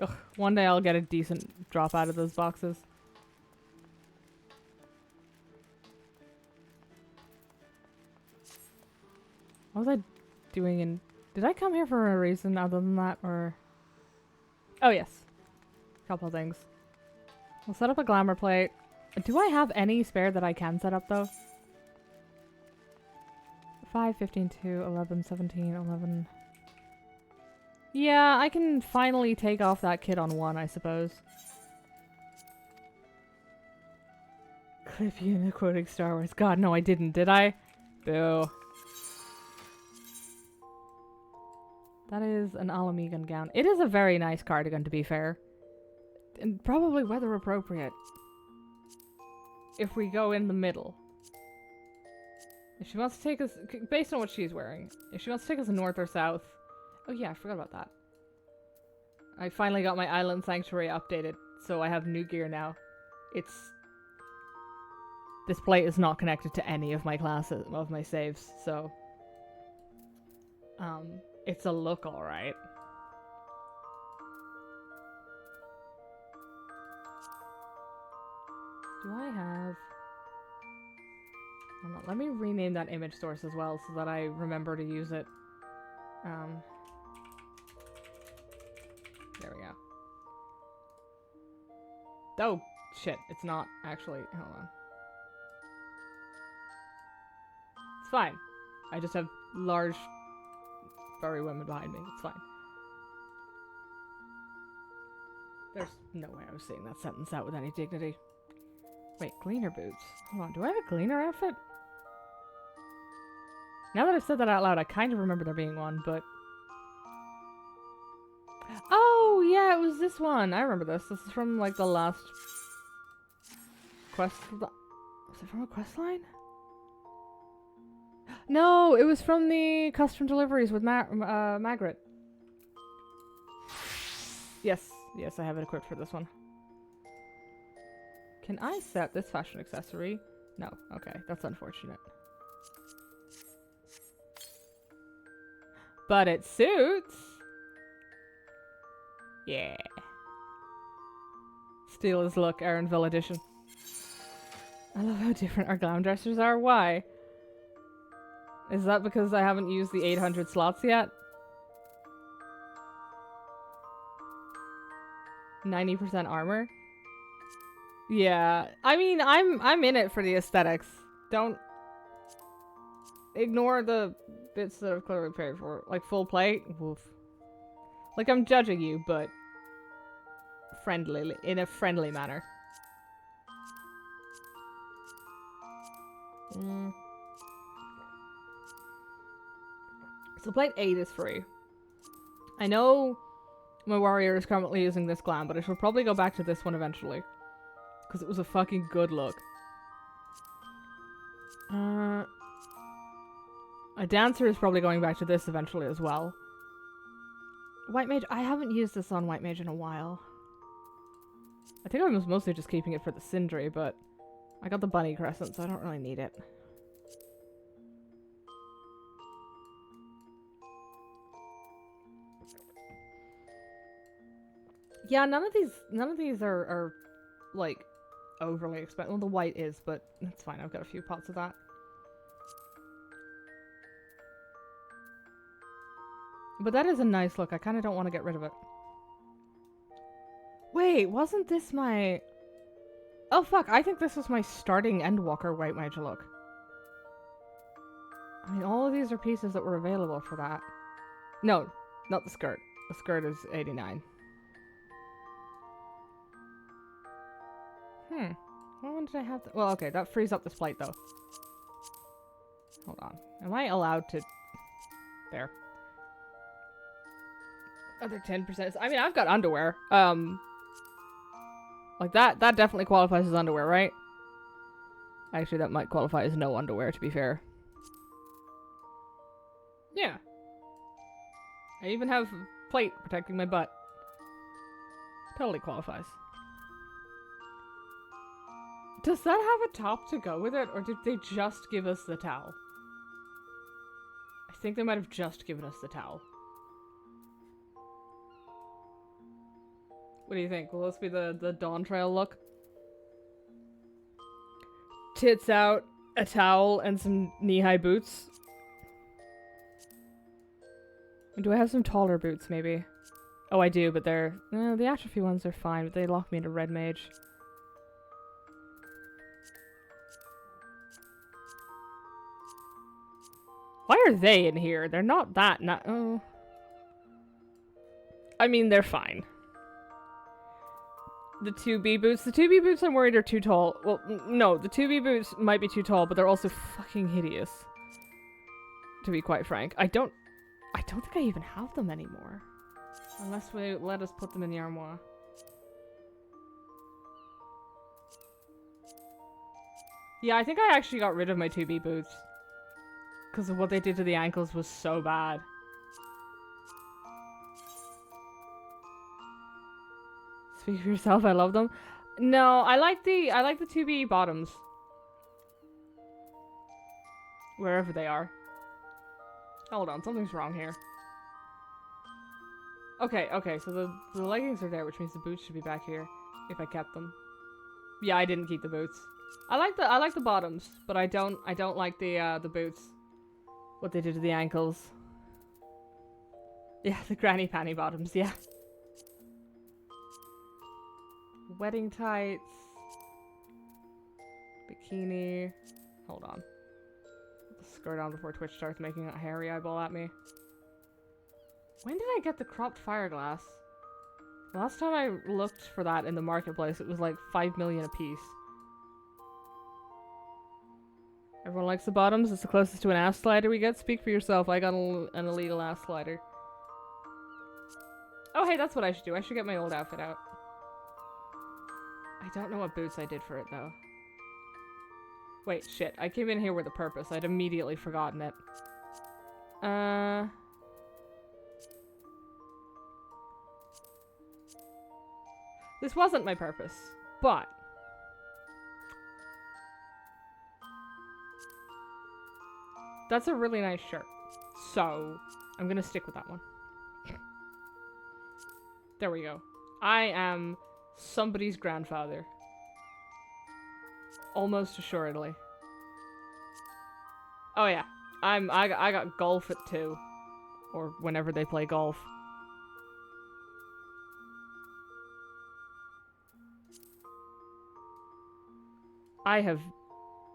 Ugh, one day I'll get a decent drop out of those boxes. What was I doing in... Did I come here for a reason other than that, or... Oh, yes. Couple of things. We'll set up a glamour plate. Do I have any spare that I can set up, though? 5, 15, 2, 11, 17, 11... Yeah, I can finally take off that kit on 1, I suppose. Clip you quoting Star Wars. God, no, I didn't, did I? Boo. That is an Alamegan gown. It is a very nice cardigan, to be fair. And probably weather appropriate. If we go in the middle. If she wants to take us... Based on what she's wearing. If she wants to take us north or south... Oh yeah, I forgot about that. I finally got my Island Sanctuary updated, so I have new gear now. It's... This plate is not connected to any of my classes, of my saves, so... It's a look alright. Do I have... Hold on, let me rename that image source as well so that I remember to use it. There we go. Oh, shit. It's not actually... Hold on. It's fine. I just have large, furry women behind me. It's fine. There's no way I was saying that sentence out with any dignity. Wait, gleaner boots. Hold on, do I have a gleaner outfit? Now that I've said that out loud, I kind of remember there being one, but... Oh, yeah, it was this one. I remember this. This is from, like, the last quest... Was it from a quest line? No, it was from the custom deliveries with Margaret. Yes, yes, I have it equipped for this one. Can I set this fashion accessory? No, okay, that's unfortunate. But it suits! Yeah. Steal his look, Erenville edition. I love how different our glam dressers are. Why? Is that because I haven't used the 800 slots yet? 90% armor? Yeah, I mean, I'm in it for the aesthetics. Don't ignore the bits that I've clearly paid for. Like full plate? Woof. Like I'm judging you, but friendly, in a friendly manner. So plate 8 is free. I know my warrior is currently using this glam, but I should probably go back to this one eventually. Because it was a fucking good look. A dancer is probably going back to this eventually as well. White mage, I haven't used this on white mage in a while. I think I was mostly just keeping it for the Sindri, but I got the bunny crescent, so I don't really need it. Yeah, none of these are like overly expensive. Well, the white is, but that's fine. I've got a few pots of that. But that is a nice look. I kind of don't want to get rid of it. Wait, wasn't this my... Oh, fuck. I think this was my starting Endwalker white mage look. I mean, all of these are pieces that were available for that. No, not the skirt. The skirt is 89. When did I have that? Well, okay, that frees up this plate, though. Hold on. Am I allowed to... There. Other 10%. I mean, I've got underwear. Like that definitely qualifies as underwear, right? Actually, that might qualify as no underwear, to be fair. Yeah. I even have a plate protecting my butt. Totally qualifies. Does that have a top to go with it, or did they just give us the towel? I think they might have just given us the towel. What do you think? Will this be the Dawn Trail look? Tits out, a towel, and some knee-high boots. And do I have some taller boots, maybe? Oh, I do, but they're... the atrophy ones are fine, but they lock me into red mage. Why are they in here? They're not that oh. I mean, they're fine. The 2B boots. The 2B boots I'm worried are too tall. Well, no, the 2B boots might be too tall, but they're also fucking hideous. To be quite frank. I don't think I even have them anymore. Unless we let us put them in the armoire. Yeah, I think I actually got rid of my 2B boots. Because of what they did to the ankles was so bad. Speak for yourself, I love them. No, I like the 2B bottoms. Wherever they are. Hold on, something's wrong here. Okay, so the leggings are there, which means the boots should be back here if I kept them. Yeah, I didn't keep the boots. I like the bottoms, but I don't like the boots. What they did to the ankles. Yeah, the granny panty bottoms, yeah. Wedding tights. Bikini. Hold on. Put the skirt on before Twitch starts making a hairy eyeball at me. When did I get the cropped fireglass? Last time I looked for that in the marketplace, it was like 5 million a piece. Everyone likes the bottoms. It's the closest to an ass slider we get. Speak for yourself. I got an illegal ass slider. Oh, hey, that's what I should do. I should get my old outfit out. I don't know what boots I did for it, though. Wait, shit. I came in here with a purpose. I'd immediately forgotten it. This wasn't my purpose, but... That's a really nice shirt. So, I'm gonna stick with that one. There we go. I am somebody's grandfather. Almost assuredly. Oh yeah. I got golf at 2. Or whenever they play golf. I have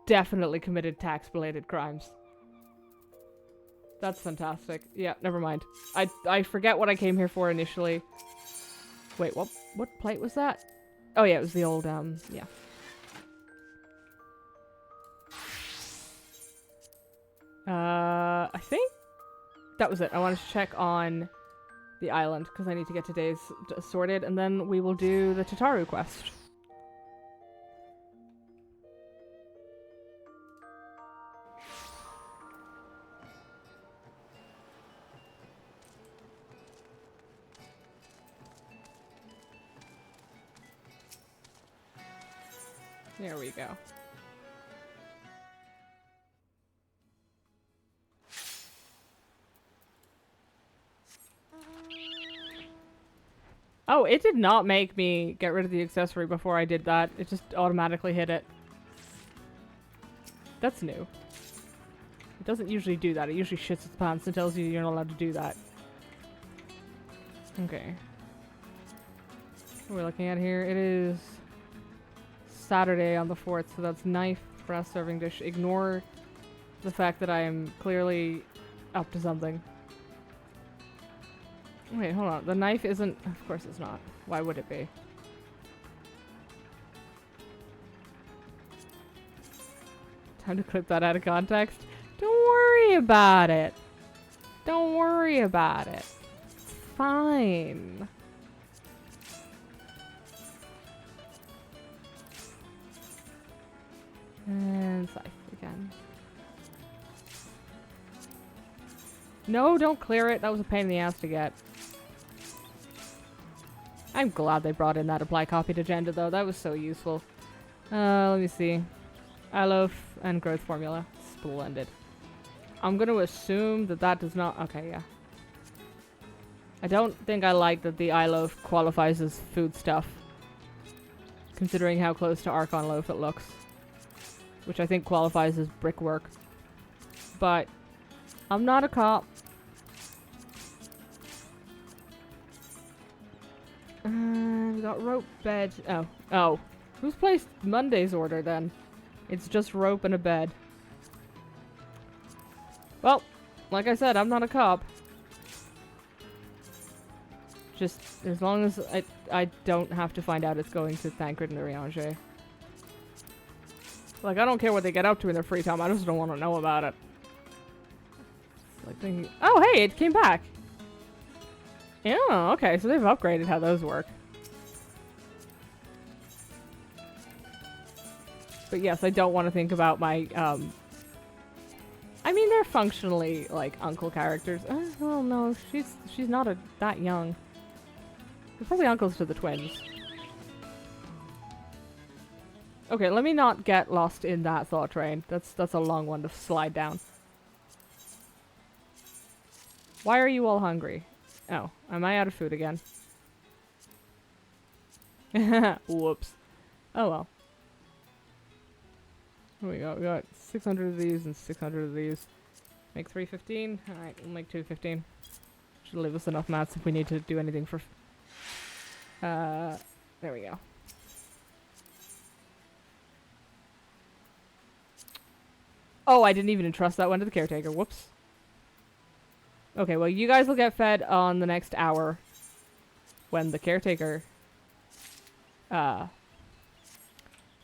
definitely committed tax-related crimes. That's fantastic. Yeah, never mind. I forget what I came here for initially. Wait, what plate was that? Oh yeah, it was the old, yeah. I think that was it. I wanted to check on the island, because I need to get today's sorted, and then we will do the Tataru quest. There we go. Oh, it did not make me get rid of the accessory before I did that. It just automatically hit it. That's new. It doesn't usually do that. It usually shits its pants and tells you you're not allowed to do that. Okay. What are we looking at here? It is Saturday on the 4th, so that's knife, brass serving dish. Ignore the fact that I am clearly up to something. Wait, hold on. The knife isn't... Of course it's not. Why would it be? Time to clip that out of context. Don't worry about it. Don't worry about it. It's fine. And scythe again. No, don't clear it. That was a pain in the ass to get. I'm glad they brought in that apply copied agenda, though. That was so useful. Let me see. iLoaf and growth formula. Splendid. I'm going to assume that that does not... Okay, yeah. I don't think I like that the iLoaf qualifies as food stuff, considering how close to Archon Loaf it looks. Which I think qualifies as brickwork. But I'm not a cop. We got rope, bed. Oh. Oh. Who's placed Monday's order then? It's just rope and a bed. Well, like I said, I'm not a cop. Just as long as I don't have to find out it's going to Thancred and Urianger. Like, I don't care what they get up to in their free time. I just don't want to know about it. Like thinking, oh, hey, it came back. Yeah, okay, so they've upgraded how those work. But yes, I don't want to think about my, I mean, they're functionally, like, uncle characters. Well, no, she's not that young. They're probably uncles to the twins. Okay, let me not get lost in that thought train. That's a long one to slide down. Why are you all hungry? Oh, am I out of food again? Whoops. Oh well. Here we go. We got 600 of these and 600 of these. Make 315. Alright, we'll make 215. Should leave us enough mats if we need to do anything for... there we go. Oh, I didn't even entrust that one to the caretaker. Whoops. Okay, well, you guys will get fed on the next hour when the caretaker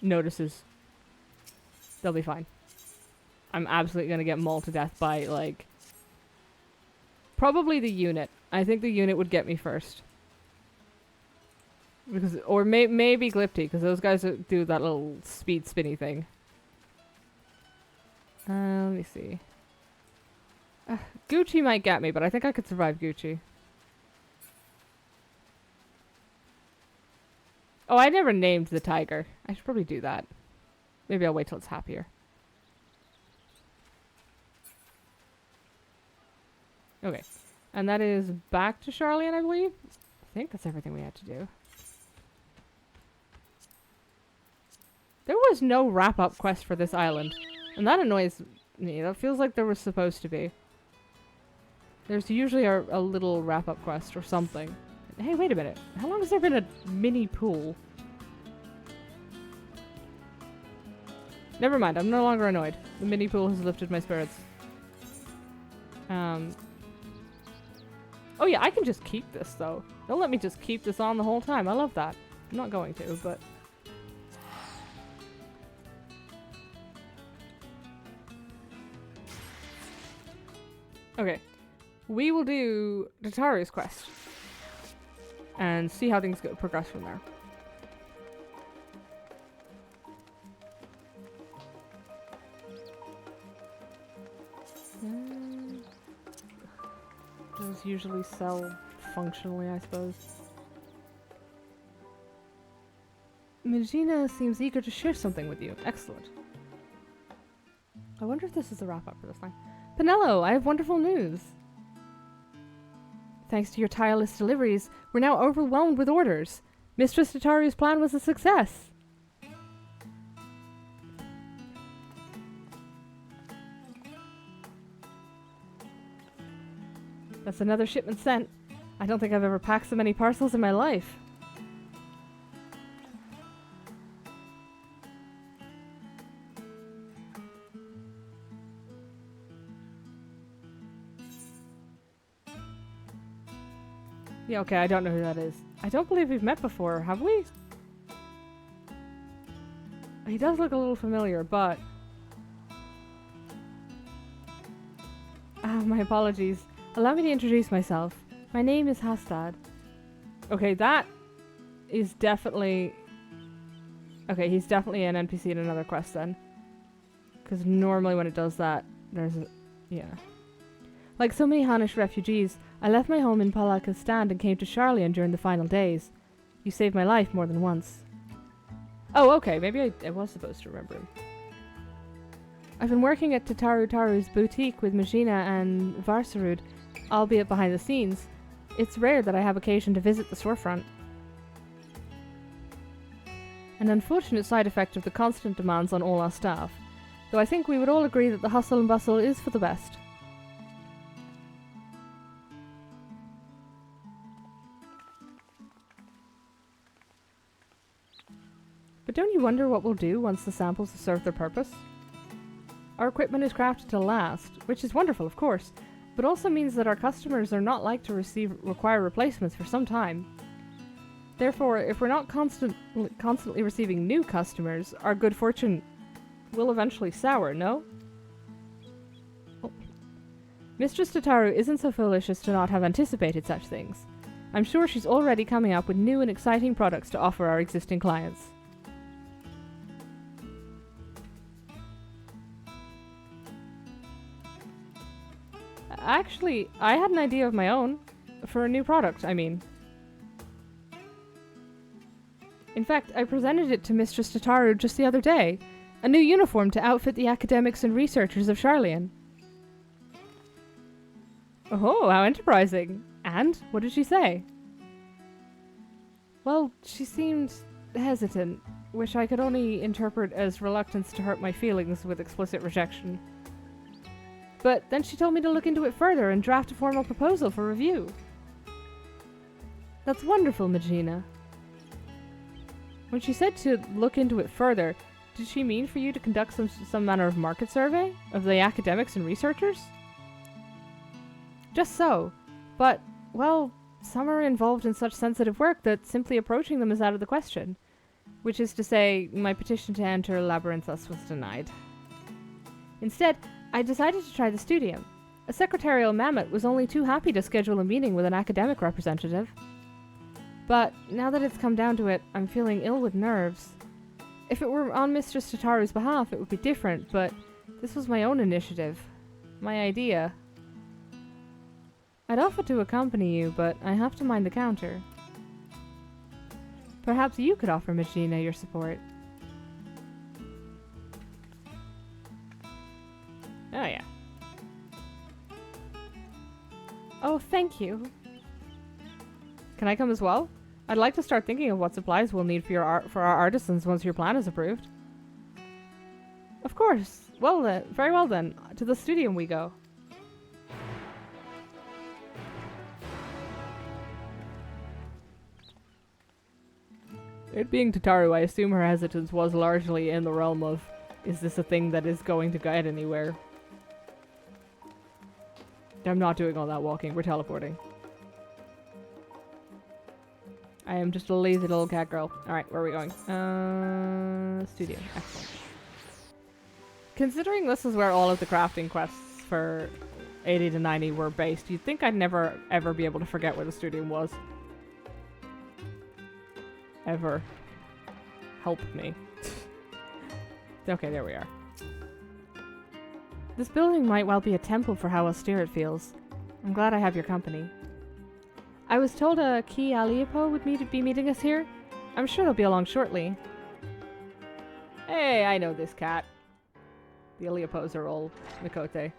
notices. They'll be fine. I'm absolutely gonna get mauled to death by, like... Probably the unit. I think the unit would get me first. Because, or maybe Glipty, because those guys do that little speed spinny thing. Let me see. Gucci might get me, but I think I could survive Gucci. Oh, I never named the tiger. I should probably do that. Maybe I'll wait till it's happier. Okay. And that is back to Charlian, I believe? I think that's everything we had to do. There was no wrap-up quest for this island. And that annoys me. That feels like there was supposed to be. There's usually a little wrap-up quest or something. Hey, wait a minute. How long has there been a mini pool? Never mind, I'm no longer annoyed. The mini pool has lifted my spirits. Oh yeah, I can just keep this though. Don't let me just keep this on the whole time. I love that. I'm not going to, but... Okay. We will do Tataru's quest. And see how things progress from there. Those usually sell functionally, I suppose. Megina seems eager to share something with you. Excellent. I wonder if this is the wrap-up for this line. Penello, I have wonderful news. Thanks to your tireless deliveries, we're now overwhelmed with orders. Mistress Tataru's plan was a success. That's another shipment sent. I don't think I've ever packed so many parcels in my life. Yeah, okay, I don't know who that is. I don't believe we've met before, have we? He does look a little familiar, but... my apologies. Allow me to introduce myself. My name is Hastad. Okay, that is definitely... Okay, he's definitely an NPC in another quest then. Because normally when it does that, there's a... Yeah. Like so many Hanish refugees, I left my home in Palakistan and came to Charlian during the final days. You saved my life more than once. Oh, okay, maybe I was supposed to remember him. I've been working at Taru's boutique with Megina and Varsarud, albeit behind the scenes. It's rare that I have occasion to visit the storefront. An unfortunate side effect of the constant demands on all our staff, though I think we would all agree that the hustle and bustle is for the best. But don't you wonder what we'll do once the samples have served their purpose? Our equipment is crafted to last, which is wonderful, of course, but also means that our customers are not like to require replacements for some time. Therefore, if we're not constantly receiving new customers, our good fortune will eventually sour, no? Oh. Mistress Tataru isn't so foolish as to not have anticipated such things. I'm sure she's already coming up with new and exciting products to offer our existing clients. Actually, I had an idea of my own. For a new product, I mean. In fact, I presented it to Mistress Tataru just the other day. A new uniform to outfit the academics and researchers of Charlian. Oh, how enterprising. And? What did she say? Well, she seemed hesitant, which I could only interpret as reluctance to hurt my feelings with explicit rejection. But then she told me to look into it further and draft a formal proposal for review. That's wonderful, Megina. When she said to look into it further, did she mean for you to conduct some manner of market survey of the academics and researchers? Just so. But, well, some are involved in such sensitive work that simply approaching them is out of the question. Which is to say, my petition to enter Labyrinthus was denied. Instead, I decided to try the studium. A secretarial mammoth was only too happy to schedule a meeting with an academic representative. But now that it's come down to it, I'm feeling ill with nerves. If it were on Mistress Tataru's behalf, it would be different, but this was my own initiative. My idea. I'd offer to accompany you, but I have to mind the counter. Perhaps you could offer Magina your support. Oh yeah. Oh, thank you. Can I come as well? I'd like to start thinking of what supplies we'll need for our artisans once your plan is approved. Of course. Well then, very well then. To the studium we go. It being Tataru, I assume her hesitance was largely in the realm of, is this a thing that is going to guide anywhere? I'm not doing all that walking, we're teleporting. I am just a lazy little cat girl. Alright, where are we going? Studio. Excellent. Considering this is where all of the crafting quests for 80 to 90 were based, you'd think I'd never ever be able to forget where the studio was. Ever. Help me. Okay, there we are. This building might well be a temple for how austere it feels. I'm glad I have your company. I was told a Ki Aliopo would be meeting us here. I'm sure they'll be along shortly. Hey, I know this cat. The Aliopos are all Mikote.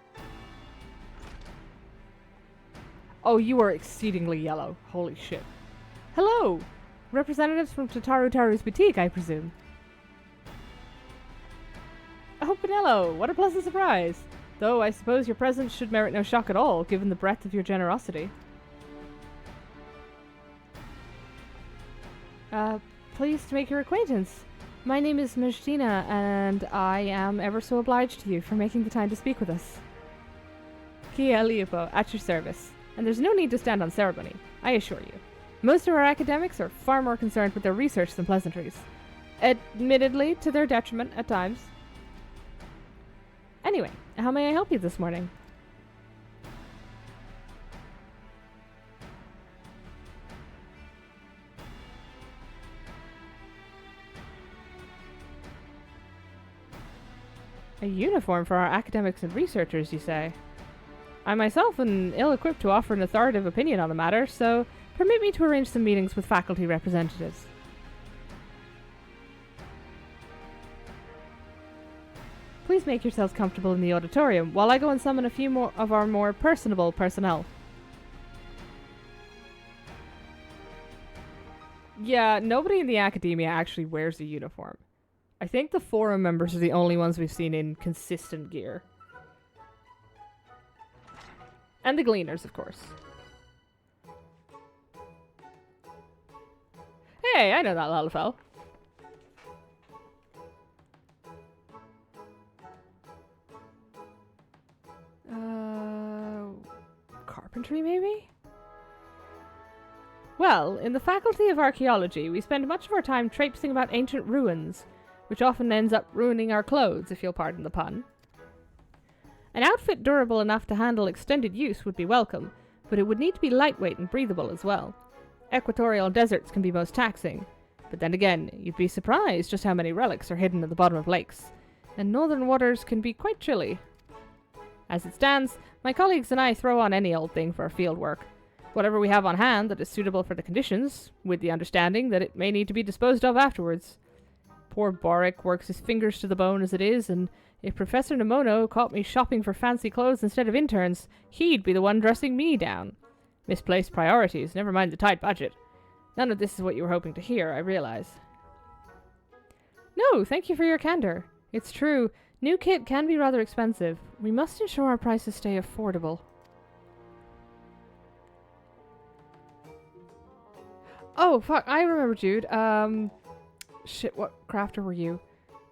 Oh, you are exceedingly yellow. Holy shit. Hello! Representatives from Taru's boutique, I presume. Oh, Pinello! What a pleasant surprise! Though I suppose your presence should merit no shock at all, given the breadth of your generosity. Pleased to make your acquaintance. My name is Magina, and I am ever so obliged to you for making the time to speak with us. Kia Leopo, at your service. And there's no need to stand on ceremony, I assure you. Most of our academics are far more concerned with their research than pleasantries. Admittedly, to their detriment at times. Anyway, how may I help you this morning? A uniform for our academics and researchers, you say? I myself am ill-equipped to offer an authoritative opinion on the matter, so permit me to arrange some meetings with faculty representatives. Please make yourselves comfortable in the auditorium while I go and summon a few more of our more personable personnel. Yeah, nobody in the academia actually wears a uniform. I think the forum members are the only ones we've seen in consistent gear. And the gleaners, of course. Hey, I know that Lalafell. Carpentry, maybe? Well, in the Faculty of Archaeology, we spend much of our time traipsing about ancient ruins, which often ends up ruining our clothes, if you'll pardon the pun. An outfit durable enough to handle extended use would be welcome, but it would need to be lightweight and breathable as well. Equatorial deserts can be most taxing, but then again, you'd be surprised just how many relics are hidden at the bottom of lakes, and northern waters can be quite chilly. As it stands, my colleagues and I throw on any old thing for our field work. Whatever we have on hand that is suitable for the conditions, with the understanding that it may need to be disposed of afterwards. Poor Boric works his fingers to the bone as it is, and if Professor Nemono caught me shopping for fancy clothes instead of interns, he'd be the one dressing me down. Misplaced priorities, never mind the tight budget. None of this is what you were hoping to hear, I realize. No, thank you for your candor. It's true, new kit can be rather expensive. We must ensure our prices stay affordable. Oh, fuck, I remember, Jude. Shit, what crafter were you?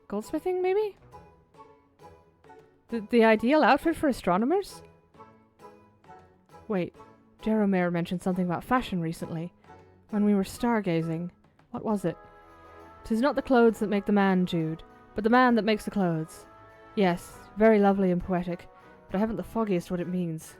Goldsmithing, maybe? The ideal outfit for astronomers? Wait, Jeromere mentioned something about fashion recently. When we were stargazing. What was it? 'Tis not the clothes that make the man, Jude, but the man that makes the clothes. Yes, very lovely and poetic, but I haven't the foggiest what it means.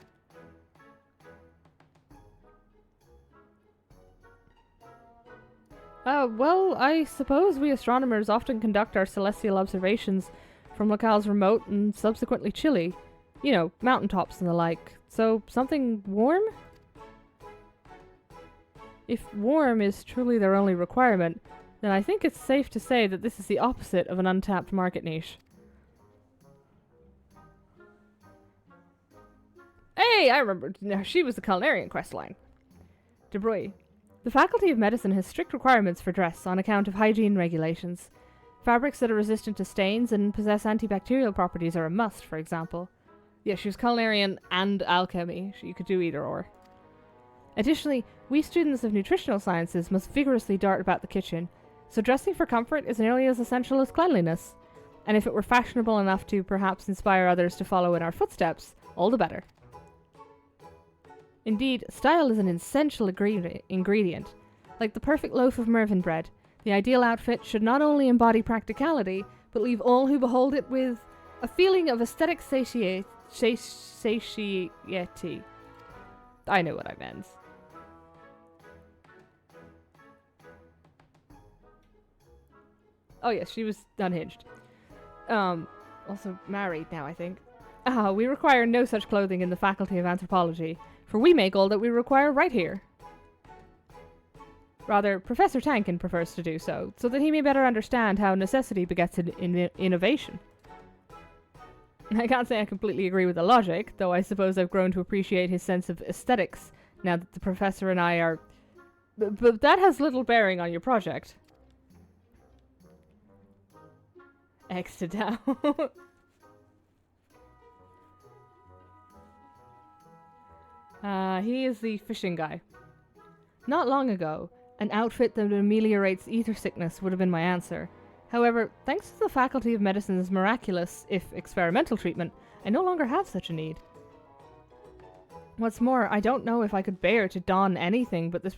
Well, I suppose we astronomers often conduct our celestial observations from locales remote and subsequently chilly. You know, mountaintops and the like. So, something warm? If warm is truly their only requirement, then I think it's safe to say that this is the opposite of an untapped market niche. Hey, I remember. Now, she was the culinarian questline. De Bruyne. The Faculty of Medicine has strict requirements for dress on account of hygiene regulations. Fabrics that are resistant to stains and possess antibacterial properties are a must, for example. Yeah, she was culinarian and alchemy. You could do either or. Additionally, we students of nutritional sciences must vigorously dart about the kitchen, so dressing for comfort is nearly as essential as cleanliness. And if it were fashionable enough to perhaps inspire others to follow in our footsteps, all the better. Indeed, style is an essential ingredient. Like the perfect loaf of Mervyn bread, the ideal outfit should not only embody practicality, but leave all who behold it with a feeling of aesthetic satiety. I know what I meant. Oh yes, she was unhinged. Also married now, I think. We require no such clothing in the Faculty of Anthropology, for we make all that we require right here. Rather, Professor Tankin prefers to do so that he may better understand how necessity begets innovation. I can't say I completely agree with the logic, though I suppose I've grown to appreciate his sense of aesthetics now that the professor and I are... But that has little bearing on your project. X to down. He is the fishing guy. Not long ago, an outfit that ameliorates ether sickness would have been my answer. However, thanks to the Faculty of Medicine's miraculous, if experimental treatment, I no longer have such a need. What's more, I don't know if I could bear to don anything but this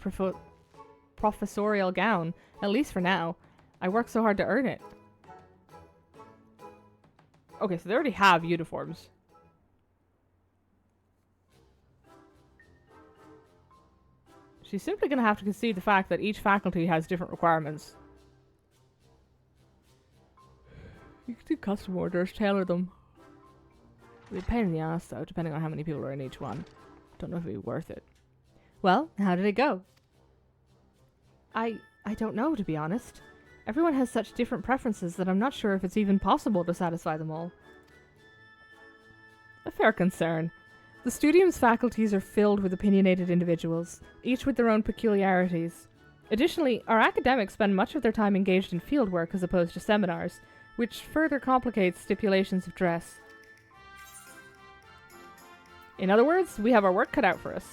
professorial gown, at least for now. I worked so hard to earn it. Okay, so they already have uniforms. She's simply going to have to concede the fact that each faculty has different requirements. You can do custom orders, tailor them. It'll be a pain in the ass, though, depending on how many people are in each one. Don't know if it'd be worth it. Well, how did it go? I don't know, to be honest. Everyone has such different preferences that I'm not sure if it's even possible to satisfy them all. A fair concern. The Studium's faculties are filled with opinionated individuals, each with their own peculiarities. Additionally, our academics spend much of their time engaged in fieldwork as opposed to seminars, which further complicates stipulations of dress. In other words, we have our work cut out for us.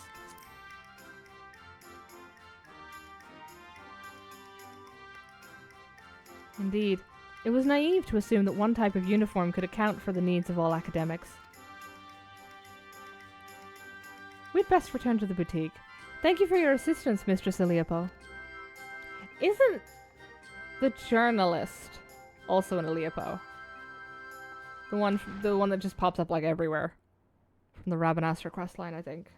Indeed, it was naive to assume that one type of uniform could account for the needs of all academics. We'd best return to the boutique. Thank you for your assistance, Mistress Eliapo. Isn't the journalist also an Eliapo? The one that just pops up like everywhere. From the Rabanastre questline, I think.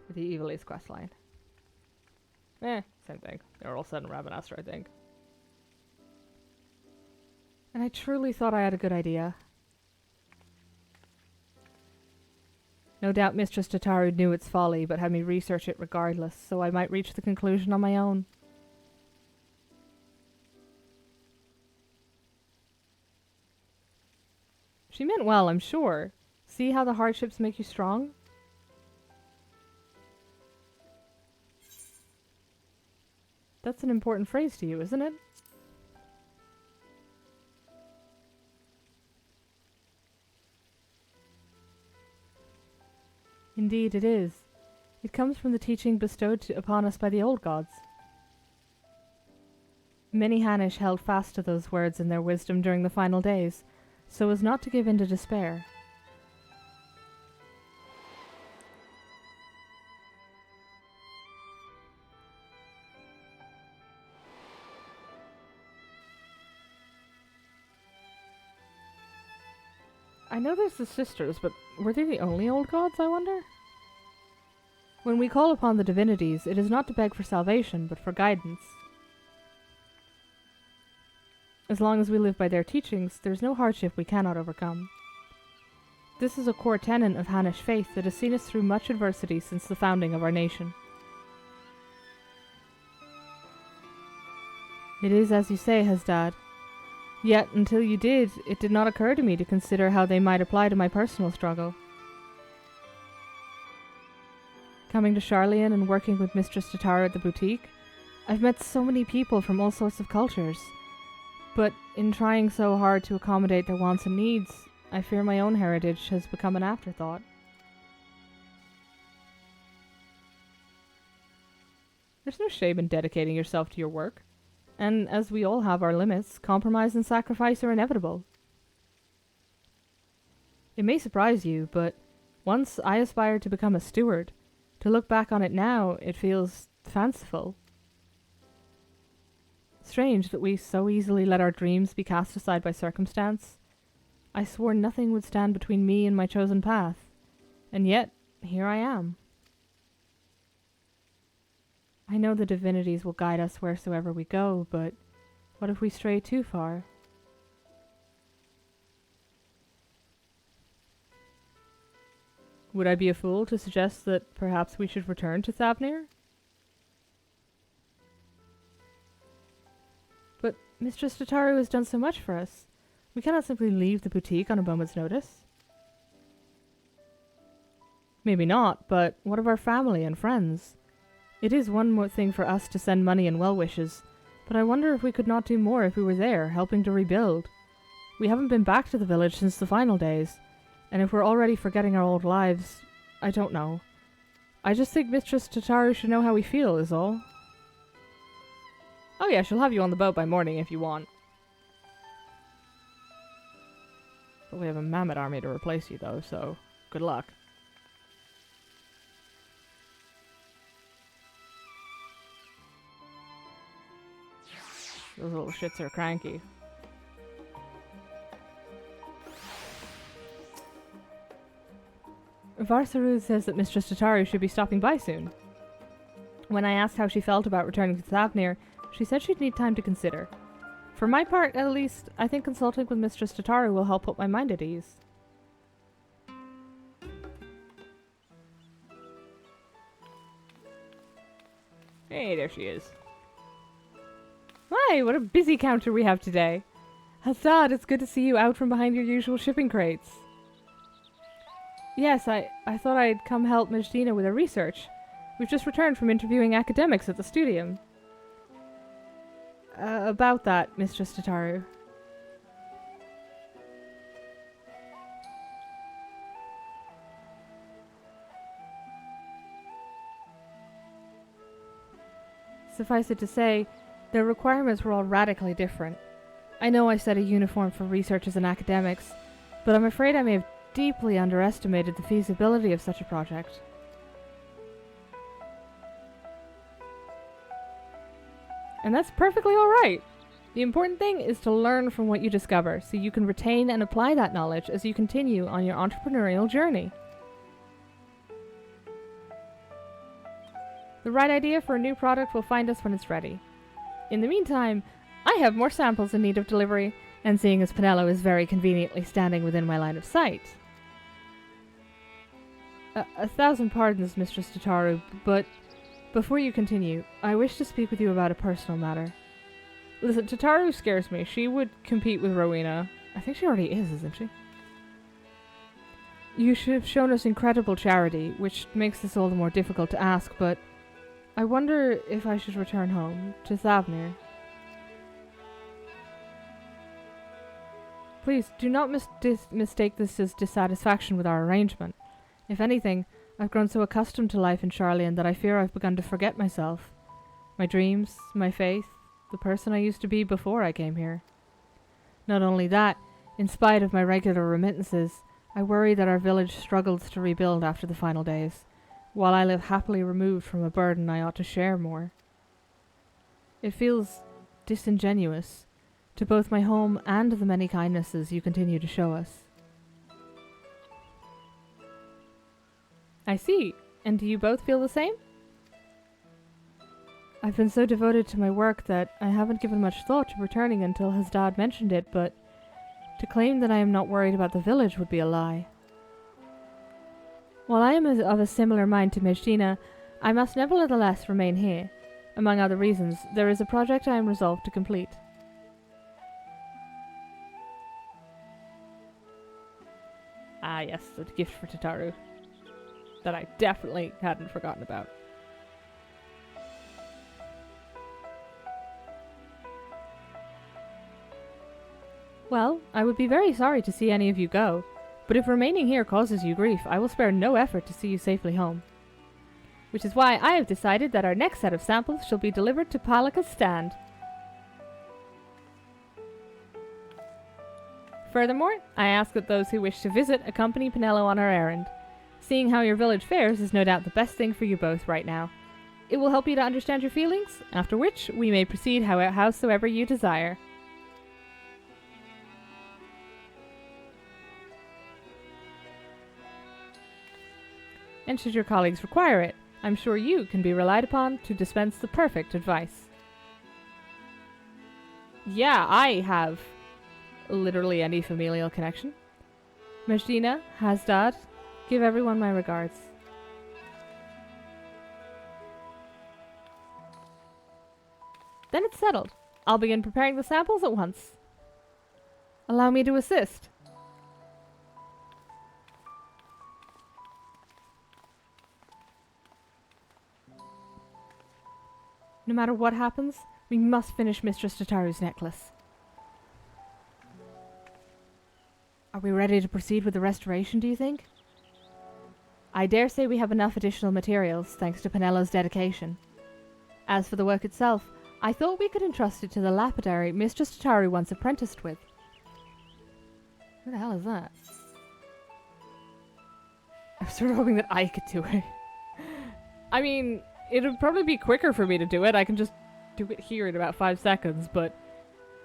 Or the Evilise questline. Same thing. They're all set in Rabanastre, I think. And I truly thought I had a good idea. No doubt Mistress Tataru knew its folly, but had me research it regardless, so I might reach the conclusion on my own. She meant well, I'm sure. See how the hardships make you strong? That's an important phrase to you, isn't it? Indeed it is. It comes from the teaching bestowed upon us by the old gods. Many Hanish held fast to those words in their wisdom during the final days, so as not to give in to despair. know there's the sisters, but were they the only old gods, I wonder? When we call upon the divinities, it is not to beg for salvation, but for guidance. As long as we live by their teachings, there is no hardship we cannot overcome. This is a core tenet of Hannish faith that has seen us through much adversity since the founding of our nation. It is as you say, Hasdad. Yet, until you did, it did not occur to me to consider how they might apply to my personal struggle. Coming to Sharlayan and working with Mistress Tataru at the boutique, I've met so many people from all sorts of cultures. But in trying so hard to accommodate their wants and needs, I fear my own heritage has become an afterthought. There's no shame in dedicating yourself to your work. And as we all have our limits, compromise and sacrifice are inevitable. It may surprise you, but once I aspired to become a steward. To look back on it now, it feels fanciful. Strange that we so easily let our dreams be cast aside by circumstance. I swore nothing would stand between me and my chosen path, and yet, here I am. I know the divinities will guide us wheresoever we go, but what if we stray too far? Would I be a fool to suggest that perhaps we should return to Thavnir? But Mistress Tataru has done so much for us. We cannot simply leave the boutique on a moment's notice. Maybe not, but what of our family and friends? It is one more thing for us to send money and well wishes, but I wonder if we could not do more if we were there, helping to rebuild. We haven't been back to the village since the final days, and if we're already forgetting our old lives, I don't know. I just think Mistress Tataru should know how we feel, is all. Oh yeah, she'll have you on the boat by morning if you want. But we have a mammoth army to replace you though, so good luck. Those little shits are cranky. Varsaru says that Mistress Tataru should be stopping by soon. When I asked how she felt about returning to Thavnir, she said she'd need time to consider. For my part, at least, I think consulting with Mistress Tataru will help put my mind at ease. Hey, there she is. Hi, what a busy counter we have today. Hassad, it's good to see you out from behind your usual shipping crates. Yes, I thought I'd come help Mejdina with her research. We've just returned from interviewing academics at the studium. About that, Mistress Tataru. Suffice it to say, their requirements were all radically different. I know I set a uniform for researchers and academics, but I'm afraid I may have deeply underestimated the feasibility of such a project. And that's perfectly alright. The important thing is to learn from what you discover, so you can retain and apply that knowledge as you continue on your entrepreneurial journey. The right idea for a new product will find us when it's ready. In the meantime, I have more samples in need of delivery, and seeing as Pinello is very conveniently standing within my line of sight. A thousand pardons, Mistress Tataru, but before you continue, I wish to speak with you about a personal matter. Listen, Tataru scares me. She would compete with Rowena. I think she already is, isn't she? You should have shown us incredible charity, which makes this all the more difficult to ask, but I wonder if I should return home, to Thavnir. Please, do not mistake this as dissatisfaction with our arrangement. If anything, I've grown so accustomed to life in Sharlayan that I fear I've begun to forget myself. My dreams, my faith, the person I used to be before I came here. Not only that, in spite of my regular remittances, I worry that our village struggles to rebuild after the final days, while I live happily removed from a burden I ought to share more. It feels disingenuous to both my home and the many kindnesses you continue to show us. I see. And do you both feel the same? I've been so devoted to my work that I haven't given much thought to returning until Hasdad mentioned it, but to claim that I am not worried about the village would be a lie. While I am of a similar mind to Mejdina, I must nevertheless remain here. Among other reasons, there is a project I am resolved to complete. Ah yes, the gift for Tataru. That I definitely hadn't forgotten about. Well, I would be very sorry to see any of you go, but if remaining here causes you grief, I will spare no effort to see you safely home. Which is why I have decided that our next set of samples shall be delivered to Palaka's stand. Furthermore, I ask that those who wish to visit accompany Penelo on her errand. Seeing how your village fares is no doubt the best thing for you both right now. It will help you to understand your feelings, after which we may proceed howsoever you desire. And should your colleagues require it, I'm sure you can be relied upon to dispense the perfect advice. Yeah, I have literally any familial connection. Mejdina, Hasdad, give everyone my regards. Then it's settled. I'll begin preparing the samples at once. Allow me to assist. No matter what happens, we must finish Mistress Tataru's necklace. Are we ready to proceed with the restoration, do you think? I dare say we have enough additional materials, thanks to Penelo's dedication. As for the work itself, I thought we could entrust it to the lapidary Mistress Tataru once apprenticed with. Who the hell is that? I'm sort of hoping that I could do it. I mean, it would probably be quicker for me to do it. I can just do it here in about 5 seconds, but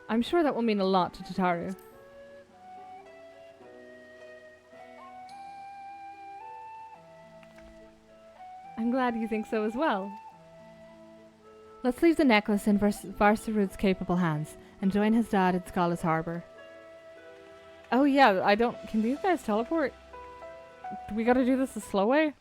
I'm sure that will mean a lot to Tataru. I'm glad you think so as well. Let's leave the necklace in Varsarud's capable hands and join his dad at Skala's Harbor. Oh yeah, can these guys teleport? Do we gotta do this the slow way?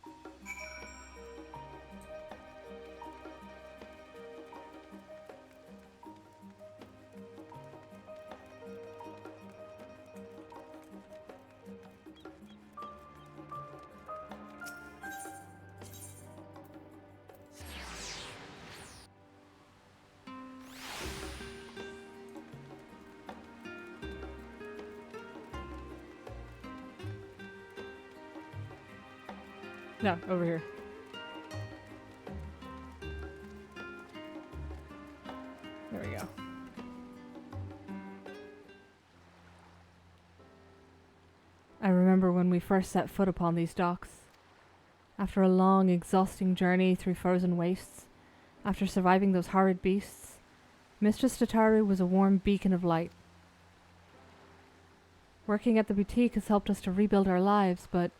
No, over here. There we go. I remember when we first set foot upon these docks. After a long, exhausting journey through frozen wastes, after surviving those horrid beasts, Mistress Tataru was a warm beacon of light. Working at the boutique has helped us to rebuild our lives, but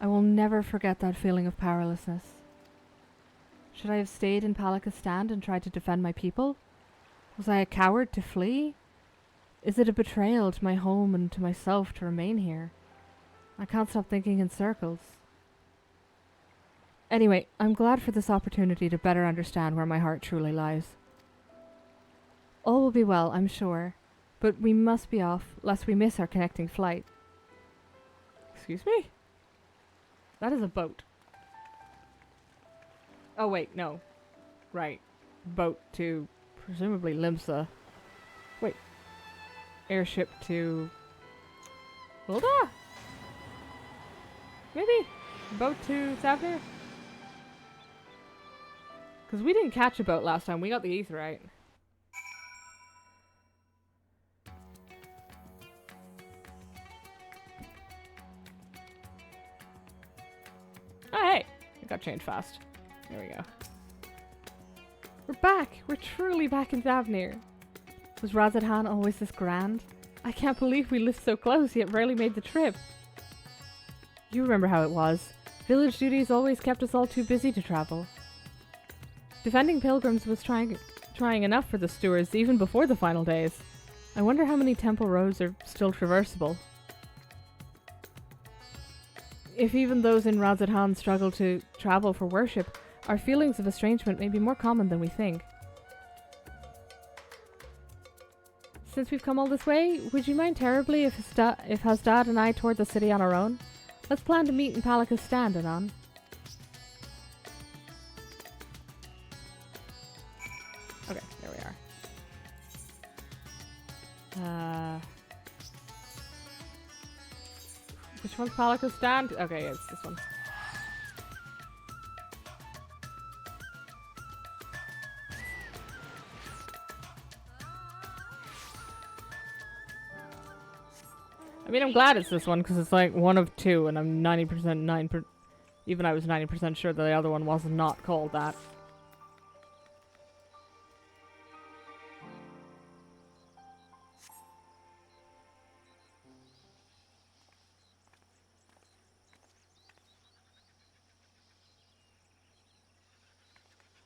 I will never forget that feeling of powerlessness. Should I have stayed in Palaka's stand and tried to defend my people? Was I a coward to flee? Is it a betrayal to my home and to myself to remain here? I can't stop thinking in circles. Anyway, I'm glad for this opportunity to better understand where my heart truly lies. All will be well, I'm sure, but we must be off, lest we miss our connecting flight. Excuse me? That is a boat. Oh wait, no. Right. Boat to, presumably, Limsa. Wait. Airship to Hilda? Maybe? Boat to Savnir? Because we didn't catch a boat last time. We got the Aetheryte. Oh, hey! It got changed fast. There we go. We're back! We're truly back in Savnir. Was Razadhan always this grand? I can't believe we lived so close yet rarely made the trip. You remember how it was. Village duties always kept us all too busy to travel. Defending pilgrims was trying enough for the stewards even before the final days. I wonder how many temple roads are still traversable. If even those in Razadhan struggle to travel for worship, our feelings of estrangement may be more common than we think. Since we've come all this way, would you mind terribly if Hasdad and I toured the city on our own? Let's plan to meet in Palaka's stand, Anon. Okay, there we are. Which one's Palaka's stand? Okay, it's this one. I mean, I'm glad it's this one, because it's like one of two, and I'm 90% even I was 90% sure that the other one was not called that.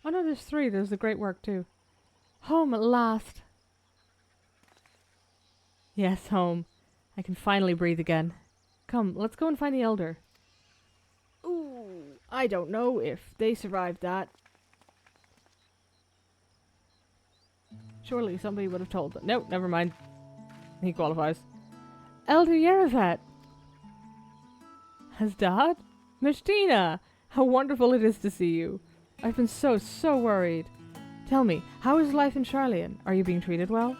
Oh no, there's three. There's the great work too. Home at last. Yes, home. I can finally breathe again. Come, let's go and find the elder. Ooh, I don't know if they survived that. Surely somebody would have told them. No, never mind. He qualifies. Elder Yerevat. Hasdad? Mishtina! How wonderful it is to see you. I've been so worried. Tell me, how is life in Charlian? Are you being treated well?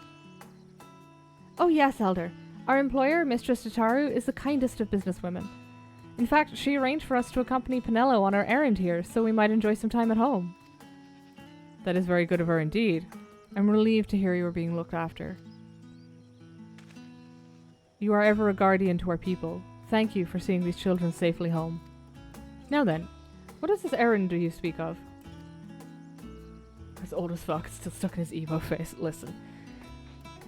Oh yes, Elder. Our employer, Mistress Tataru, is the kindest of businesswomen. In fact, she arranged for us to accompany Pinello on our errand here, so we might enjoy some time at home. That is very good of her indeed. I'm relieved to hear you are being looked after. You are ever a guardian to our people. Thank you for seeing these children safely home. Now then, what is this errand do you speak of? He's old as fuck, still stuck in his emo face. Listen.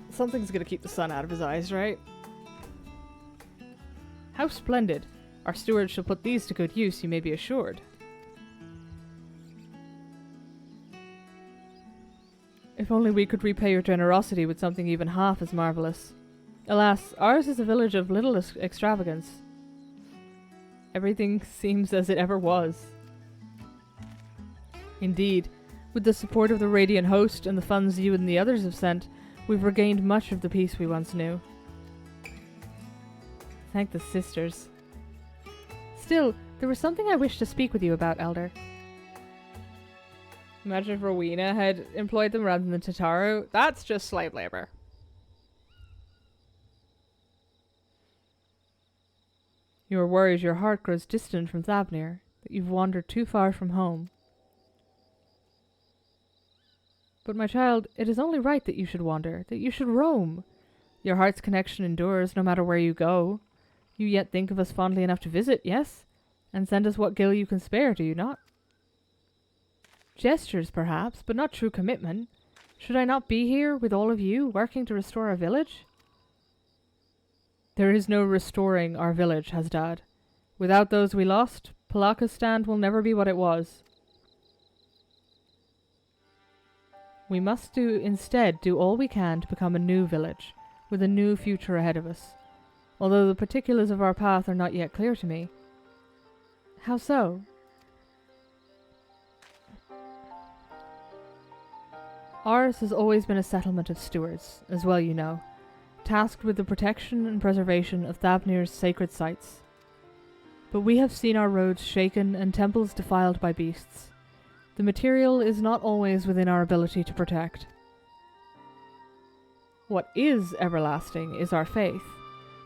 Something's gonna keep the sun out of his eyes, right? How splendid. Our stewards shall put these to good use, you may be assured. If only we could repay your generosity with something even half as marvelous. Alas, ours is a village of little extravagance. Everything seems as it ever was. Indeed, with the support of the Radiant Host and the funds you and the others have sent, we've regained much of the peace we once knew. Thank the sisters. Still, there was something I wished to speak with you about, Elder. Imagine if Rowena had employed them rather than Tataru. That's just slave labor. You are worried your heart grows distant from Thavnir, that you've wandered too far from home. But my child, it is only right that you should wander, that you should roam. Your heart's connection endures no matter where you go. You yet think of us fondly enough to visit, yes? And send us what gil you can spare, do you not? Gestures, perhaps, but not true commitment. Should I not be here with all of you, working to restore our village? There is no restoring our village, Hasdad. Without those we lost, Palaka's stand will never be what it was. We must instead do all we can to become a new village, with a new future ahead of us, although the particulars of our path are not yet clear to me. How so? Ours has always been a settlement of stewards, as well you know, tasked with the protection and preservation of Thavnir's sacred sites. But we have seen our roads shaken and temples defiled by beasts. The material is not always within our ability to protect. What is everlasting is our faith,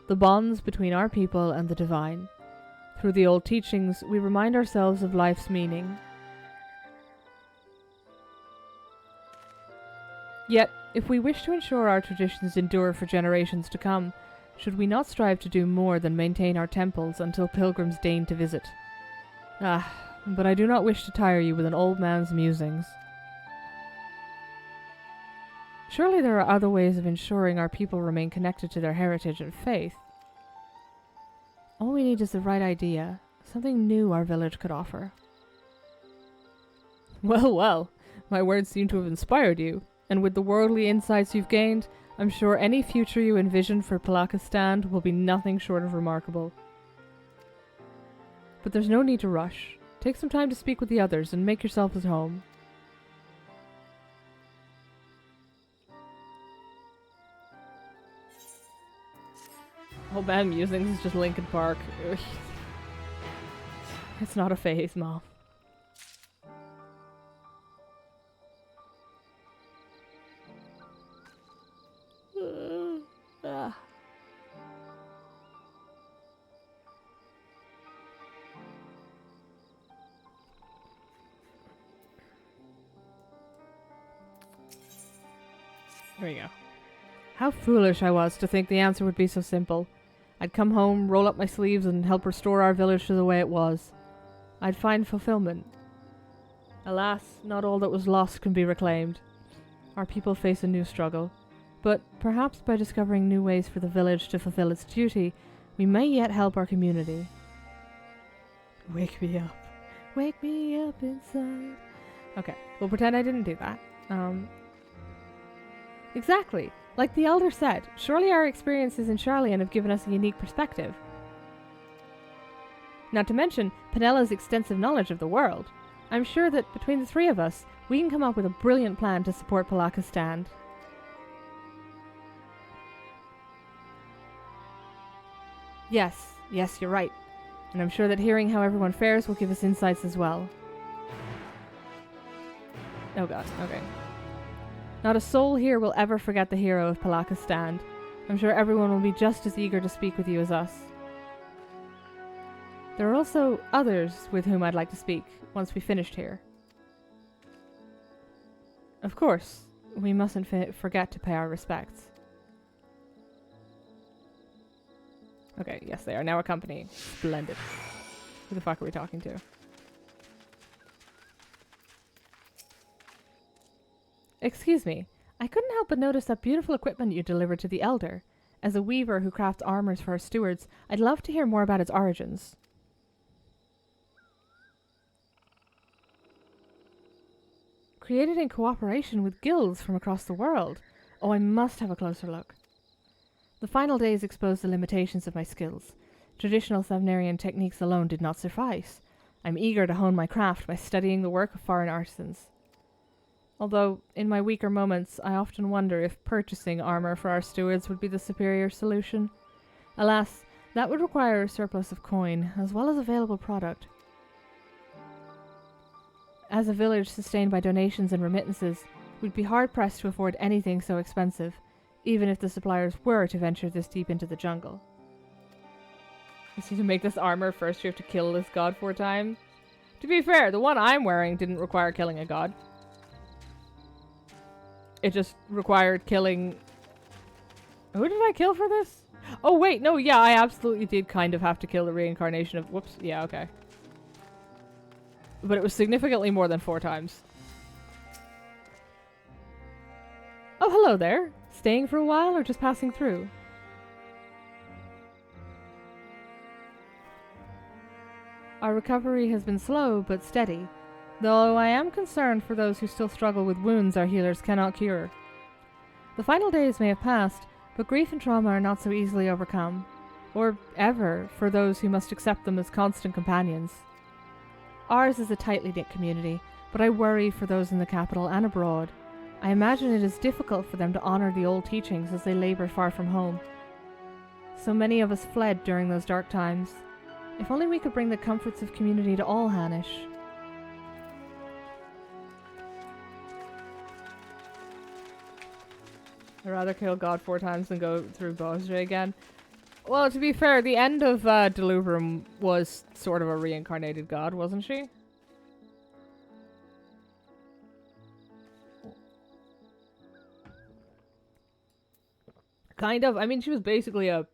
the bonds between our people and the divine. Through the old teachings, we remind ourselves of life's meaning. Yet, if we wish to ensure our traditions endure for generations to come, should we not strive to do more than maintain our temples until pilgrims deign to visit? But I do not wish to tire you with an old man's musings. Surely there are other ways of ensuring our people remain connected to their heritage and faith. All we need is the right idea, Something new our village could offer. Well, well, my words seem to have inspired you, and with the worldly insights you've gained, I'm sure any future you envision for Palaka's stand will be nothing short of remarkable. But there's no need to rush. Take some time to speak with the others and make yourself at home. Whole band musings is just Linkin Park. It's not a phase, Mom. There we go. How foolish I was to think the answer would be so simple. I'd come home, roll up my sleeves, and help restore our village to the way it was. I'd find fulfillment. Alas, not all that was lost can be reclaimed. Our people face a new struggle, but perhaps by discovering new ways for the village to fulfill its duty, we may yet help our community. Wake me up. Wake me up inside. Okay, we'll pretend I didn't do that. Exactly. Like the Elder said, surely our experiences in Sharlayan have given us a unique perspective. Not to mention Penella's extensive knowledge of the world. I'm sure that between the three of us, we can come up with a brilliant plan to support Palaka's stand. Yes, you're right. And I'm sure that hearing how everyone fares will give us insights as well. Oh god, okay. Not a soul here will ever forget the hero of Palaka's stand. I'm sure everyone will be just as eager to speak with you as us. There are also others with whom I'd like to speak once we finished here. Of course, we mustn't forget to pay our respects. Okay, yes, they are now a company. Splendid. Who the fuck are we talking to? Excuse me, I couldn't help but notice that beautiful equipment you delivered to the Elder. As a weaver who crafts armors for our stewards, I'd love to hear more about its origins. Created in cooperation with guilds from across the world. Oh, I must have a closer look. The final days exposed the limitations of my skills. Traditional Savnarian techniques alone did not suffice. I'm eager to hone my craft by studying the work of foreign artisans. Although, in my weaker moments, I often wonder if purchasing armor for our stewards would be the superior solution. Alas, that would require a surplus of coin, as well as available product. As a village sustained by donations and remittances, we'd be hard-pressed to afford anything so expensive, even if the suppliers were to venture this deep into the jungle. You see, to make this armor, first you have to kill this god 4 times. To be fair, the one I'm wearing didn't require killing a god. It just required killing... Who did I kill for this? Oh wait, no, yeah, I absolutely did kind of have to kill the reincarnation of... Whoops, yeah, okay. But it was significantly more than 4 times. Oh, hello there. Staying for a while or just passing through? Our recovery has been slow but steady, though I am concerned for those who still struggle with wounds our healers cannot cure. The final days may have passed, but grief and trauma are not so easily overcome, or ever for those who must accept them as constant companions. Ours is a tightly knit community, but I worry for those in the capital and abroad. I imagine it is difficult for them to honor the old teachings as they labor far from home. So many of us fled during those dark times. If only we could bring the comforts of community to all Hanish. I'd rather kill God 4 times than go through Bosre again. Well, to be fair, the end of Delubrum was sort of a reincarnated god, wasn't she? Kind of. I mean, she was basically a...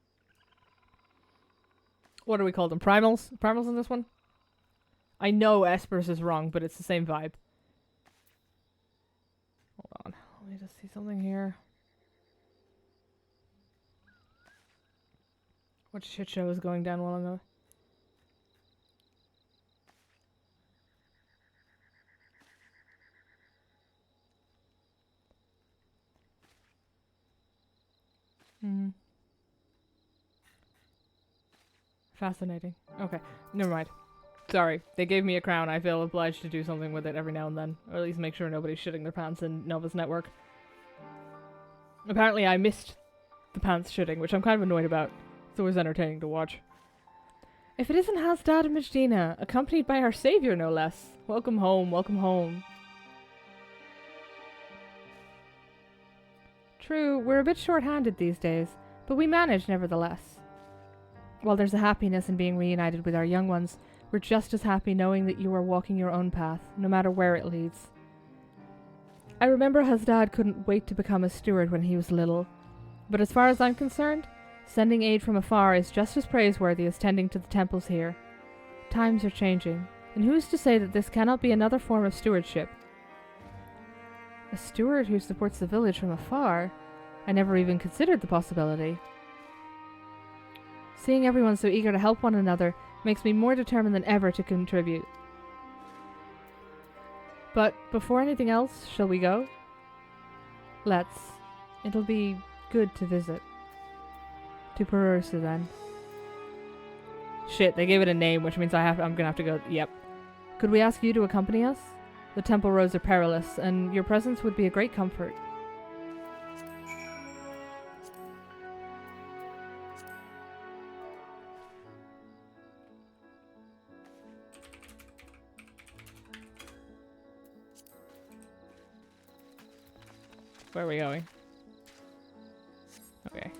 What do we call them? Primals? Primals in this one? I know Espers is wrong, but it's the same vibe. Hold on. Let me just see something here. What shit show is going down while I'm... Hmm. Fascinating. Okay, never mind. Sorry, they gave me a crown. I feel obliged to do something with it every now and then. Or at least make sure nobody's shitting their pants in Nova's network. Apparently I missed the pants shitting, which I'm kind of annoyed about. It's always entertaining to watch. If it isn't Hasdad and Medina, accompanied by our savior no less. Welcome home, welcome home. True, we're a bit short-handed these days, but we manage nevertheless. While there's a happiness in being reunited with our young ones, we're just as happy knowing that you are walking your own path, no matter where it leads. I remember Hasdad couldn't wait to become a steward when he was little, but as far as I'm concerned, sending aid from afar is just as praiseworthy as tending to the temples here. Times are changing, and who's to say that this cannot be another form of stewardship? A steward who supports the village from afar? I never even considered the possibility. Seeing everyone so eager to help one another makes me more determined than ever to contribute. But before anything else, shall we go? Let's. It'll be good to visit. To Perusa, then. Shit, they gave it a name, which means I'm gonna have to go. Yep. Could we ask you to accompany us? The temple roads are perilous, and your presence would be a great comfort. Where are we going? Okay.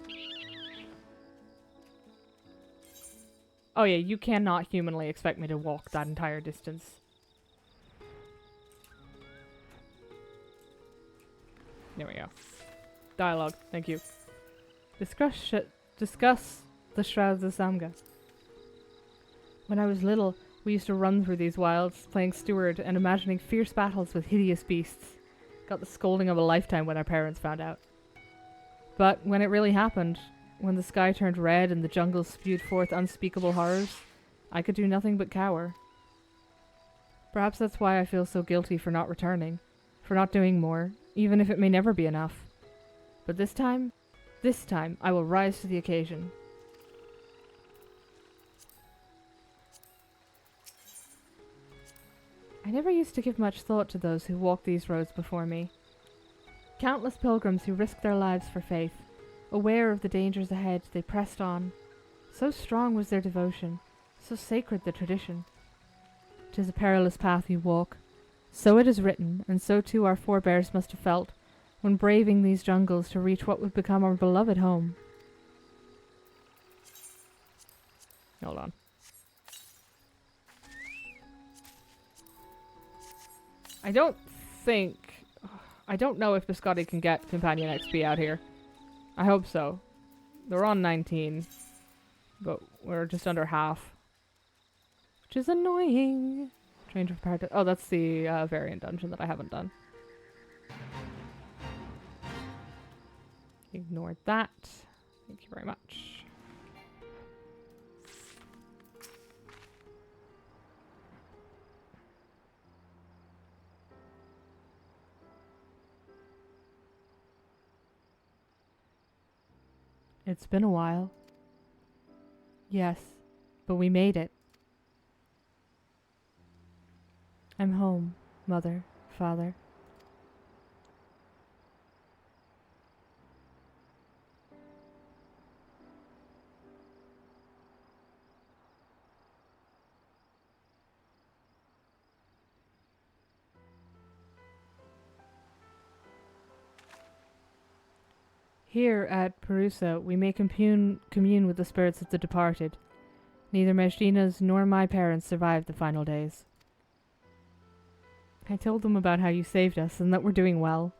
Oh yeah, you cannot humanly expect me to walk that entire distance. There we go. Dialogue, thank you. Discuss the Shrouds of Samga. When I was little, we used to run through these wilds, playing steward and imagining fierce battles with hideous beasts. Got the scolding of a lifetime when our parents found out. But when it really happened, when the sky turned red and the jungle spewed forth unspeakable horrors, I could do nothing but cower. Perhaps that's why I feel so guilty for not returning, for not doing more, even if it may never be enough. But this time, I will rise to the occasion. I never used to give much thought to those who walked these roads before me. Countless pilgrims who risked their lives for faith. Aware of the dangers ahead, they pressed on. So strong was their devotion, so sacred the tradition. 'Tis a perilous path you walk. So it is written, and so too our forebears must have felt, when braving these jungles to reach what would become our beloved home. Hold on. I don't know if Biscotti can get companion XP out here. I hope so. They're on 19, but we're just under half, which is annoying. Change of part. Oh, that's the variant dungeon that I haven't done. Ignored that. Thank you very much. It's been a while. Yes, but we made it. I'm home, Mother, Father. Here at Perusa, we may commune with the spirits of the departed. Neither Mejdina's nor my parents survived the final days. I told them about how you saved us and that we're doing well.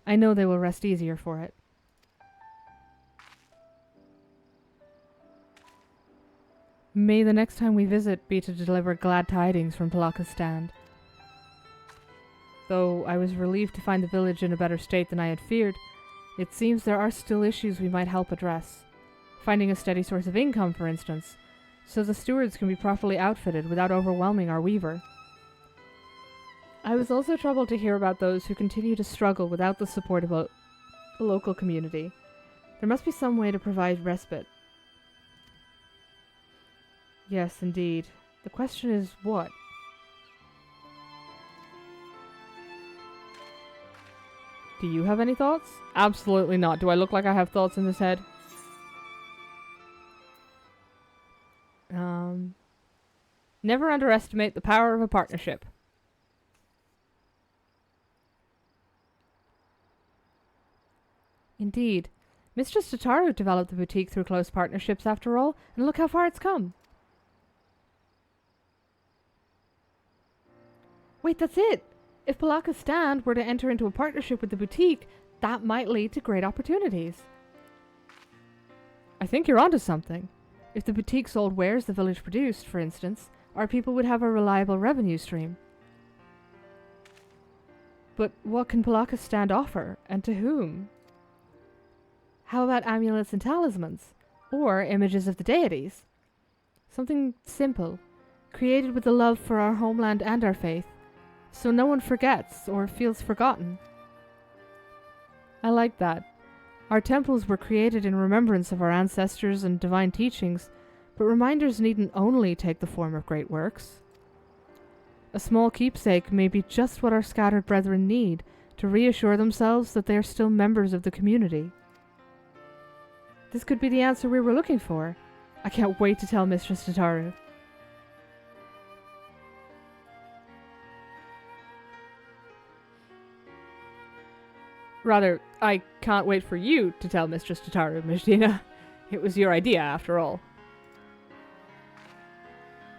I know they will rest easier for it. May the next time we visit be to deliver glad tidings from Palaka's stand. Though I was relieved to find the village in a better state than I had feared, it seems there are still issues we might help address. Finding a steady source of income, for instance, so the stewards can be properly outfitted without overwhelming our weaver. I was also troubled to hear about those who continue to struggle without the support of a local community. There must be some way to provide respite. Yes, indeed. The question is what? Do you have any thoughts? Absolutely not. Do I look like I have thoughts in this head? Never underestimate the power of a partnership. Indeed. Mistress Tataru developed the boutique through close partnerships after all, and look how far it's come. Wait, that's it! If Palaka's stand were to enter into a partnership with the boutique, that might lead to great opportunities. I think you're onto something. If the boutique sold wares the village produced, for instance, our people would have a reliable revenue stream. But what can Palaka's stand offer, and to whom? How about amulets and talismans? Or images of the deities? Something simple, created with the love for our homeland and our faith, so no one forgets or feels forgotten. I like that. Our temples were created in remembrance of our ancestors and divine teachings, but reminders needn't only take the form of great works. A small keepsake may be just what our scattered brethren need to reassure themselves that they are still members of the community. This could be the answer we were looking for. I can't wait to tell Mistress Tataru. Rather, I can't wait for you to tell Mistress Tataru, Medina. It was your idea, after all.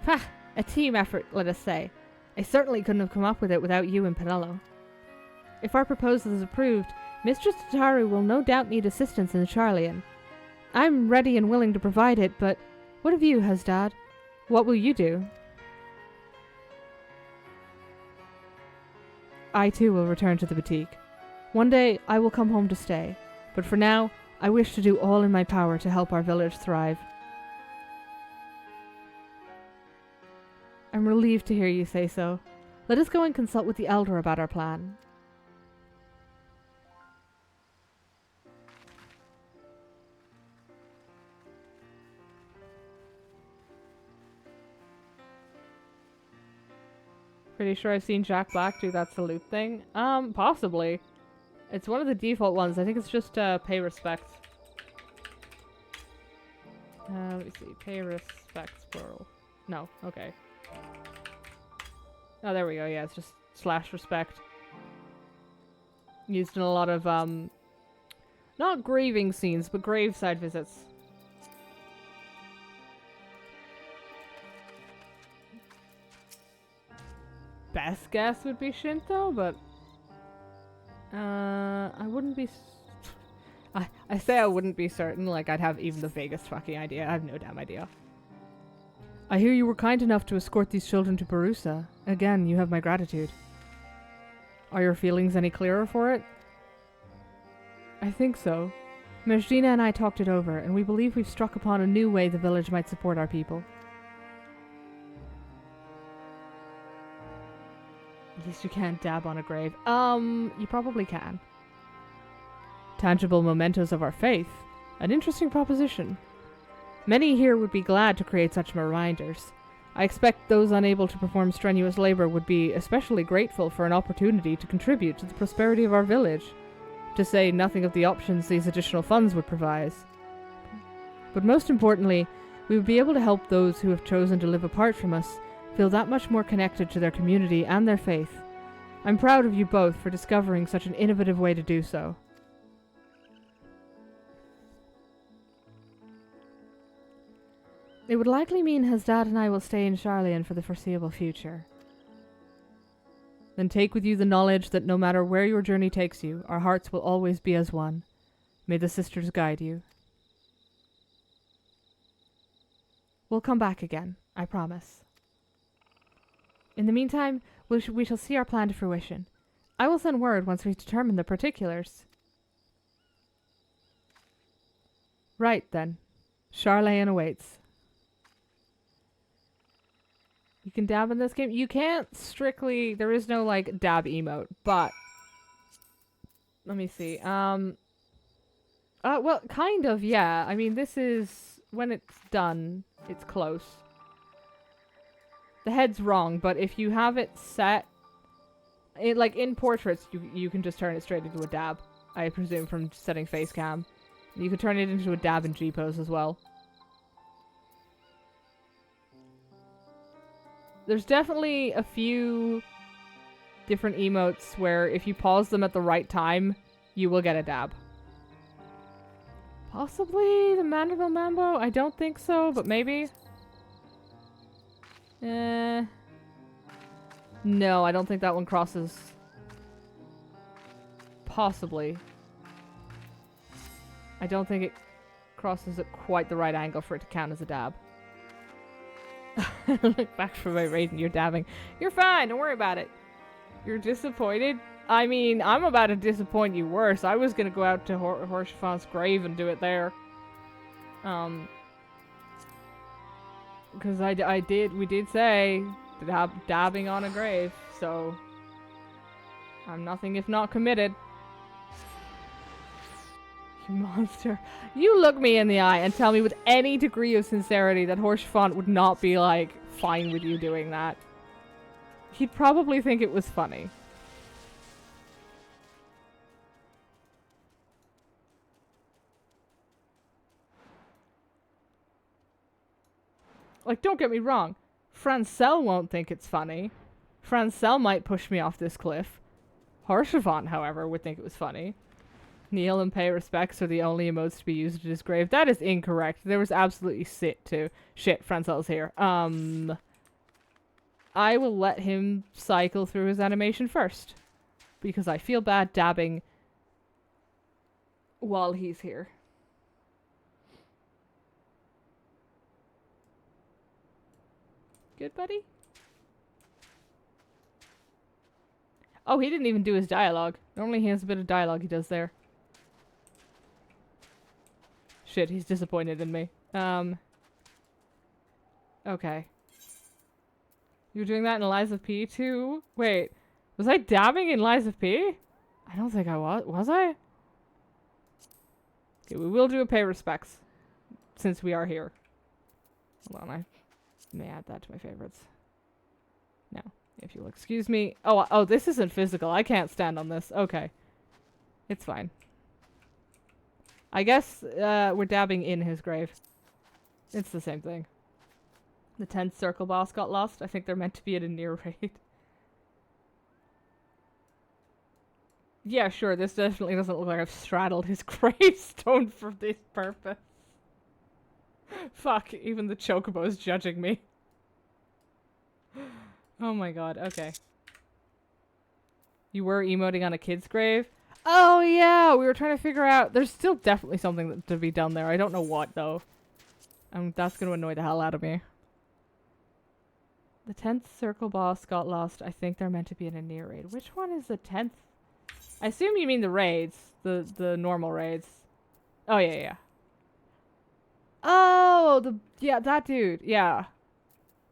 Ha! A team effort, let us say. I certainly couldn't have come up with it without you and Pinello. If our proposal is approved, Mistress Tataru will no doubt need assistance in the Charlian. I'm ready and willing to provide it, but what of you, Hasdad? What will you do? I too will return to the boutique. One day I will come home to stay, but for now I wish to do all in my power to help our village thrive. I'm relieved to hear you say so. Let us go and consult with the elder about our plan. Pretty sure I've seen Jack Black do that salute thing. Possibly. It's one of the default ones. I think it's just pay respect. Let me see. Pay respects plural. No. Okay. Oh, there we go. Yeah, it's just / respect. Used in a lot of, not grieving scenes, but graveside visits. Best guess would be Shinto, but I wouldn't be I say I wouldn't be certain, like I'd have even the vaguest fucking idea. I have no damn idea. I hear you were kind enough to escort these children to Barusa. Again, you have my gratitude. Are your feelings any clearer for it? I think so. Mejdina and I talked it over, and we believe we've struck upon a new way the village might support our people. At least you can't dab on a grave. You probably can. Tangible mementos of our faith. An interesting proposition. Many here would be glad to create such reminders. I expect those unable to perform strenuous labor would be especially grateful for an opportunity to contribute to the prosperity of our village, to say nothing of the options these additional funds would provide. But most importantly, we would be able to help those who have chosen to live apart from us feel that much more connected to their community and their faith. I'm proud of you both for discovering such an innovative way to do so. It would likely mean Hasdad and I will stay in Charlian for the foreseeable future. Then take with you the knowledge that no matter where your journey takes you, our hearts will always be as one. May the sisters guide you. We'll come back again, I promise. In the meantime, we shall see our plan to fruition. I will send word once we've determined the particulars. Right, then. Charlayan awaits. You can dab in this game? You can't strictly... There is no, like, dab emote, but... Let me see. Well, kind of, yeah. I mean, this is... When it's done, it's close. The head's wrong, but if you have it set... like, in portraits, you can just turn it straight into a dab. I presume from setting face cam. You can turn it into a dab in G-pose as well. There's definitely a few different emotes where if you pause them at the right time, you will get a dab. Possibly the Mandible Mambo? I don't think so, but maybe. No, I don't think that one crosses. Possibly. I don't think it crosses at quite the right angle for it to count as a dab. Look back from my rating, you're dabbing. You're fine, don't worry about it. You're disappointed? I mean, I'm about to disappoint you worse. I was gonna go out to Horshafan's grave and do it there. Because we did say dabbing on a grave, so I'm nothing if not committed. You monster. You look me in the eye and tell me with any degree of sincerity that Horshafant would not be, like, fine with you doing that. He'd probably think it was funny. Like, don't get me wrong. Francel won't think it's funny. Francel might push me off this cliff. Horshafant, however, would think it was funny. Kneel and pay respects are the only emotes to be used at his grave. That is incorrect. There was absolutely sit too. Shit, Francel's here. I will let him cycle through his animation first. Because I feel bad dabbing while he's here. Good, buddy? Oh, he didn't even do his dialogue. Normally he has a bit of dialogue he does there. Shit, he's disappointed in me. Okay. You were doing that in Lies of P too? Wait, was I dabbing in Lies of P? I don't think I was. Was I? Okay, we will do a pay respects. Since we are here. Hold on, I may add that to my favorites. No, if you'll excuse me. Oh, this isn't physical. I can't stand on this. Okay. It's fine. I guess we're dabbing in his grave. It's the same thing. The 10th circle boss got lost. I think they're meant to be at a near raid. Yeah, sure. This definitely doesn't look like I've straddled his gravestone for this purpose. Fuck, even the chocobo's judging me. Oh my god, okay. You were emoting on a kid's grave? Oh yeah, we were trying to figure out... There's still definitely something to be done there. I don't know what, though. That's going to annoy the hell out of me. The 10th circle boss got lost. I think they're meant to be in a near raid. Which one is the 10th? I assume you mean the raids. The normal raids. Oh, yeah. Oh, yeah, that dude. Yeah.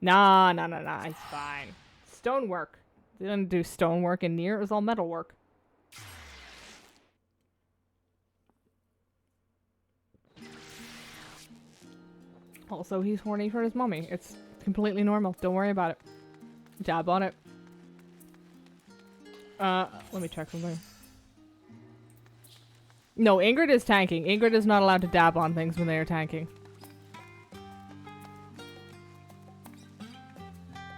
Nah. It's fine. Stonework. They didn't do stonework in near. It was all metalwork. Also, he's horny for his mommy. It's completely normal. Don't worry about it. Dab on it. Let me check something. No, Ingrid is tanking. Ingrid is not allowed to dab on things when they are tanking.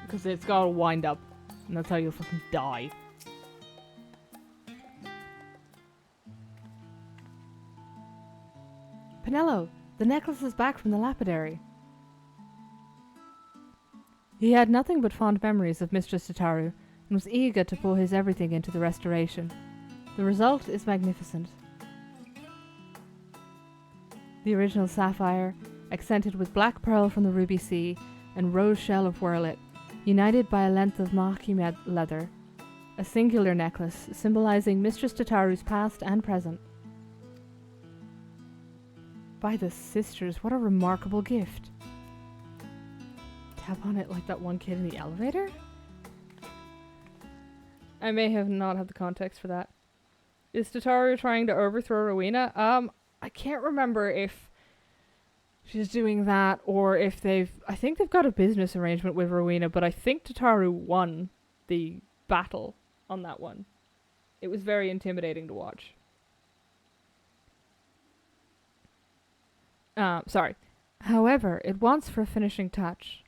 Because it's got to wind up. And that's how you'll fucking die. Pinello, the necklace is back from the lapidary. He had nothing but fond memories of Mistress Tataru, and was eager to pour his everything into the restoration. The result is magnificent. The original sapphire, accented with black pearl from the ruby sea, and rose shell of whorlet, united by a length of marquis leather. A singular necklace, symbolizing Mistress Tataru's past and present. By the sisters, what a remarkable gift. Tap on it like that one kid in the elevator? I may have not had the context for that. Is Tataru trying to overthrow Rowena? I can't remember if she's doing that or if I think they've got a business arrangement with Rowena, but I think Tataru won the battle on that one. It was very intimidating to watch. Sorry. However, it wants for a finishing touch.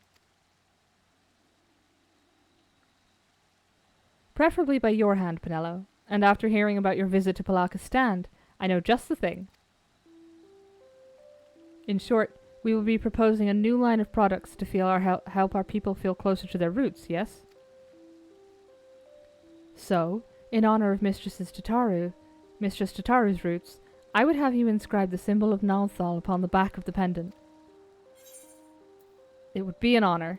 Preferably by your hand, Penello. And after hearing about your visit to Palaka's stand, I know just the thing. In short, we will be proposing a new line of products to feel help our people feel closer to their roots, yes? So, in honor of Mistress Tataru's roots, I would have you inscribe the symbol of Nalthal upon the back of the pendant. It would be an honor.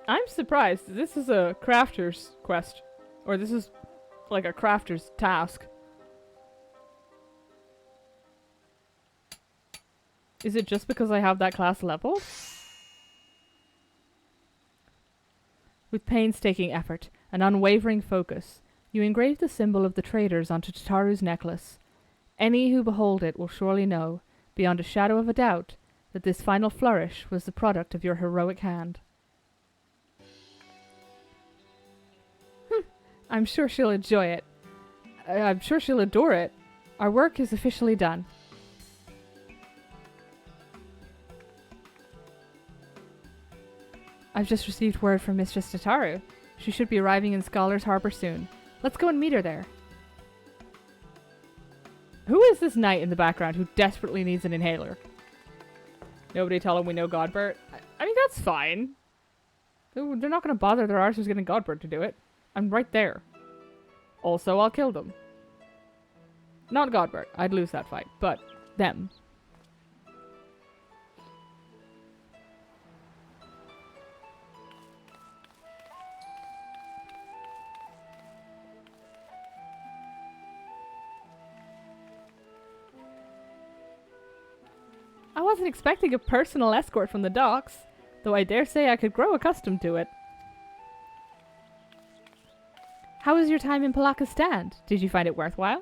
I'm surprised. This is a crafter's quest. Or this is like a crafter's task. Is it just because I have that class level? With painstaking effort and unwavering focus, you engrave the symbol of the traders onto Tataru's necklace. Any who behold it will surely know, beyond a shadow of a doubt, that this final flourish was the product of your heroic hand. I'm sure she'll enjoy it. I'm sure she'll adore it. Our work is officially done. I've just received word from Mistress Tataru. She should be arriving in Scholar's Harbor soon. Let's go and meet her there. Who is this knight in the background who desperately needs an inhaler? Nobody tell him we know Godbert. I mean, that's fine. They're not going to bother their arses getting Godbert to do it. I'm right there. Also, I'll kill them. Not Godbert. I'd lose that fight. But them. I wasn't expecting a personal escort from the docks, though I dare say I could grow accustomed to it. How was your time in Palaka's stand? Did you find it worthwhile?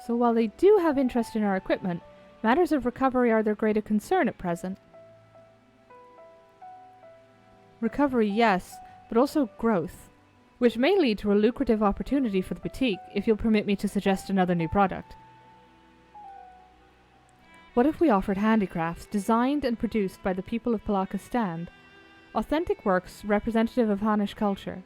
So while they do have interest in our equipment, matters of recovery are their greater concern at present. Recovery, yes, but also growth, which may lead to a lucrative opportunity for the boutique if you'll permit me to suggest another new product. What if we offered handicrafts designed and produced by the people of Palaka's stand, authentic works representative of Hanish culture?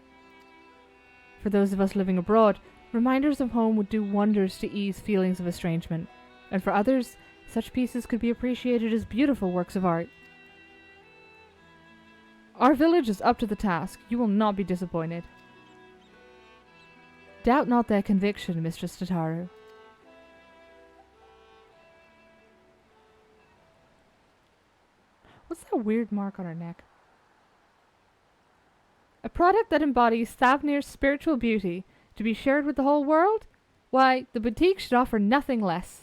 For those of us living abroad, reminders of home would do wonders to ease feelings of estrangement, and for others, such pieces could be appreciated as beautiful works of art. Our village is up to the task. You will not be disappointed. Doubt not their conviction, Mistress Tataru. What's that weird mark on her neck? A product that embodies Thavnir's spiritual beauty to be shared with the whole world? Why, the boutique should offer nothing less.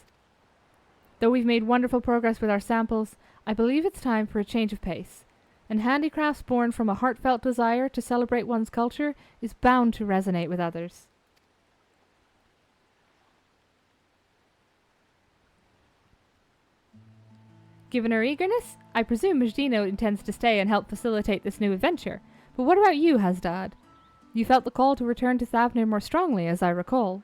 Though we've made wonderful progress with our samples, I believe it's time for a change of pace, and handicrafts born from a heartfelt desire to celebrate one's culture is bound to resonate with others. Given her eagerness, I presume Majdino intends to stay and help facilitate this new adventure. But what about you, Hasdad? You felt the call to return to Thavnir more strongly, as I recall.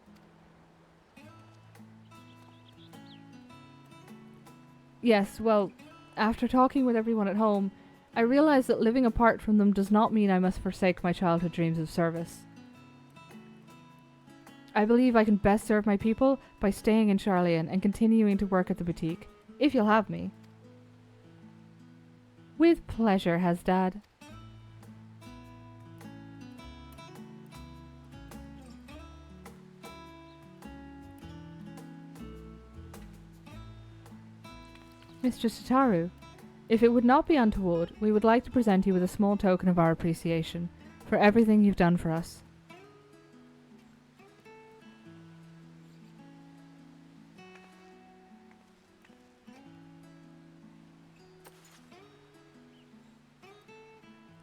Yes, well, after talking with everyone at home, I realized that living apart from them does not mean I must forsake my childhood dreams of service. I believe I can best serve my people by staying in Sharlayan and continuing to work at the boutique, if you'll have me. With pleasure, Hasdad. Mistress Tataru, if it would not be untoward, we would like to present you with a small token of our appreciation, for everything you've done for us.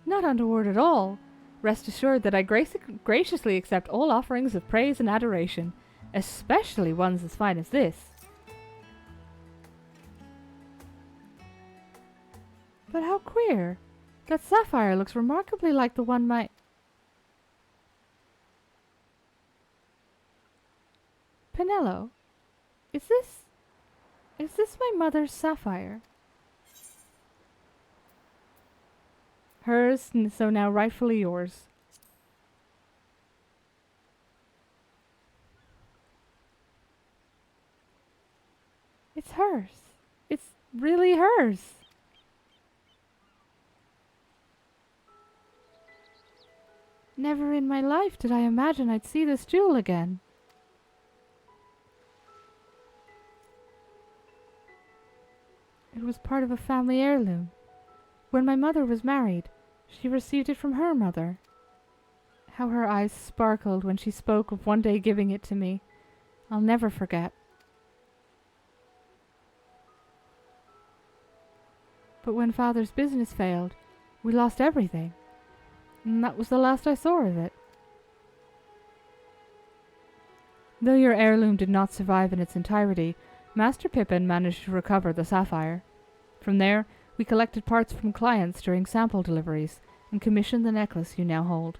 Not untoward at all. Rest assured that I graciously accept all offerings of praise and adoration, especially ones as fine as this. But how queer! That sapphire looks remarkably like the one my... Penelo, is this my mother's sapphire? Hers, so now rightfully yours. It's hers. It's really hers. Never in my life did I imagine I'd see this jewel again. It was part of a family heirloom. When my mother was married, she received it from her mother. How her eyes sparkled when she spoke of one day giving it to me, I'll never forget. But when Father's business failed, we lost everything, and that was the last I saw of it. Though your heirloom did not survive in its entirety, Master Pippin managed to recover the sapphire. From there, we collected parts from clients during sample deliveries and commissioned the necklace you now hold.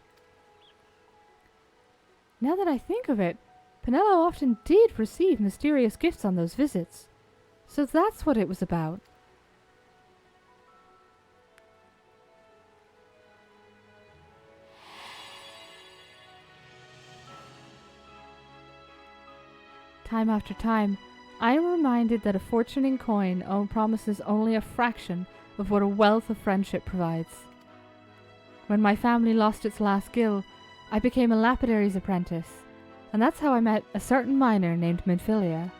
Now that I think of it, Penelo often did receive mysterious gifts on those visits. So that's what it was about. Time after time, I am reminded that a fortune in coin promises only a fraction of what a wealth of friendship provides. When my family lost its last gil, I became a lapidary's apprentice, and that's how I met a certain miner named Minfilia.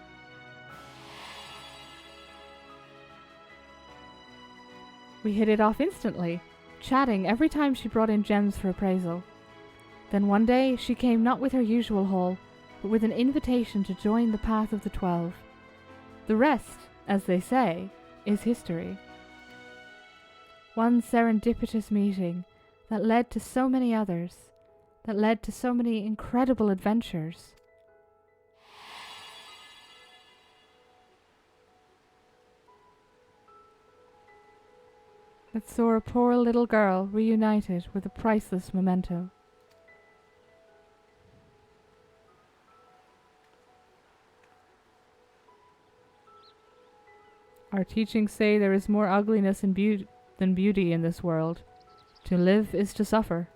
We hit it off instantly, chatting every time she brought in gems for appraisal. Then one day she came not with her usual haul, but with an invitation to join the Path of the 12. The rest, as they say, is history. One serendipitous meeting that led to so many others, that led to so many incredible adventures. That saw a poor little girl reunited with a priceless memento. Our teachings say there is more ugliness than beauty in this world. To live is to suffer.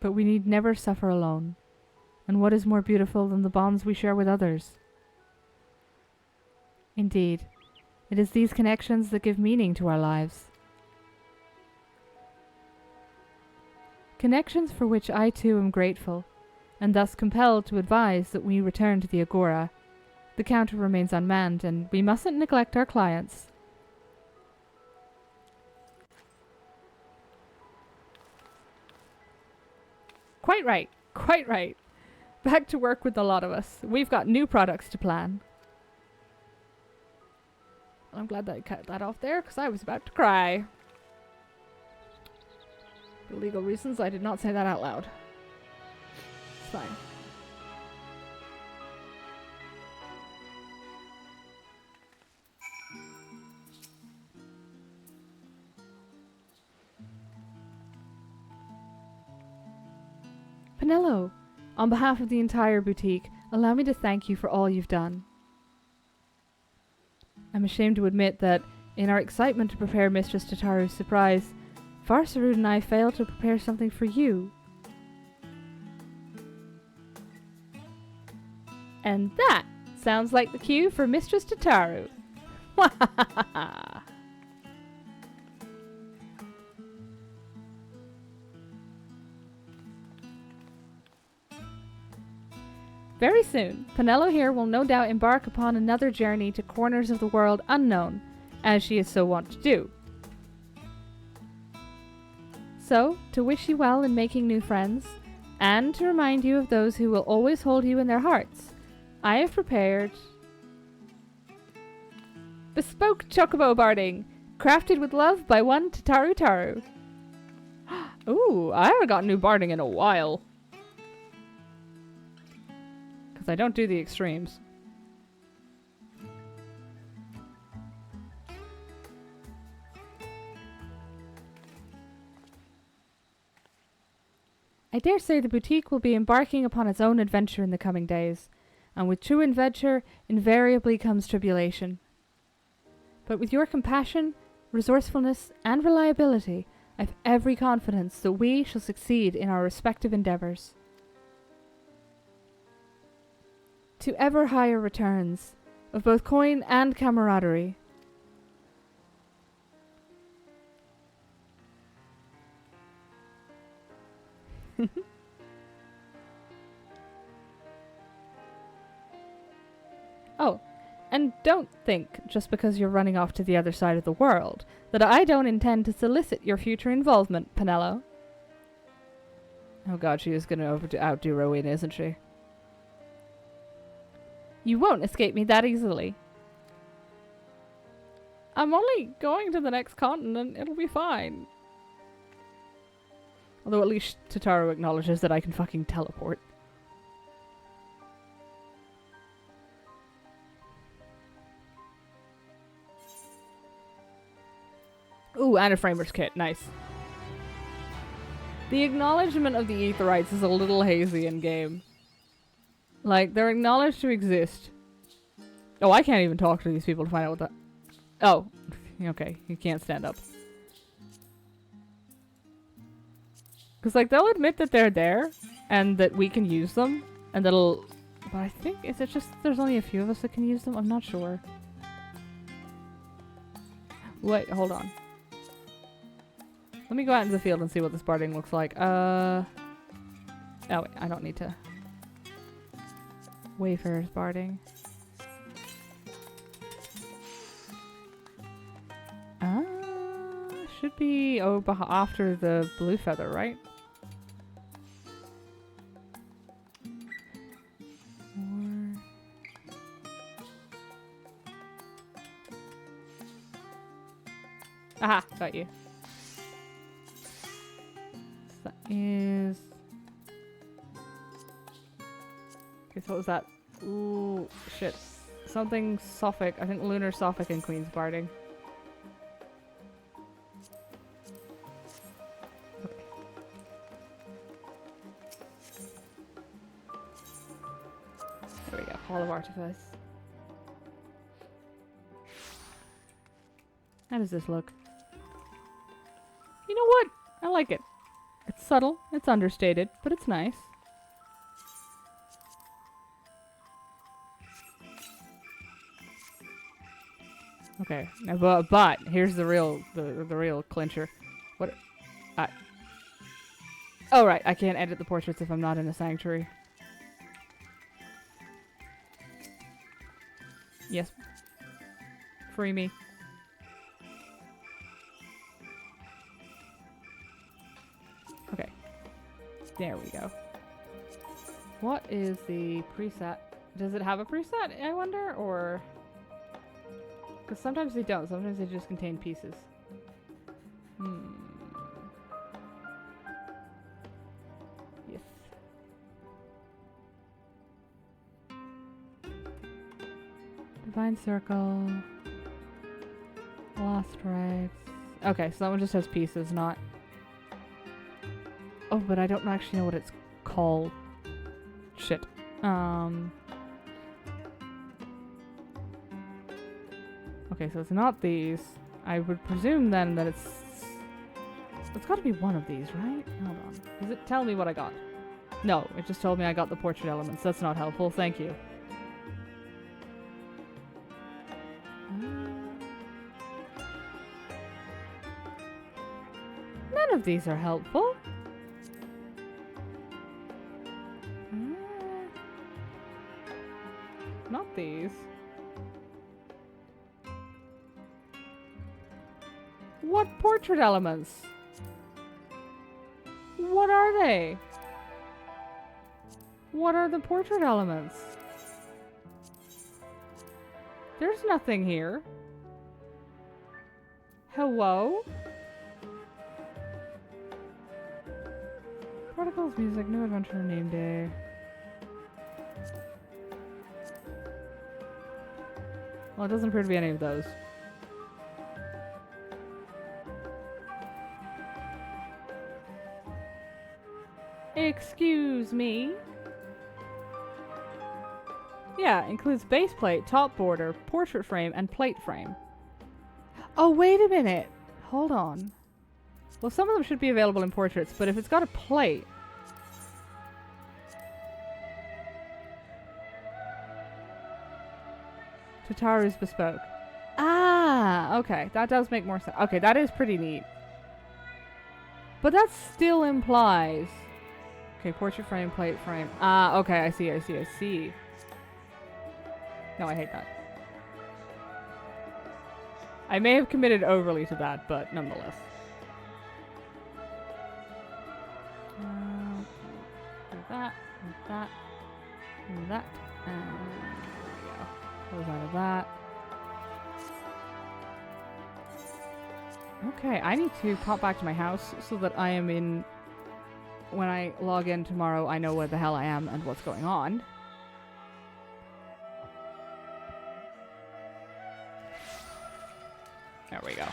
But we need never suffer alone. And what is more beautiful than the bonds we share with others? Indeed, it is these connections that give meaning to our lives. Connections for which I too am grateful, and thus compelled to advise that we return to the Agora. The counter remains unmanned, and we mustn't neglect our clients. Quite right, quite right. Back to work with the lot of us. We've got new products to plan. I'm glad that I cut that off there, because I was about to cry. For legal reasons, I did not say that out loud. It's fine. Penelo, on behalf of the entire boutique, allow me to thank you for all you've done. I'm ashamed to admit that, in our excitement to prepare Mistress Tataru's surprise, Varsarud and I failed to prepare something for you. And that sounds like the cue for Mistress Tataru. Wahahaha! Very soon, Penelo here will no doubt embark upon another journey to corners of the world unknown, as she is so wont to do. So, to wish you well in making new friends, and to remind you of those who will always hold you in their hearts, I have prepared bespoke chocobo barding, crafted with love by one Tataru Taru. Ooh, I haven't got new barding in a while. Because I don't do the extremes. I dare say the boutique will be embarking upon its own adventure in the coming days, and with true adventure invariably comes tribulation. But with your compassion, resourcefulness, and reliability, I've every confidence that we shall succeed in our respective endeavors. To ever higher returns, of both coin and camaraderie. Oh, and don't think, just because you're running off to the other side of the world, that I don't intend to solicit your future involvement, Penello. Oh god, she is going to outdo Rowena, isn't she? You won't escape me that easily. I'm only going to the next continent, it'll be fine. Although at least Tataru acknowledges that I can fucking teleport. Ooh, and a framer's kit. Nice. The acknowledgement of the Aetherites is a little hazy in game. Like, they're acknowledged to exist. Oh, I can't even talk to these people to find out what that... Oh. Okay, you can't stand up. Because, like, they'll admit that they're there, and that we can use them, and that'll... But I think, is it just there's only a few of us that can use them? I'm not sure. Wait, hold on. Let me go out into the field and see what this barding looks like. Oh, wait, I don't need to... Wayfarer's barding. Should be after the blue feather, right? Aha, got you. So that is... Okay, so what was that? Ooh, shit. Something Sophic. I think Lunar Sophic and Queen's Barding. Okay. There we go. Hall of Artifice. How does this look? You know what? I like it. It's subtle, it's understated, but it's nice. Okay, now, but here's the real real clincher. What? Oh right, I can't edit the portraits if I'm not in a sanctuary. Yes. Free me. Okay. There we go. What is the preset? Does it have a preset, I wonder, or... Because sometimes they don't. Sometimes they just contain pieces. Yes. Divine Circle. Lost Rites. Okay, so that one just has pieces, not... Oh, but I don't actually know what it's called. Shit. Okay, so it's not these. I would presume then that it's got to be one of these, right? Hold on. Does it tell me what I got? No, it just told me I got the portrait elements. That's not helpful. Thank you. None of these are helpful. Not these. What portrait elements? What are they? What are the portrait elements? There's nothing here. Hello? Protocols, music, new adventure, name day. Well, it doesn't appear to be any of those. Excuse me? Yeah, includes base plate, top border, portrait frame, and plate frame. Oh, wait a minute. Hold on. Well, some of them should be available in portraits, but if it's got a plate... Tataru's bespoke. Ah, okay. That does make more sense. Okay, that is pretty neat. But that still implies... Okay, portrait frame, plate frame. Ah, okay, I see. No, I hate that. I may have committed overly to that, but nonetheless. That, and that, and there we go. Close out of that. Okay, I need to pop back to my house so that I am in... When I log in tomorrow, I know where the hell I am and what's going on. There we go.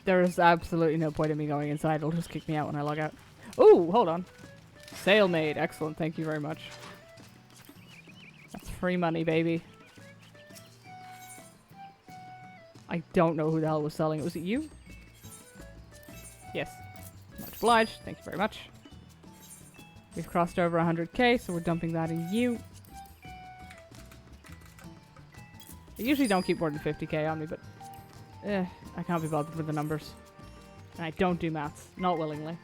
There is absolutely no point in me going inside. It'll just kick me out when I log out. Ooh, hold on. Sale made. Excellent. Thank you very much. That's free money, baby. I don't know who the hell was selling it. Was it you? Yes. Much obliged. Thank you very much. We've crossed over 100k, so we're dumping that in you. I usually don't keep more than 50k on me, but I can't be bothered with the numbers. And I don't do maths. Not willingly.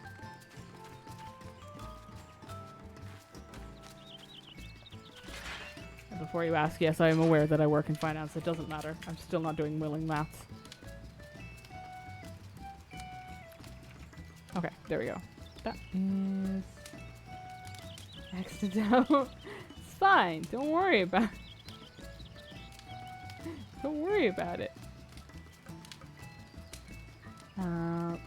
And before you ask, yes, I am aware that I work in finance. It doesn't matter. I'm still not doing willing maths. Okay, there we go. That is... accidental. It's fine. Don't worry about it. Don't worry about it.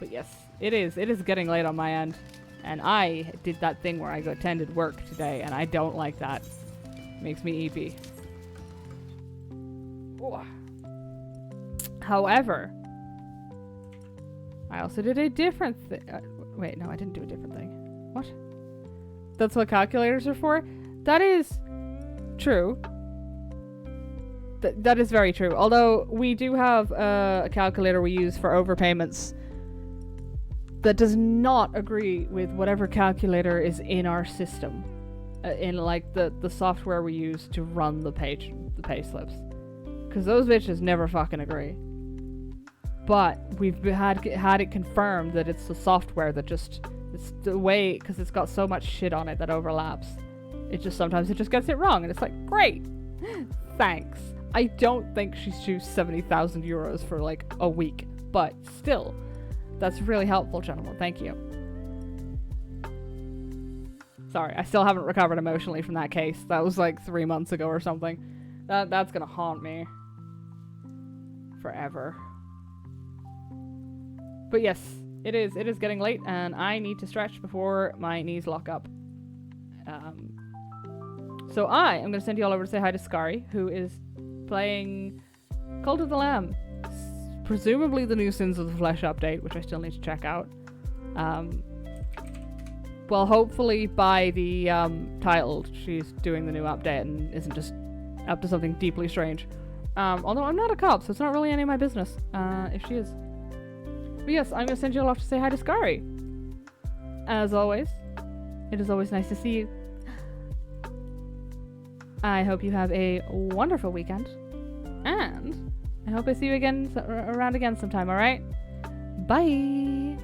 But yes, it is. It is getting late on my end. And I did that thing where I attended work today, and I don't like that. Makes me EP. Oh. However, I also did a different thing. Wait, no, I didn't do a different thing. What? That's what calculators are for? That is true. That is very true. Although we do have a calculator we use for overpayments that does not agree with whatever calculator is in our system. In like the software we use to run the pay slips. Because those bitches never fucking agree. But we've had it confirmed that it's the software that just... It's the way... Because it's got so much shit on it that overlaps. Sometimes it just gets it wrong. And it's like, great! Thanks. I don't think she's due 70,000 euros for like a week. But still, that's really helpful, gentlemen. Thank you. Sorry, I still haven't recovered emotionally from that case. That was like 3 months ago or something. That's gonna haunt me. Forever. But yes, it is getting late and I need to stretch before my knees lock up. So I am going to send you all over to say hi to Scary, who is playing Cult of the Lamb. Presumably the new Sins of the Flesh update, which I still need to check out. Well, hopefully by the titled, she's doing the new update and isn't just up to something deeply strange. Although I'm not a cop, so it's not really any of my business if she is. But yes, I'm going to send you all off to say hi to Scary. As always, it is always nice to see you. I hope you have a wonderful weekend. And I hope I see you again around again sometime, alright? Bye!